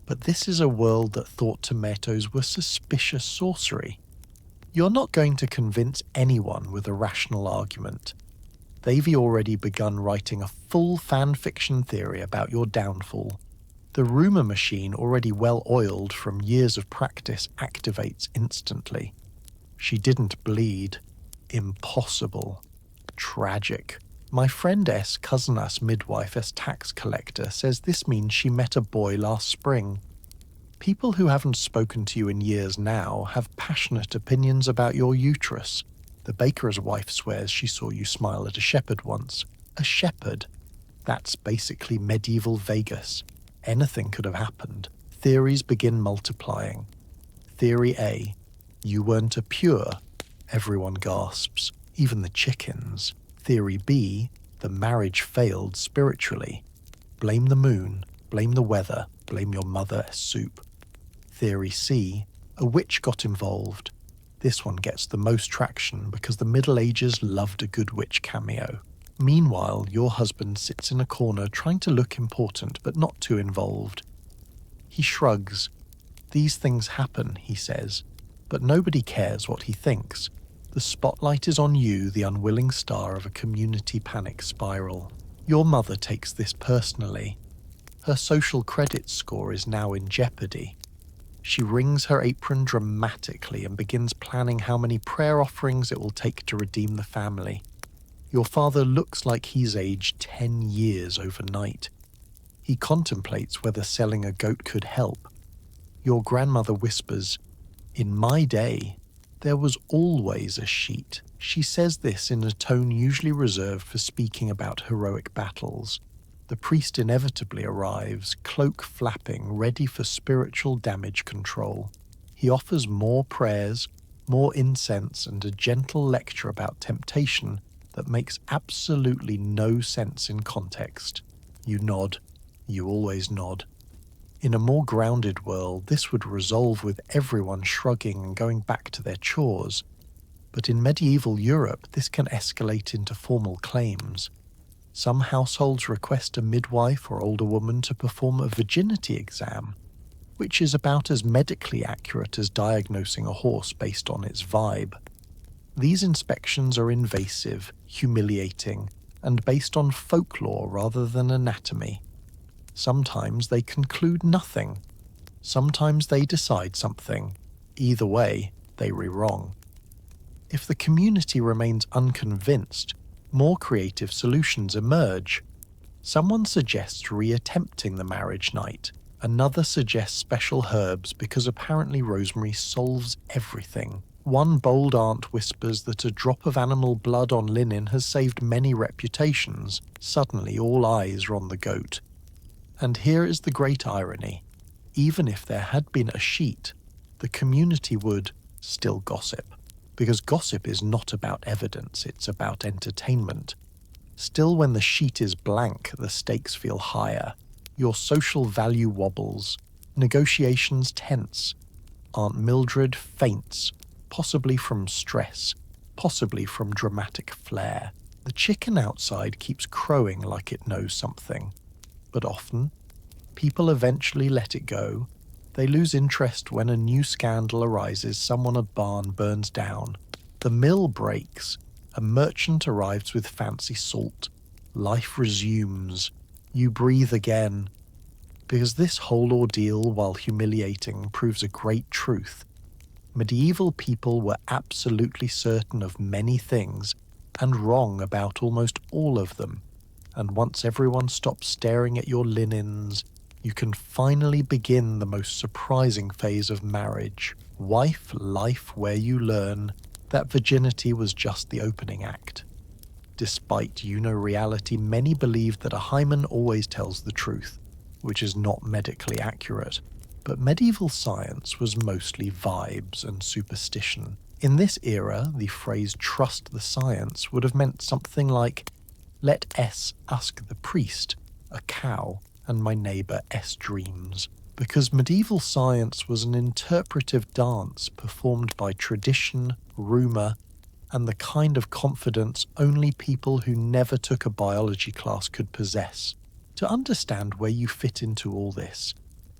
But this is a world that thought tomatoes were suspicious sorcery. You're not going to convince anyone with a rational argument. They've already begun writing a full fan fiction theory about your downfall. The rumour machine, already well-oiled from years of practice, activates instantly. She didn't bleed. Impossible. Tragic. My friend S, cousin us midwife S tax collector, says this means she met a boy last spring. People who haven't spoken to you in years now have passionate opinions about your uterus. The baker's wife swears she saw you smile at a shepherd once. A shepherd? That's basically medieval Vegas. Anything could have happened. Theories begin multiplying. Theory A. You weren't a pure. Everyone gasps, even the chickens. Theory B. The marriage failed spiritually. Blame the moon, blame the weather, blame your mother soup. Theory C. A witch got involved. This one gets the most traction because the Middle Ages loved a good witch cameo. Meanwhile, your husband sits in a corner trying to look important but not too involved. He shrugs. These things happen, he says, but nobody cares what he thinks. The spotlight is on you, the unwilling star of a community panic spiral. Your mother takes this personally. Her social credit score is now in jeopardy. She wrings her apron dramatically and begins planning how many prayer offerings it will take to redeem the family. Your father looks like he's aged 10 years overnight. He contemplates whether selling a goat could help. Your grandmother whispers, "In my day, There was always a sheet. She says this in a tone usually reserved for speaking about heroic battles. The priest inevitably arrives, cloak flapping, ready for spiritual damage control. He offers more prayers, more incense, and a gentle lecture about temptation that makes absolutely no sense in context. You nod. You always nod. In a more grounded world, this would resolve with everyone shrugging and going back to their chores. But in medieval Europe, this can escalate into formal claims. Some households request a midwife or older woman to perform a virginity exam, which is about as medically accurate as diagnosing a horse based on its vibe. These inspections are invasive, humiliating, and based on folklore rather than anatomy. Sometimes they conclude nothing. Sometimes they decide something. Either way, they were wrong. If the community remains unconvinced, more creative solutions emerge. Someone suggests reattempting the marriage night. Another suggests special herbs because apparently rosemary solves everything. One bold aunt whispers that a drop of animal blood on linen has saved many reputations. Suddenly all eyes are on the goat. And here is the great irony. Even if there had been a sheet, the community would still gossip. Because gossip is not about evidence, it's about entertainment. Still, when the sheet is blank, the stakes feel higher. Your social value wobbles. Negotiations tense. Aunt Mildred faints, possibly from stress, possibly from dramatic flair. The chicken outside keeps crowing like it knows something. But often, people eventually let it go. They lose interest when a new scandal arises, someone at barn burns down. The mill breaks. A merchant arrives with fancy salt. Life resumes. You breathe again. Because this whole ordeal, while humiliating, proves a great truth. Medieval people were absolutely certain of many things, and wrong about almost all of them. And once everyone stops staring at your linens, you can finally begin the most surprising phase of marriage. Wife life, where you learn that virginity was just the opening act. Despite reality, many believed that a hymen always tells the truth, which is not medically accurate. But medieval science was mostly vibes and superstition. In this era, the phrase "trust the science" would have meant something like, "Let S ask the priest, a cow, and my neighbour S dreams." Because medieval science was an interpretive dance performed by tradition, rumour, and the kind of confidence only people who never took a biology class could possess. To understand where you fit into all this,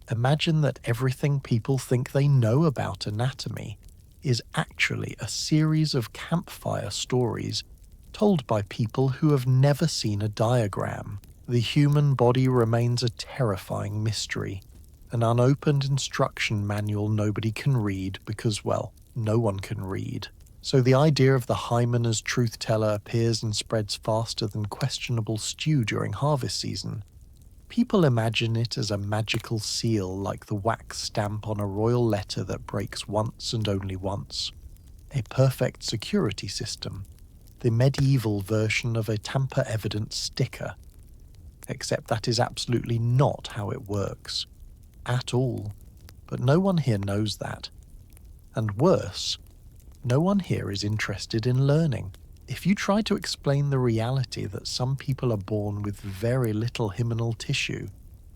imagine that everything people think they know about anatomy is actually a series of campfire stories told by people who have never seen a diagram. The human body remains a terrifying mystery, an unopened instruction manual nobody can read because, well, no one can read. So the idea of the hymen as truth-teller appears and spreads faster than questionable stew during harvest season. People imagine it as a magical seal like the wax stamp on a royal letter that breaks once and only once. A perfect security system. The medieval version of a tamper-evidence sticker. Except that is absolutely not how it works. At all. But no one here knows that. And worse, no one here is interested in learning. If you try to explain the reality that some people are born with very little hymenal tissue,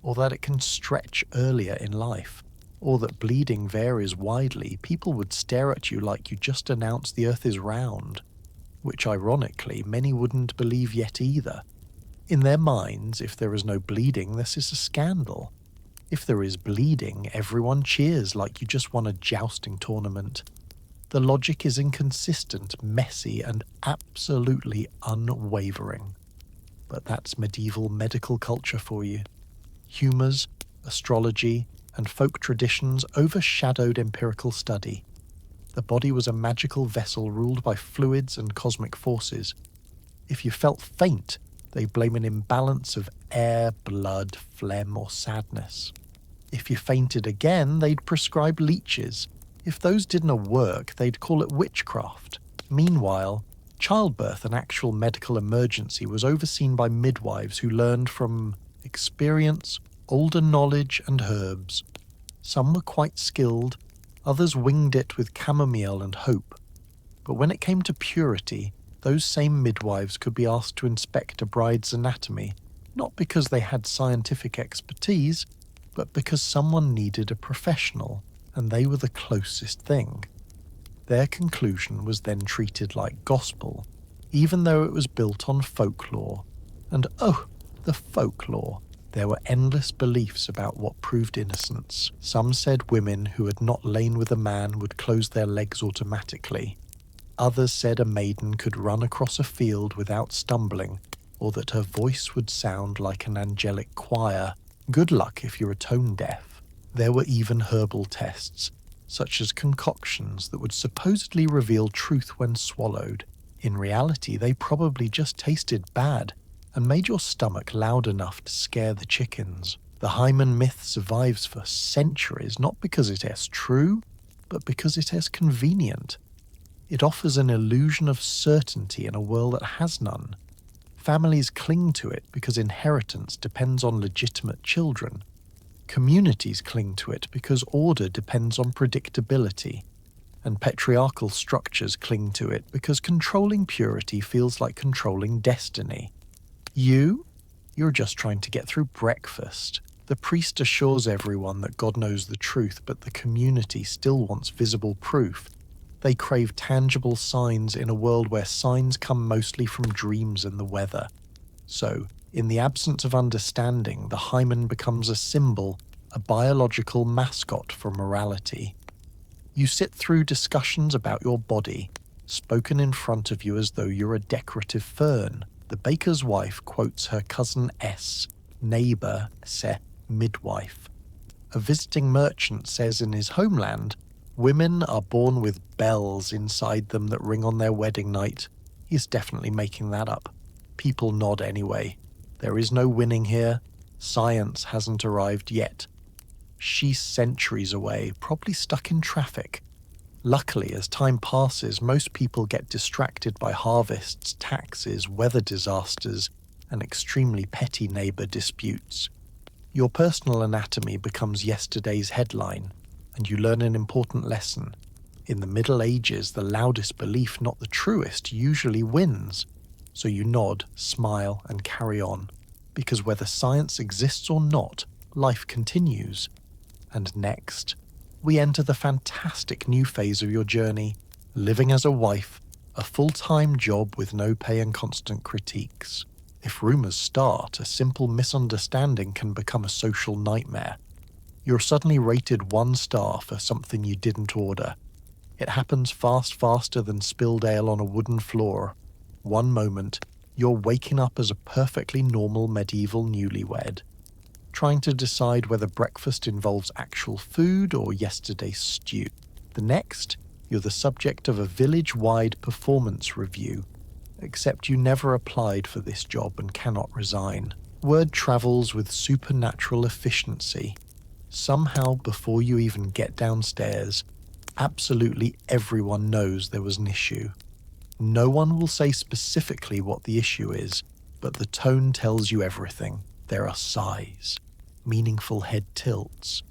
or that it can stretch earlier in life, or that bleeding varies widely, people would stare at you like you just announced the earth is round, which ironically many wouldn't believe yet either. In their minds, if there is no bleeding, this is a scandal. If there is bleeding, everyone cheers like you just won a jousting tournament. The logic is inconsistent, messy, and absolutely unwavering. But that's medieval medical culture for you. Humours, astrology, and folk traditions overshadowed empirical study. The body was a magical vessel ruled by fluids and cosmic forces. If you felt faint, they blame an imbalance of air, blood, phlegm, or sadness. If you fainted again, they'd prescribe leeches. If those didn't work, they'd call it witchcraft. Meanwhile, childbirth, an actual medical emergency, was overseen by midwives who learned from experience, older knowledge, and herbs. Some were quite skilled, others winged it with chamomile and hope. But when it came to purity, those same midwives could be asked to inspect a bride's anatomy, not because they had scientific expertise, but because someone needed a professional, and they were the closest thing. Their conclusion was then treated like gospel, even though it was built on folklore. And oh, the folklore! There were endless beliefs about what proved innocence. Some said women who had not lain with a man would close their legs automatically. Others said a maiden could run across a field without stumbling, or that her voice would sound like an angelic choir. Good luck if you're tone deaf. There were even herbal tests, such as concoctions that would supposedly reveal truth when swallowed. In reality, they probably just tasted bad and made your stomach loud enough to scare the chickens. The hymen myth survives for centuries, not because it is true, but because it is convenient. It offers an illusion of certainty in a world that has none. Families cling to it because inheritance depends on legitimate children. Communities cling to it because order depends on predictability. And patriarchal structures cling to it because controlling purity feels like controlling destiny. You're just trying to get through breakfast. The priest assures everyone that God knows the truth, but the community still wants visible proof. They crave tangible signs in a world where signs come mostly from dreams and the weather. So, in the absence of understanding, the hymen becomes a symbol, a biological mascot for morality. You sit through discussions about your body, spoken in front of you as though you're a decorative fern. The baker's wife quotes her cousin S, neighbour se, midwife. A visiting merchant says in his homeland, women are born with bells inside them that ring on their wedding night. He's definitely making that up. People nod anyway. There is no winning here. Science hasn't arrived yet. She's centuries away, probably stuck in traffic. Luckily, as time passes, most people get distracted by harvests, taxes, weather disasters, and extremely petty neighbour disputes. Your personal anatomy becomes yesterday's headline, and you learn an important lesson. In the Middle Ages, the loudest belief, not the truest, usually wins. So you nod, smile, and carry on. Because whether science exists or not, life continues. And next, we enter the fantastic new phase of your journey, living as a wife, a full-time job with no pay and constant critiques. If rumours start, a simple misunderstanding can become a social nightmare. You're suddenly rated 1 star for something you didn't order. It happens faster than spilled ale on a wooden floor. One moment, you're waking up as a perfectly normal medieval newlywed, trying to decide whether breakfast involves actual food or yesterday's stew. The next, you're the subject of a village-wide performance review, except you never applied for this job and cannot resign. Word travels with supernatural efficiency. Somehow, before you even get downstairs, absolutely everyone knows there was an issue. No one will say specifically what the issue is, but the tone tells you everything. There are sighs, meaningful head tilts,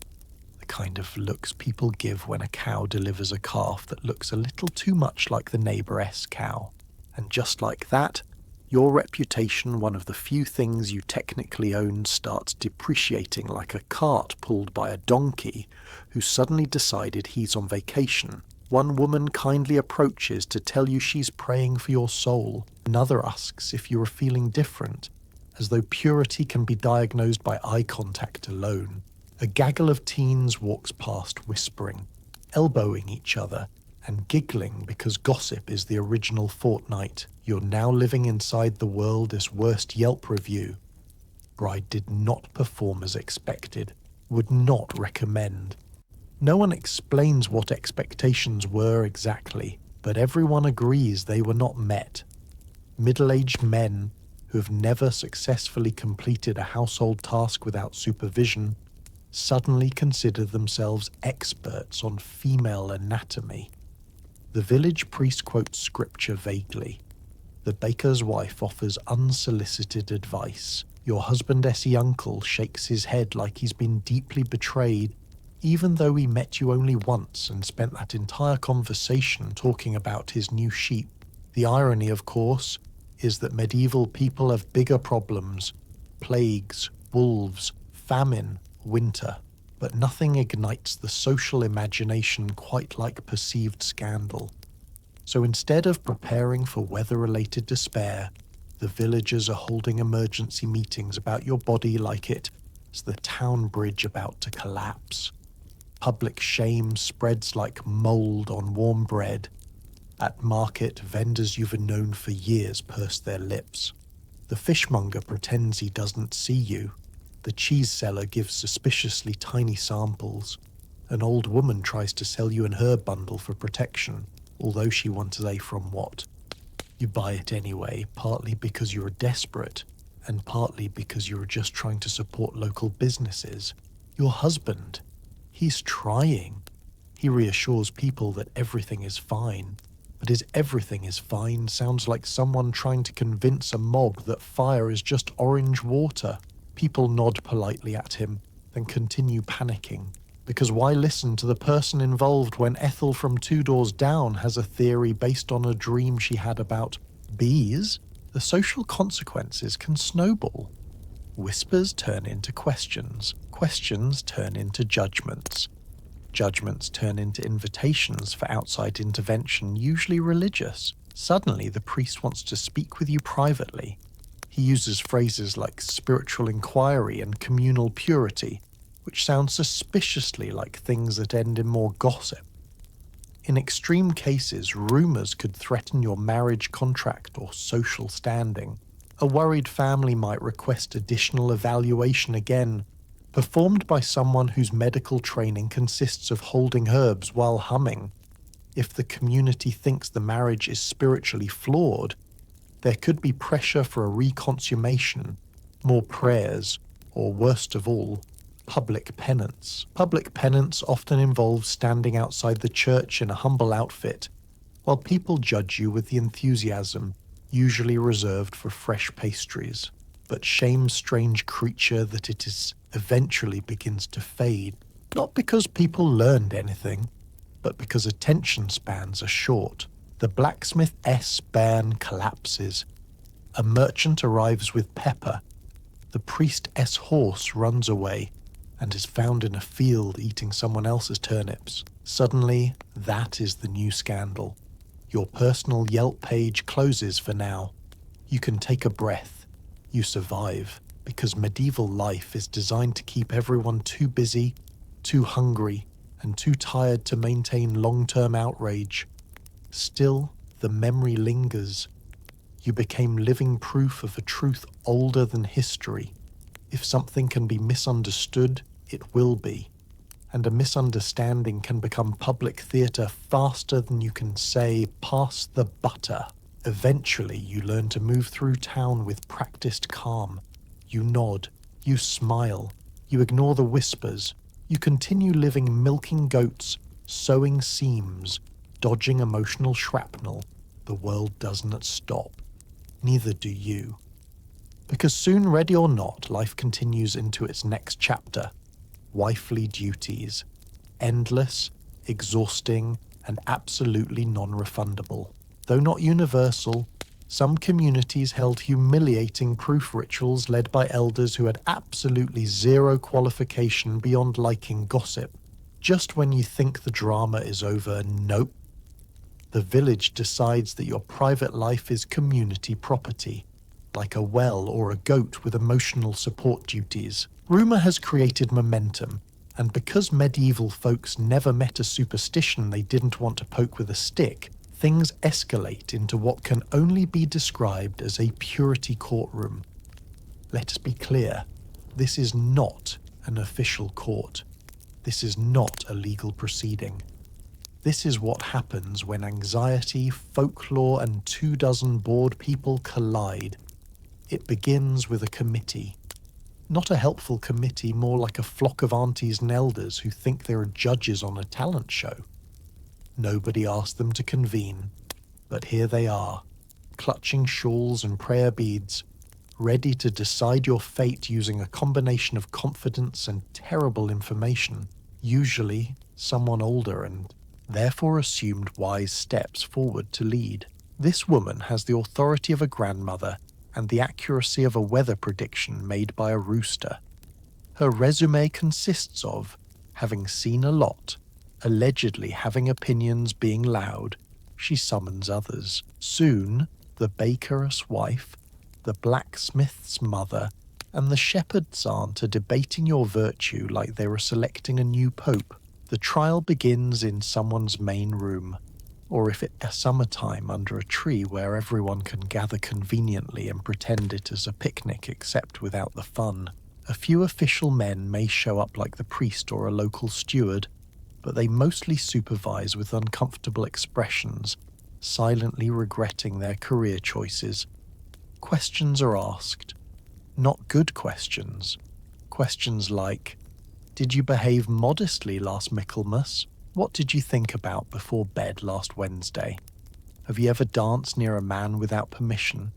the kind of looks people give when a cow delivers a calf that looks a little too much like the neighbour's cow. And just like that, your reputation, one of the few things you technically own, starts depreciating like a cart pulled by a donkey who suddenly decided he's on vacation. One woman kindly approaches to tell you she's praying for your soul. Another asks if you are feeling different, as though purity can be diagnosed by eye contact alone. A gaggle of teens walks past whispering, elbowing each other, and giggling because gossip is the original Fortnite. You're now living inside the world's worst Yelp review. Bride did not perform as expected, would not recommend. No one explains what expectations were exactly, but everyone agrees they were not met. Middle-aged men who have never successfully completed a household task without supervision, suddenly consider themselves experts on female anatomy. The village priest quotes scripture vaguely. The baker's wife offers unsolicited advice. Your husband-esque uncle shakes his head like he's been deeply betrayed, even though he met you only once and spent that entire conversation talking about his new sheep. The irony, of course, is that medieval people have bigger problems: plagues, wolves, famine, winter. But nothing ignites the social imagination quite like perceived scandal. So instead of preparing for weather-related despair, the villagers are holding emergency meetings about your body like it's the town bridge about to collapse. Public shame spreads like mold on warm bread. At market, vendors you've known for years purse their lips. The fishmonger pretends he doesn't see you. The cheese seller gives suspiciously tiny samples. An old woman tries to sell you an herb bundle for protection, although she wants a from what? You buy it anyway, partly because you're desperate, and partly because you're just trying to support local businesses. Your husband, he's trying. He reassures people that everything is fine. But his everything is fine sounds like someone trying to convince a mob that fire is just orange water. People nod politely at him, then continue panicking. Because why listen to the person involved when Ethel from 2 doors down has a theory based on a dream she had about bees? The social consequences can snowball. Whispers turn into questions. Questions turn into judgments. Judgments turn into invitations for outside intervention, usually religious. Suddenly, the priest wants to speak with you privately. He uses phrases like spiritual inquiry and communal purity, which sound suspiciously like things that end in more gossip. In extreme cases, rumors could threaten your marriage contract or social standing. A worried family might request additional evaluation again, performed by someone whose medical training consists of holding herbs while humming. If the community thinks the marriage is spiritually flawed, there could be pressure for a reconsummation, more prayers, or worst of all, public penance. Public penance often involves standing outside the church in a humble outfit, while people judge you with the enthusiasm usually reserved for fresh pastries. But shame's strange creature that it is eventually begins to fade, not because people learned anything, but because attention spans are short. The blacksmith S. ban collapses. A merchant arrives with pepper. The priest S. horse runs away and is found in a field eating someone else's turnips. Suddenly, that is the new scandal. Your personal Yelp page closes for now. You can take a breath. You survive, because medieval life is designed to keep everyone too busy, too hungry, and too tired to maintain long-term outrage. Still, the memory lingers. You became living proof of a truth older than history. If something can be misunderstood, it will be. And a misunderstanding can become public theatre faster than you can say, "Pass the butter." Eventually, you learn to move through town with practiced calm. You nod, you smile, you ignore the whispers, you continue living milking goats, sewing seams, dodging emotional shrapnel. The world does not stop. Neither do you. Because soon, ready or not, life continues into its next chapter. Wifely duties. Endless, exhausting, and absolutely non-refundable. Though not universal, some communities held humiliating proof rituals led by elders who had absolutely zero qualification beyond liking gossip. Just when you think the drama is over, nope. The village decides that your private life is community property, like a well or a goat with emotional support duties. Rumour has created momentum, and because medieval folks never met a superstition they didn't want to poke with a stick, things escalate into what can only be described as a purity courtroom. Let us be clear, this is not an official court. This is not a legal proceeding. This is what happens when anxiety, folklore, and 24 bored people collide. It begins with a committee. Not a helpful committee, more like a flock of aunties and elders who think they're judges on a talent show. Nobody asked them to convene, but here they are, clutching shawls and prayer beads, ready to decide your fate using a combination of confidence and terrible information, usually someone older and therefore assumed wise steps forward to lead. This woman has the authority of a grandmother and the accuracy of a weather prediction made by a rooster. Her resume consists of having seen a lot, allegedly having opinions, being loud. She summons others. Soon, the baker's wife, the blacksmith's mother, and the shepherd's aunt are debating your virtue like they were selecting a new pope. The trial begins in someone's main room, or if it's summertime, under a tree where everyone can gather conveniently and pretend it is a picnic except without the fun. A few official men may show up like the priest or a local steward, but they mostly supervise with uncomfortable expressions, silently regretting their career choices. Questions are asked. Not good questions. Questions like, did you behave modestly last Michaelmas? What did you think about before bed last Wednesday? Have you ever danced near a man without permission?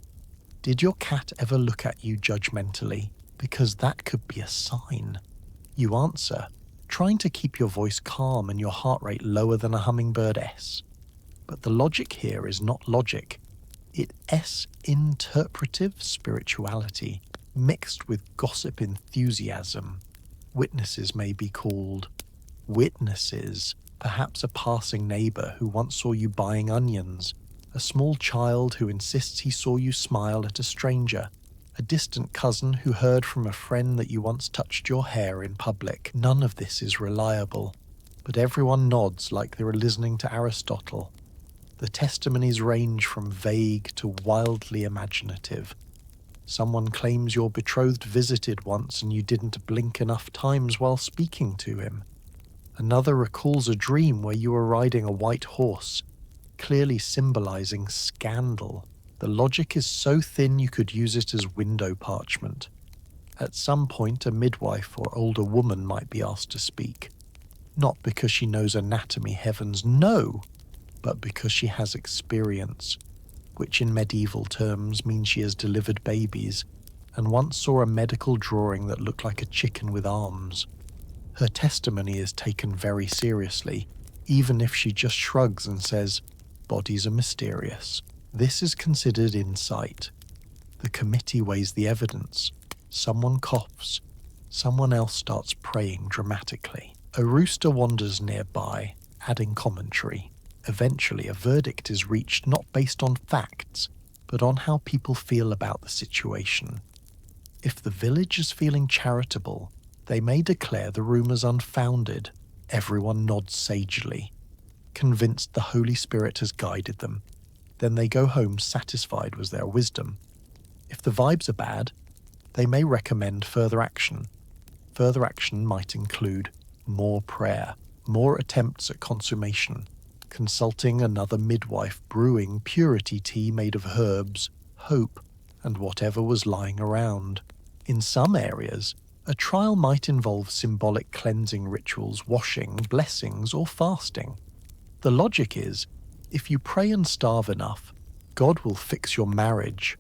Did your cat ever look at you judgmentally? Because that could be a sign. You answer, trying to keep your voice calm and your heart rate lower than a hummingbird S. But the logic here is not logic. It's interpretive spirituality mixed with gossip enthusiasm. Witnesses may be called. Witnesses, perhaps a passing neighbor who once saw you buying onions, a small child who insists he saw you smile at a stranger, a distant cousin who heard from a friend that you once touched your hair in public. None of this is reliable, but everyone nods like they were listening to Aristotle. The testimonies range from vague to wildly imaginative. Someone claims your betrothed visited once and you didn't blink enough times while speaking to him. Another recalls a dream where you were riding a white horse, clearly symbolizing scandal. The logic is so thin you could use it as window parchment. At some point, a midwife or older woman might be asked to speak. Not because she knows anatomy, heavens no, but because she has experience, which in medieval terms means she has delivered babies, and once saw a medical drawing that looked like a chicken with arms. Her testimony is taken very seriously, even if she just shrugs and says, "Bodies are mysterious." This is considered insight. The committee weighs the evidence. Someone coughs. Someone else starts praying dramatically. A rooster wanders nearby, adding commentary. Eventually, a verdict is reached not based on facts, but on how people feel about the situation. If the village is feeling charitable, they may declare the rumors unfounded. Everyone nods sagely, convinced the Holy Spirit has guided them. Then they go home satisfied with their wisdom. If the vibes are bad, they may recommend further action. Further action might include more prayer, more attempts at consummation, consulting another midwife brewing purity tea made of herbs, hope, and whatever was lying around. In some areas, a trial might involve symbolic cleansing rituals, washing, blessings, or fasting. The logic is, if you pray and starve enough, God will fix your marriage,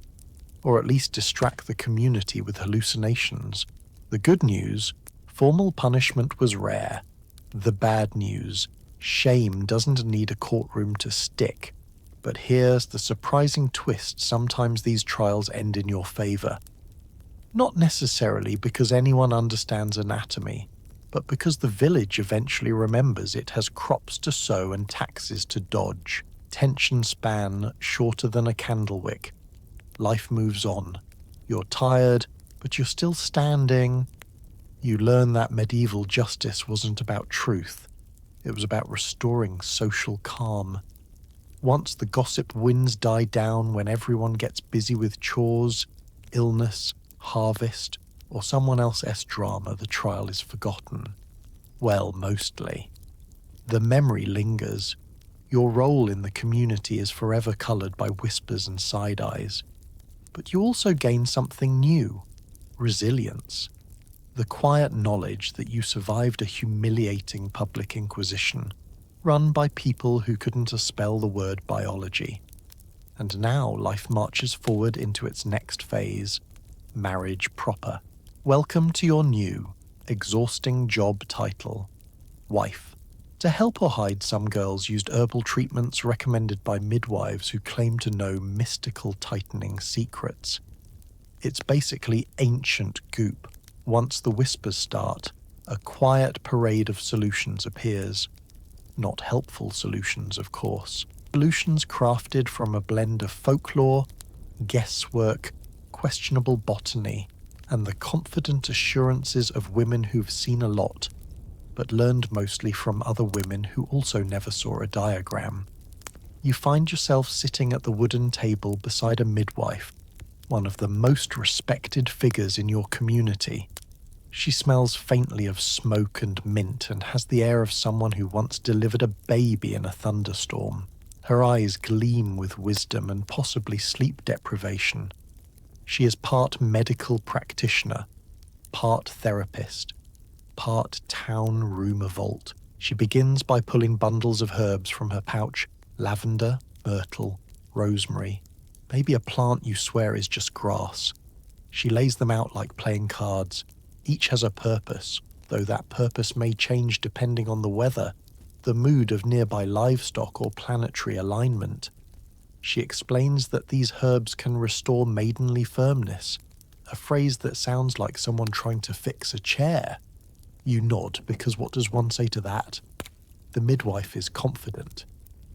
or at least distract the community with hallucinations. The good news, formal punishment was rare. The bad news, shame doesn't need a courtroom to stick. But here's the surprising twist: sometimes these trials end in your favor. Not necessarily because anyone understands anatomy, but because the village eventually remembers it has crops to sow and taxes to dodge. Tension span shorter than a candlewick. Life moves on. You're tired, but you're still standing. You learn that medieval justice wasn't about truth. It was about restoring social calm. Once the gossip winds die down, when everyone gets busy with chores, illness, harvest, or someone else's drama, the trial is forgotten. Well, mostly. The memory lingers. Your role in the community is forever coloured by whispers and side eyes. But you also gain something new: resilience. The quiet knowledge that you survived a humiliating public inquisition run by people who couldn't spell the word biology. And now life marches forward into its next phase, marriage proper. Welcome to your new, exhausting job title, wife. To help or hide, some girls used herbal treatments recommended by midwives who claim to know mystical tightening secrets. It's basically ancient goop. Once the whispers start, a quiet parade of solutions appears. Not helpful solutions, of course. Solutions crafted from a blend of folklore, guesswork, questionable botany, and the confident assurances of women who've seen a lot, but learned mostly from other women who also never saw a diagram. You find yourself sitting at the wooden table beside a midwife, one of the most respected figures in your community. She smells faintly of smoke and mint and has the air of someone who once delivered a baby in a thunderstorm. Her eyes gleam with wisdom and possibly sleep deprivation. She is part medical practitioner, part therapist, part town rumour vault. She begins by pulling bundles of herbs from her pouch: lavender, myrtle, rosemary, maybe a plant you swear is just grass. She lays them out like playing cards. Each has a purpose, though that purpose may change depending on the weather, the mood of nearby livestock or planetary alignment. She explains that these herbs can restore maidenly firmness, a phrase that sounds like someone trying to fix a chair. You nod, because what does one say to that? The midwife is confident.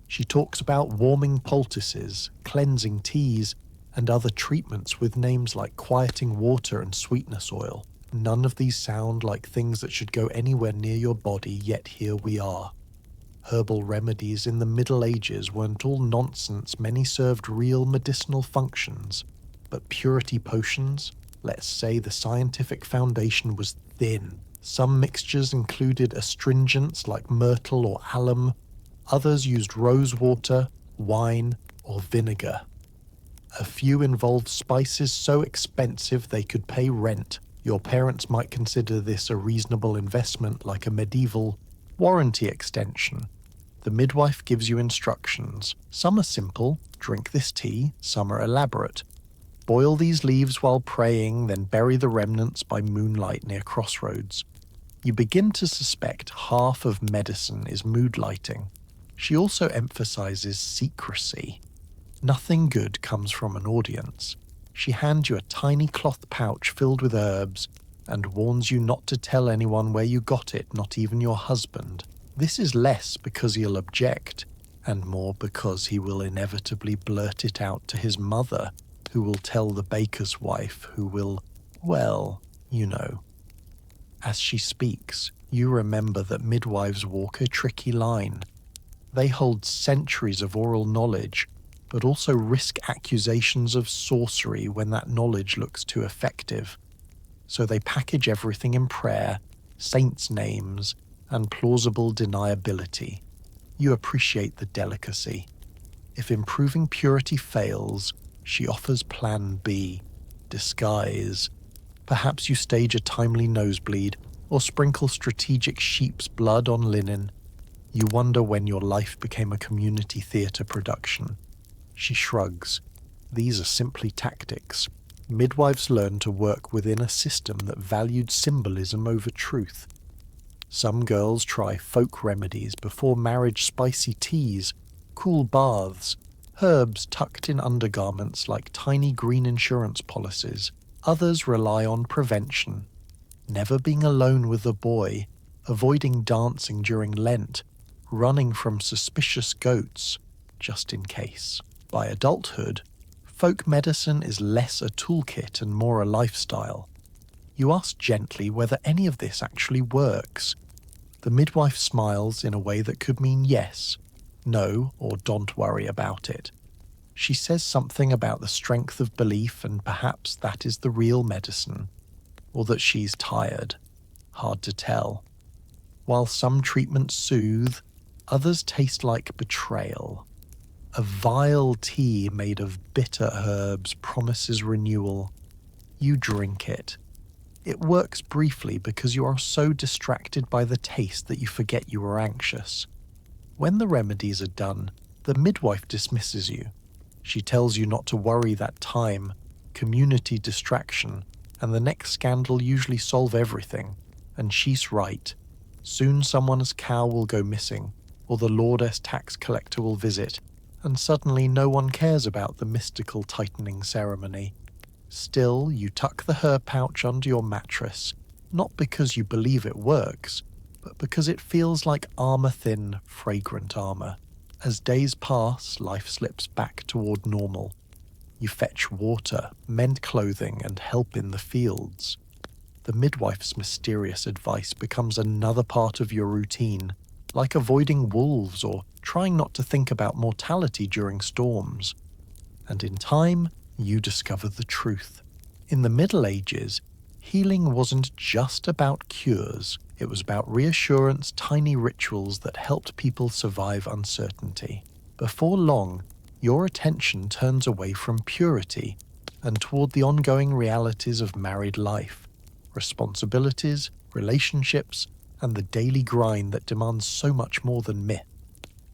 She talks about warming poultices, cleansing teas, and other treatments with names like quieting water and sweetness oil. None of these sound like things that should go anywhere near your body, yet here we are. Herbal remedies in the Middle Ages weren't all nonsense. Many served real medicinal functions. But purity potions? Let's say the scientific foundation was thin. Some mixtures included astringents like myrtle or alum. Others used rosewater, wine, or vinegar. A few involved spices so expensive they could pay rent. Your parents might consider this a reasonable investment, like a medieval warranty extension. The midwife gives you instructions. Some are simple: drink this tea. Some are elaborate: boil these leaves while praying, then bury the remnants by moonlight near crossroads. You begin to suspect half of medicine is mood lighting. She also emphasizes secrecy. Nothing good comes from an audience. She hands you a tiny cloth pouch filled with herbs and warns you not to tell anyone where you got it, not even your husband. This is less because he'll object, and more because he will inevitably blurt it out to his mother, who will tell the baker's wife, who will, well, you know. As she speaks, you remember that midwives walk a tricky line. They hold centuries of oral knowledge, but also risk accusations of sorcery when that knowledge looks too effective. So they package everything in prayer, saints' names, and plausible deniability. You appreciate the delicacy. If improving purity fails, she offers plan B, disguise. Perhaps you stage a timely nosebleed, or sprinkle strategic sheep's blood on linen. You wonder when your life became a community theatre production. She shrugs. These are simply tactics. Midwives learned to work within a system that valued symbolism over truth. Some girls try folk remedies before marriage: spicy teas, cool baths, herbs tucked in undergarments like tiny green insurance policies. Others rely on prevention, never being alone with a boy, avoiding dancing during Lent, running from suspicious goats, just in case. By adulthood, folk medicine is less a toolkit and more a lifestyle. You ask gently whether any of this actually works. The midwife smiles in a way that could mean yes, no, or don't worry about it. She says something about the strength of belief, and perhaps that is the real medicine, or that she's tired. Hard to tell. While some treatments soothe, others taste like betrayal. A vile tea made of bitter herbs promises renewal. You drink it. It works briefly because you are so distracted by the taste that you forget you were anxious. When the remedies are done, the midwife dismisses you. She tells you not to worry that time, community distraction, and the next scandal usually solve everything. And she's right. Soon someone's cow will go missing, or the lordess tax collector will visit, and suddenly no one cares about the mystical tightening ceremony. Still, you tuck the herb pouch under your mattress, not because you believe it works, but because it feels like armor-thin, fragrant armor. As days pass, life slips back toward normal. You fetch water, mend clothing, and help in the fields. The midwife's mysterious advice becomes another part of your routine, like avoiding wolves or trying not to think about mortality during storms. And in time, you discover the truth. In the Middle Ages, healing wasn't just about cures, it was about reassurance, tiny rituals that helped people survive uncertainty. Before long, your attention turns away from purity and toward the ongoing realities of married life, responsibilities, relationships, and the daily grind that demands so much more than myth.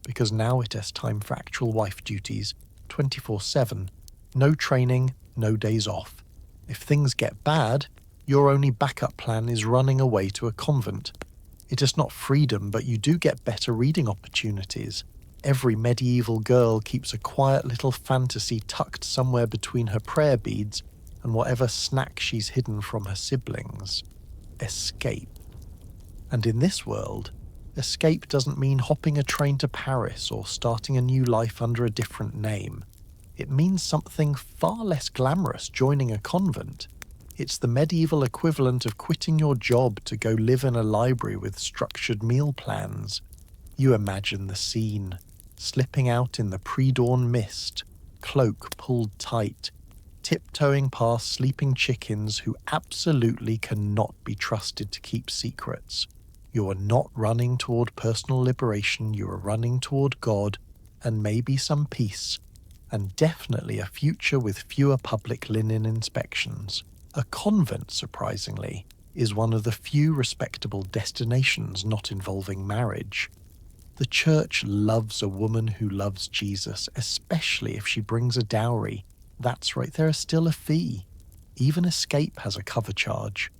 Because now it has time for actual wife duties, 24/7, no training, no days off. If things get bad, your only backup plan is running away to a convent. It is not freedom, but you do get better reading opportunities. Every medieval girl keeps a quiet little fantasy tucked somewhere between her prayer beads and whatever snack she's hidden from her siblings. Escape. And in this world, escape doesn't mean hopping a train to Paris or starting a new life under a different name. It means something far less glamorous, joining a convent. It's the medieval equivalent of quitting your job to go live in a library with structured meal plans. You imagine the scene, slipping out in the pre-dawn mist, cloak pulled tight, tiptoeing past sleeping chickens who absolutely cannot be trusted to keep secrets. You are not running toward personal liberation, you are running toward God and maybe some peace, and definitely a future with fewer public linen inspections. A convent, surprisingly, is one of the few respectable destinations not involving marriage. The church loves a woman who loves Jesus, especially if she brings a dowry. That's right, there is still a fee. Even escape has a cover charge.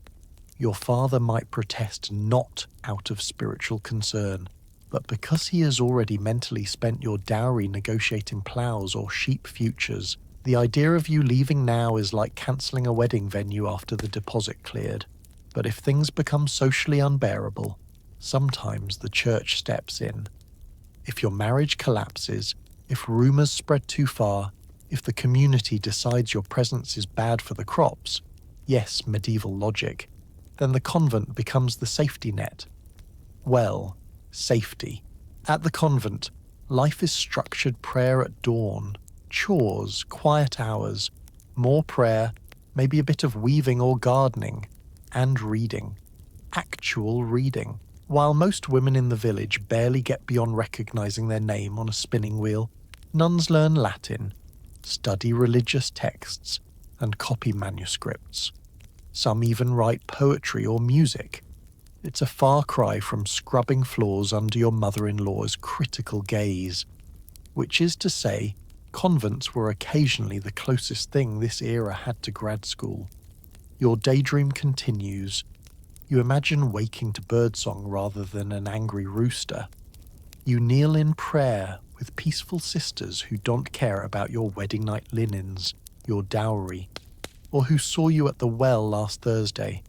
Your father might protest not out of spiritual concern, but because he has already mentally spent your dowry negotiating ploughs or sheep futures, the idea of you leaving now is like cancelling a wedding venue after the deposit cleared. But if things become socially unbearable, sometimes the church steps in. If your marriage collapses, if rumours spread too far, if the community decides your presence is bad for the crops, yes, medieval logic, then the convent becomes the safety net. Well, safety. At the convent, life is structured: prayer at dawn, chores, quiet hours, more prayer, maybe a bit of weaving or gardening, and reading. Actual reading. While most women in the village barely get beyond recognizing their name on a spinning wheel, nuns learn Latin, study religious texts, and copy manuscripts. Some even write poetry or music. It's a far cry from scrubbing floors under your mother-in-law's critical gaze, which is to say, convents were occasionally the closest thing this era had to grad school. Your daydream continues. You imagine waking to birdsong rather than an angry rooster. You kneel in prayer with peaceful sisters who don't care about your wedding night linens, your dowry, or who saw you at the well last Thursday.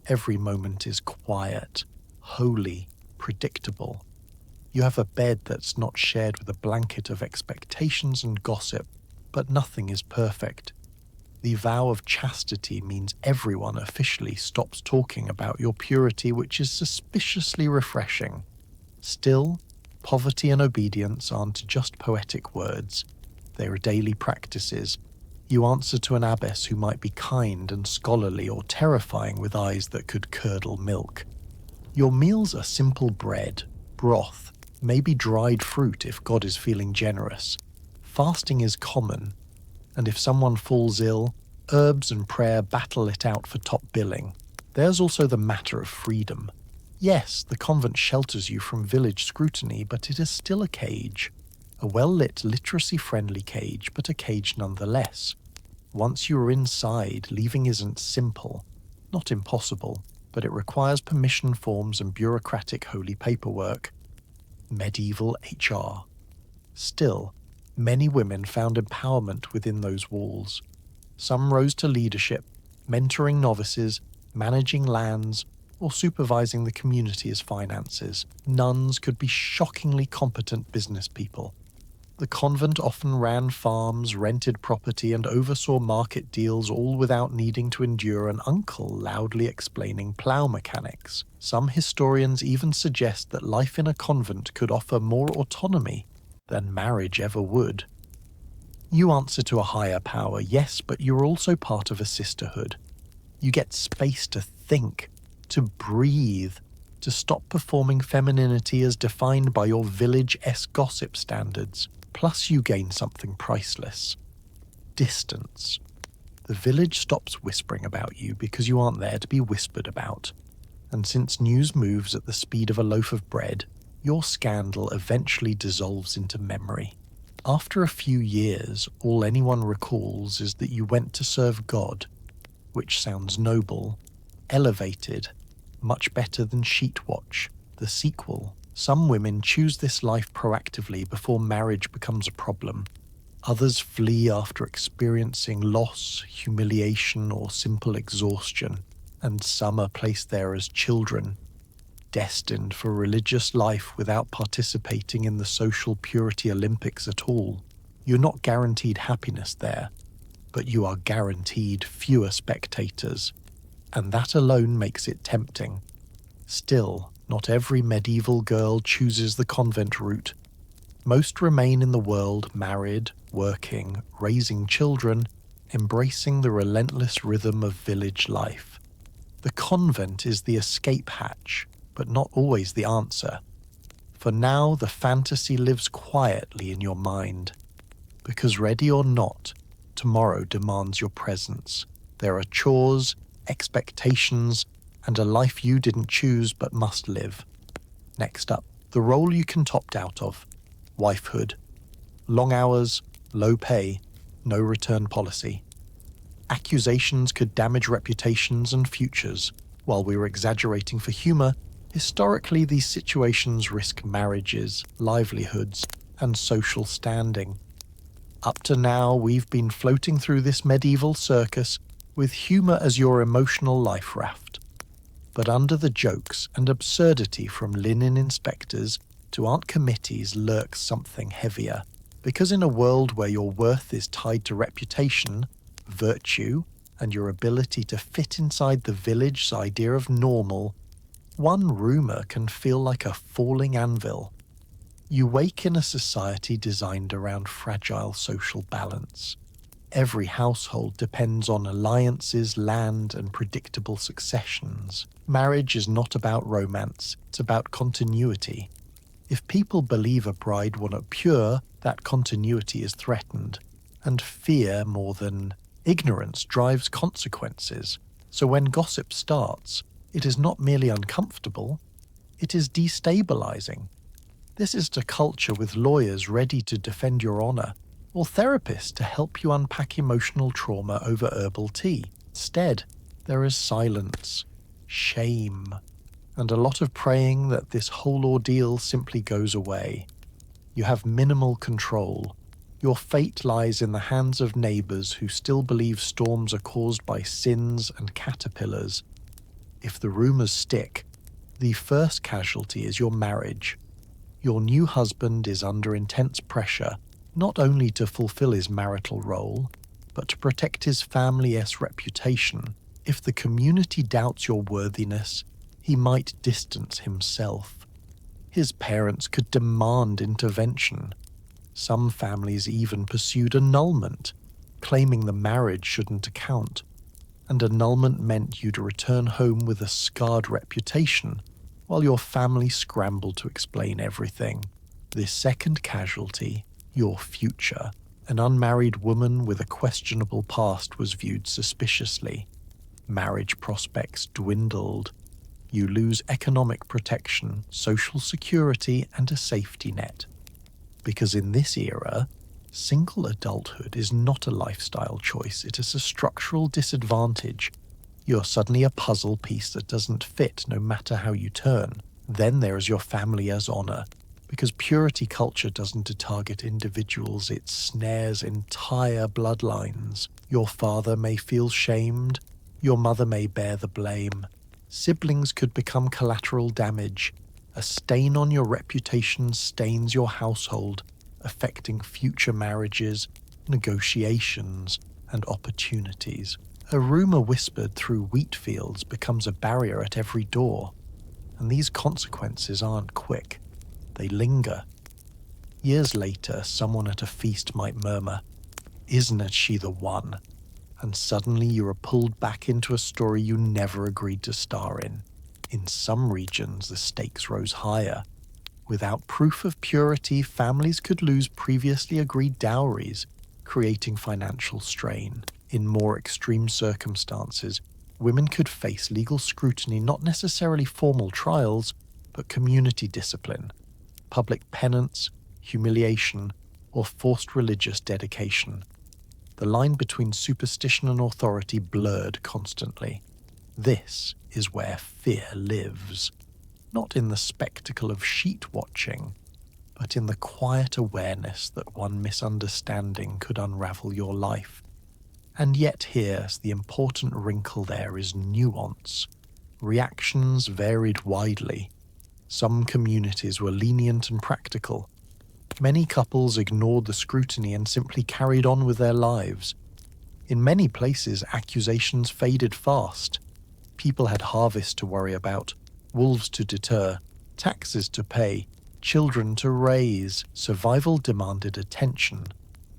Every moment is quiet, holy, predictable. You have a bed that's not shared with a blanket of expectations and gossip, but nothing is perfect. The vow of chastity means everyone officially stops talking about your purity, which is suspiciously refreshing. Still, poverty and obedience aren't just poetic words. They are daily practices. You answer to an abbess who might be kind and scholarly or terrifying with eyes that could curdle milk. Your meals are simple bread, broth, maybe dried fruit if God is feeling generous. Fasting is common, and if someone falls ill, herbs and prayer battle it out for top billing. There's also the matter of freedom. Yes, the convent shelters you from village scrutiny, but it is still a cage. A well-lit, literacy-friendly cage, but a cage nonetheless. Once you are inside, leaving isn't simple. Not impossible, but it requires permission forms and bureaucratic holy paperwork. Medieval HR. Still, many women found empowerment within those walls. Some rose to leadership, mentoring novices, managing lands, or supervising the community's finances. Nuns could be shockingly competent business people. The convent often ran farms, rented property, and oversaw market deals, all without needing to endure an uncle loudly explaining plough mechanics. Some historians even suggest that life in a convent could offer more autonomy than marriage ever would. You answer to a higher power, yes, but you're also part of a sisterhood. You get space to think, to breathe, to stop performing femininity as defined by your village-esque gossip standards. Plus you gain something priceless. Distance. The village stops whispering about you because you aren't there to be whispered about. And since news moves at the speed of a loaf of bread, your scandal eventually dissolves into memory. After a few years, all anyone recalls is that you went to serve God, which sounds noble, elevated, much better than Sheet Watch, the sequel. Some women choose this life proactively before marriage becomes a problem. Others flee after experiencing loss, humiliation, or simple exhaustion, and some are placed there as children, destined for religious life without participating in the social purity Olympics at all. You're not guaranteed happiness there, but you are guaranteed fewer spectators, and that alone makes it tempting. Still, not every medieval girl chooses the convent route. Most remain in the world married, working, raising children, embracing the relentless rhythm of village life. The convent is the escape hatch, but not always the answer. For now, the fantasy lives quietly in your mind. Because ready or not, tomorrow demands your presence. There are chores, expectations, and a life you didn't choose but must live. Next up, the role you can opt out of. Wifehood. Long hours, low pay, no return policy. Accusations could damage reputations and futures. While we were exaggerating for humor, historically these situations risk marriages, livelihoods, and social standing. Up to now, we've been floating through this medieval circus with humor as your emotional life raft. But under the jokes and absurdity from linen inspectors to aunt committees lurks something heavier. Because in a world where your worth is tied to reputation, virtue, and your ability to fit inside the village's idea of normal, one rumor can feel like a falling anvil. You wake in a society designed around fragile social balance. Every household depends on alliances, land, and predictable successions. Marriage is not about romance, it's about continuity. If people believe a bride will not pure, that continuity is threatened, and fear more than ignorance drives consequences. So when gossip starts, it is not merely uncomfortable, it is destabilizing. This is a culture with lawyers ready to defend your honor, or therapists to help you unpack emotional trauma over herbal tea. Instead, there is silence, shame, and a lot of praying that this whole ordeal simply goes away. You have minimal control. Your fate lies in the hands of neighbors who still believe storms are caused by sins and caterpillars. If the rumors stick, the first casualty is your marriage. Your new husband is under intense pressure, not only to fulfill his marital role, but to protect his family's reputation. If the community doubts your worthiness, he might distance himself. His parents could demand intervention. Some families even pursued annulment, claiming the marriage shouldn't account. And annulment meant you'd return home with a scarred reputation, while your family scrambled to explain everything. This second casualty, your future, an unmarried woman with a questionable past, was viewed suspiciously. Marriage prospects dwindled. You lose economic protection, social security, and a safety net. Because in this era, single adulthood is not a lifestyle choice, it is a structural disadvantage. You're suddenly a puzzle piece that doesn't fit no matter how you turn. Then there is your family as honor. Because purity culture doesn't target individuals, it snares entire bloodlines. Your father may feel shamed, your mother may bear the blame. Siblings could become collateral damage. A stain on your reputation stains your household, affecting future marriages, negotiations, and opportunities. A rumor whispered through wheat fields becomes a barrier at every door. And these consequences aren't quick. They linger. Years later, someone at a feast might murmur, "Isn't she the one?" And suddenly you are pulled back into a story you never agreed to star in. In some regions, the stakes rose higher. Without proof of purity, families could lose previously agreed dowries, creating financial strain. In more extreme circumstances, women could face legal scrutiny, not necessarily formal trials, but community discipline, public penance, humiliation, or forced religious dedication. The line between superstition and authority blurred constantly. This is where fear lives, not in the spectacle of sheet watching, but in the quiet awareness that one misunderstanding could unravel your life. And yet here's the important wrinkle: there is nuance. Reactions varied widely. Some communities were lenient and practical. Many couples ignored the scrutiny and simply carried on with their lives. In many places, accusations faded fast. People had harvest to worry about, wolves to deter, taxes to pay, children to raise. Survival demanded attention,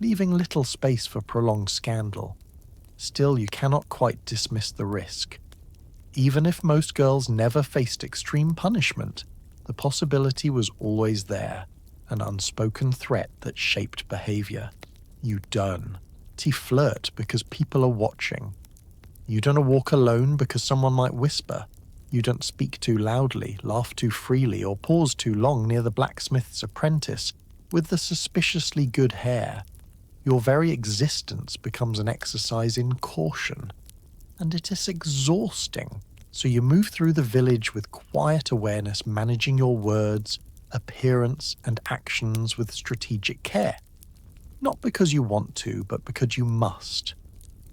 leaving little space for prolonged scandal. Still, you cannot quite dismiss the risk. Even if most girls never faced extreme punishment, the possibility was always there, an unspoken threat that shaped behavior. You don't flirt because people are watching. You don't walk alone because someone might whisper. You don't speak too loudly, laugh too freely, or pause too long near the blacksmith's apprentice with the suspiciously good hair. Your very existence becomes an exercise in caution, and it is exhausting. So you move through the village with quiet awareness, managing your words, appearance, and actions with strategic care. Not because you want to, but because you must.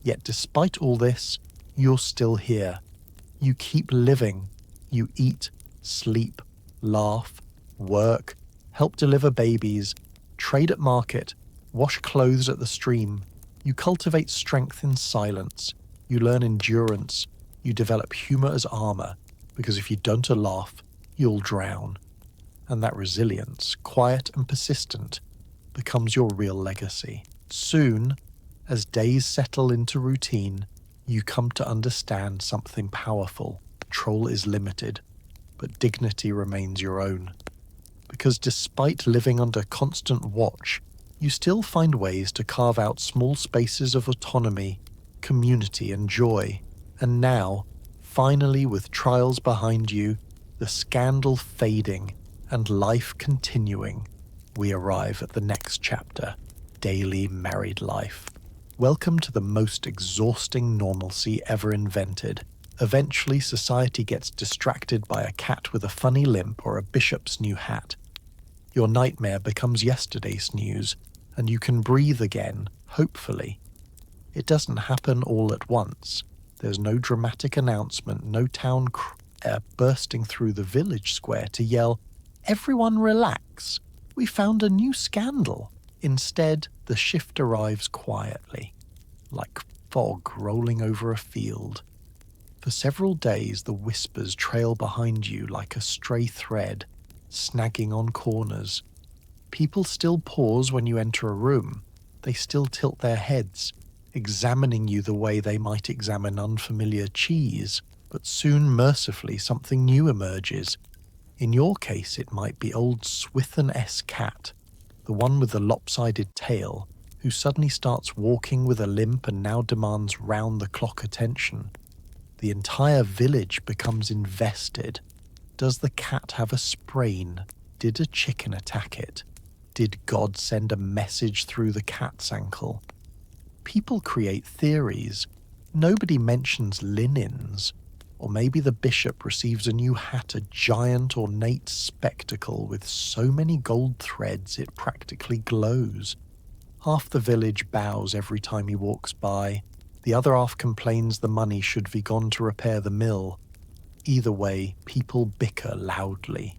Yet despite all this, you're still here. You keep living. You eat, sleep, laugh, work, help deliver babies, trade at market, wash clothes at the stream. You cultivate strength in silence. You learn endurance. You develop humor as armor, because if you don't laugh, you'll drown. And that resilience, quiet and persistent, becomes your real legacy. Soon, as days settle into routine, you come to understand something powerful. Control is limited, but dignity remains your own. Because despite living under constant watch, you still find ways to carve out small spaces of autonomy, community, and joy. And now, finally, with trials behind you, the scandal fading, and life continuing, we arrive at the next chapter: daily married life. Welcome to the most exhausting normalcy ever invented. Eventually, society gets distracted by a cat with a funny limp or a bishop's new hat. Your nightmare becomes yesterday's news, and you can breathe again, hopefully. It doesn't happen all at once. There's no dramatic announcement, no town bursting through the village square to yell, "Everyone relax, we found a new scandal." Instead, the shift arrives quietly, like fog rolling over a field. For several days, the whispers trail behind you like a stray thread, snagging on corners. People still pause when you enter a room. They still tilt their heads, examining you the way they might examine unfamiliar cheese. But soon, mercifully, something new emerges. In your case, it might be old Swithin-esque cat, the one with the lopsided tail, who suddenly starts walking with a limp and now demands round-the-clock attention. The entire village becomes invested. Does the cat have a sprain? Did a chicken attack it? Did God send a message through the cat's ankle? People create theories. Nobody mentions linens. Or maybe the bishop receives a new hat, a giant ornate spectacle with so many gold threads it practically glows. Half the village bows every time he walks by. The other half complains the money should be gone to repair the mill. Either way, people bicker loudly.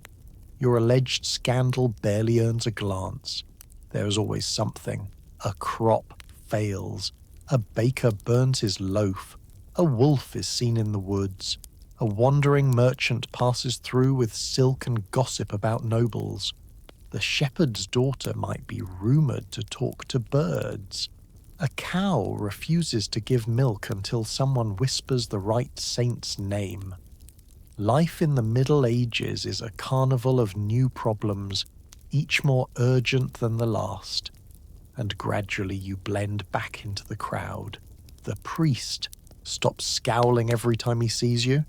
Your alleged scandal barely earns a glance. There is always something. A crop fails. A baker burns his loaf. A wolf is seen in the woods. A wandering merchant passes through with silk and gossip about nobles. The shepherd's daughter might be rumoured to talk to birds. A cow refuses to give milk until someone whispers the right saint's name. Life in the Middle Ages is a carnival of new problems, each more urgent than the last. And gradually you blend back into the crowd. The priest stops scowling every time he sees you.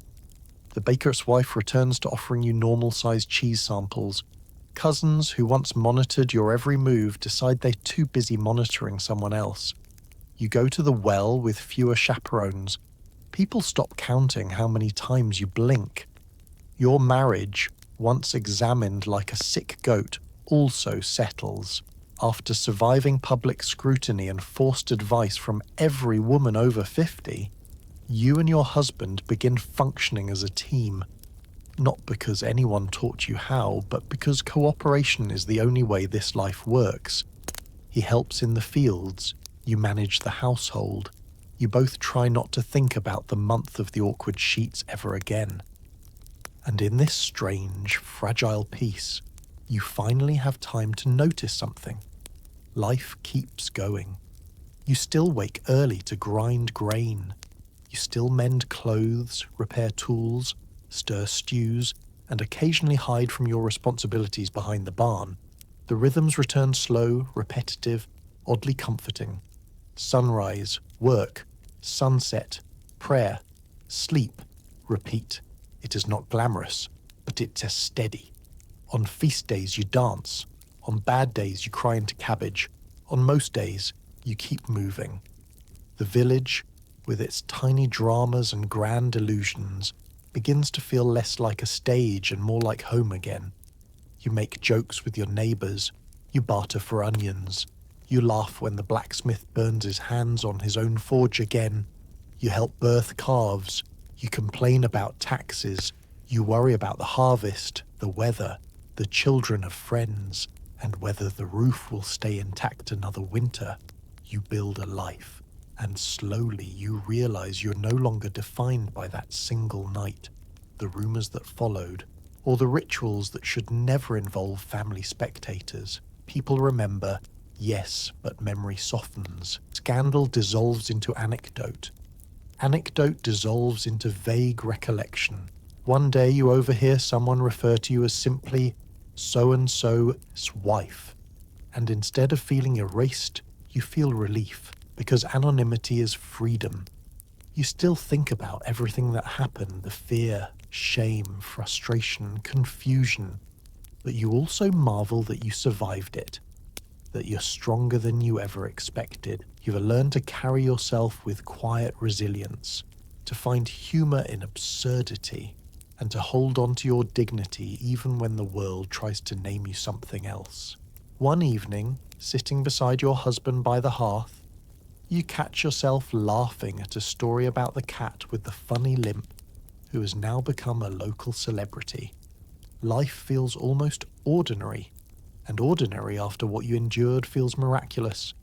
The baker's wife returns to offering you normal-sized cheese samples. Cousins who once monitored your every move decide they're too busy monitoring someone else. You go to the well with fewer chaperones. People stop counting how many times you blink. Your marriage, once examined like a sick goat, also settles. After surviving public scrutiny and forced advice from every woman over 50, you and your husband begin functioning as a team. Not because anyone taught you how, but because cooperation is the only way this life works. He helps in the fields, you manage the household. You both try not to think about the month of the awkward sheets ever again. And in this strange, fragile peace, you finally have time to notice something. Life keeps going. You still wake early to grind grain. You still mend clothes, repair tools, stir stews, and occasionally hide from your responsibilities behind the barn. The rhythms return slow, repetitive, oddly comforting. Sunrise, work, sunset, prayer, sleep, repeat. It is not glamorous, but it's as steady. On feast days you dance. On bad days you cry into cabbage. On most days you keep moving. The village, with its tiny dramas and grand illusions, begins to feel less like a stage and more like home again. You make jokes with your neighbours. You barter for onions. You laugh when the blacksmith burns his hands on his own forge again. You help birth calves. You complain about taxes. You worry about the harvest, the weather, the children of friends, and whether the roof will stay intact another winter. You build a life, and slowly you realize you're no longer defined by that single night, the rumors that followed, or the rituals that should never involve family spectators. People remember, yes, but memory softens. Scandal dissolves into anecdote. Anecdote dissolves into vague recollection. One day you overhear someone refer to you as simply so-and-so's wife, and instead of feeling erased, you feel relief, because anonymity is freedom. You still think about everything that happened, the fear, shame, frustration, confusion, but you also marvel that you survived it, that you're stronger than you ever expected. You've learned to carry yourself with quiet resilience, to find humor in absurdity, and to hold on to your dignity even when the world tries to name you something else. One evening, sitting beside your husband by the hearth, you catch yourself laughing at a story about the cat with the funny limp who has now become a local celebrity. Life feels almost ordinary, and ordinary after what you endured feels miraculous.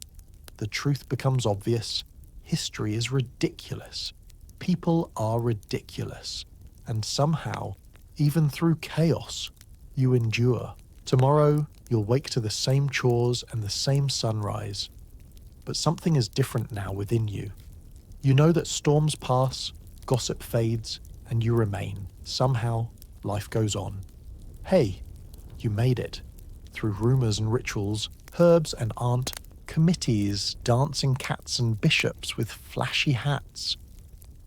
The truth becomes obvious. History is ridiculous. People are ridiculous. And somehow, even through chaos, you endure. Tomorrow, you'll wake to the same chores and the same sunrise. But something is different now within you. You know that storms pass, gossip fades, and you remain. Somehow, life goes on. Hey, you made it. Through rumours and rituals, herbs and committees, dancing cats and bishops with flashy hats.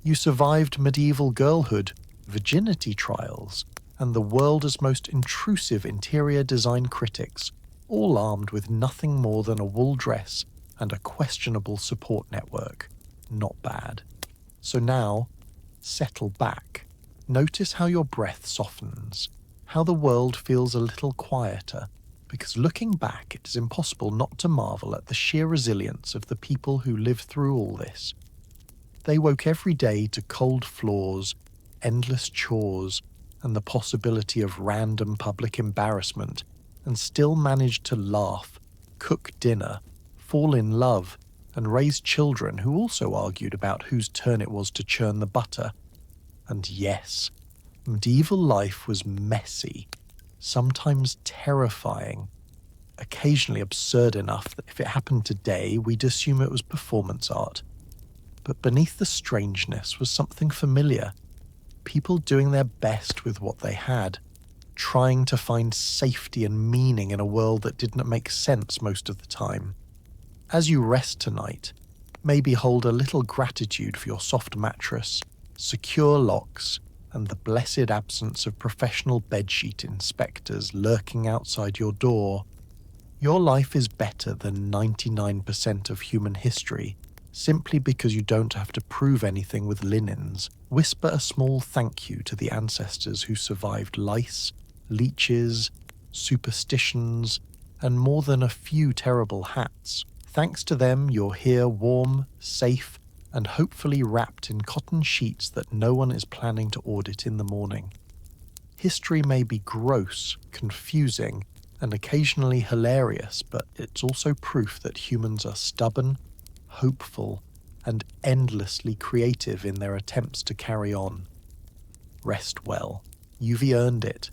You survived medieval girlhood, virginity trials, and the world's most intrusive interior design critics, all armed with nothing more than a wool dress and a questionable support network. Not bad. So now, settle back. Notice how your breath softens, how the world feels a little quieter, because looking back, it is impossible not to marvel at the sheer resilience of the people who lived through all this. They woke every day to cold floors, endless chores, and the possibility of random public embarrassment, and still managed to laugh, cook dinner, fall in love, and raise children who also argued about whose turn it was to churn the butter. And yes, medieval life was messy, sometimes terrifying, occasionally absurd enough that if it happened today, we'd assume it was performance art. But beneath the strangeness was something familiar. People doing their best with what they had, trying to find safety and meaning in a world that didn't make sense most of the time. As you rest tonight, maybe hold a little gratitude for your soft mattress, secure locks, and the blessed absence of professional bedsheet inspectors lurking outside your door. Your life is better than 99% of human history, simply because you don't have to prove anything with linens. Whisper a small thank you to the ancestors who survived lice, leeches, superstitions, and more than a few terrible hats. Thanks to them, you're here warm, safe, and hopefully wrapped in cotton sheets that no one is planning to audit in the morning. History may be gross, confusing, and occasionally hilarious, but it's also proof that humans are stubborn, hopeful, and endlessly creative in their attempts to carry on. Rest well. You've earned it.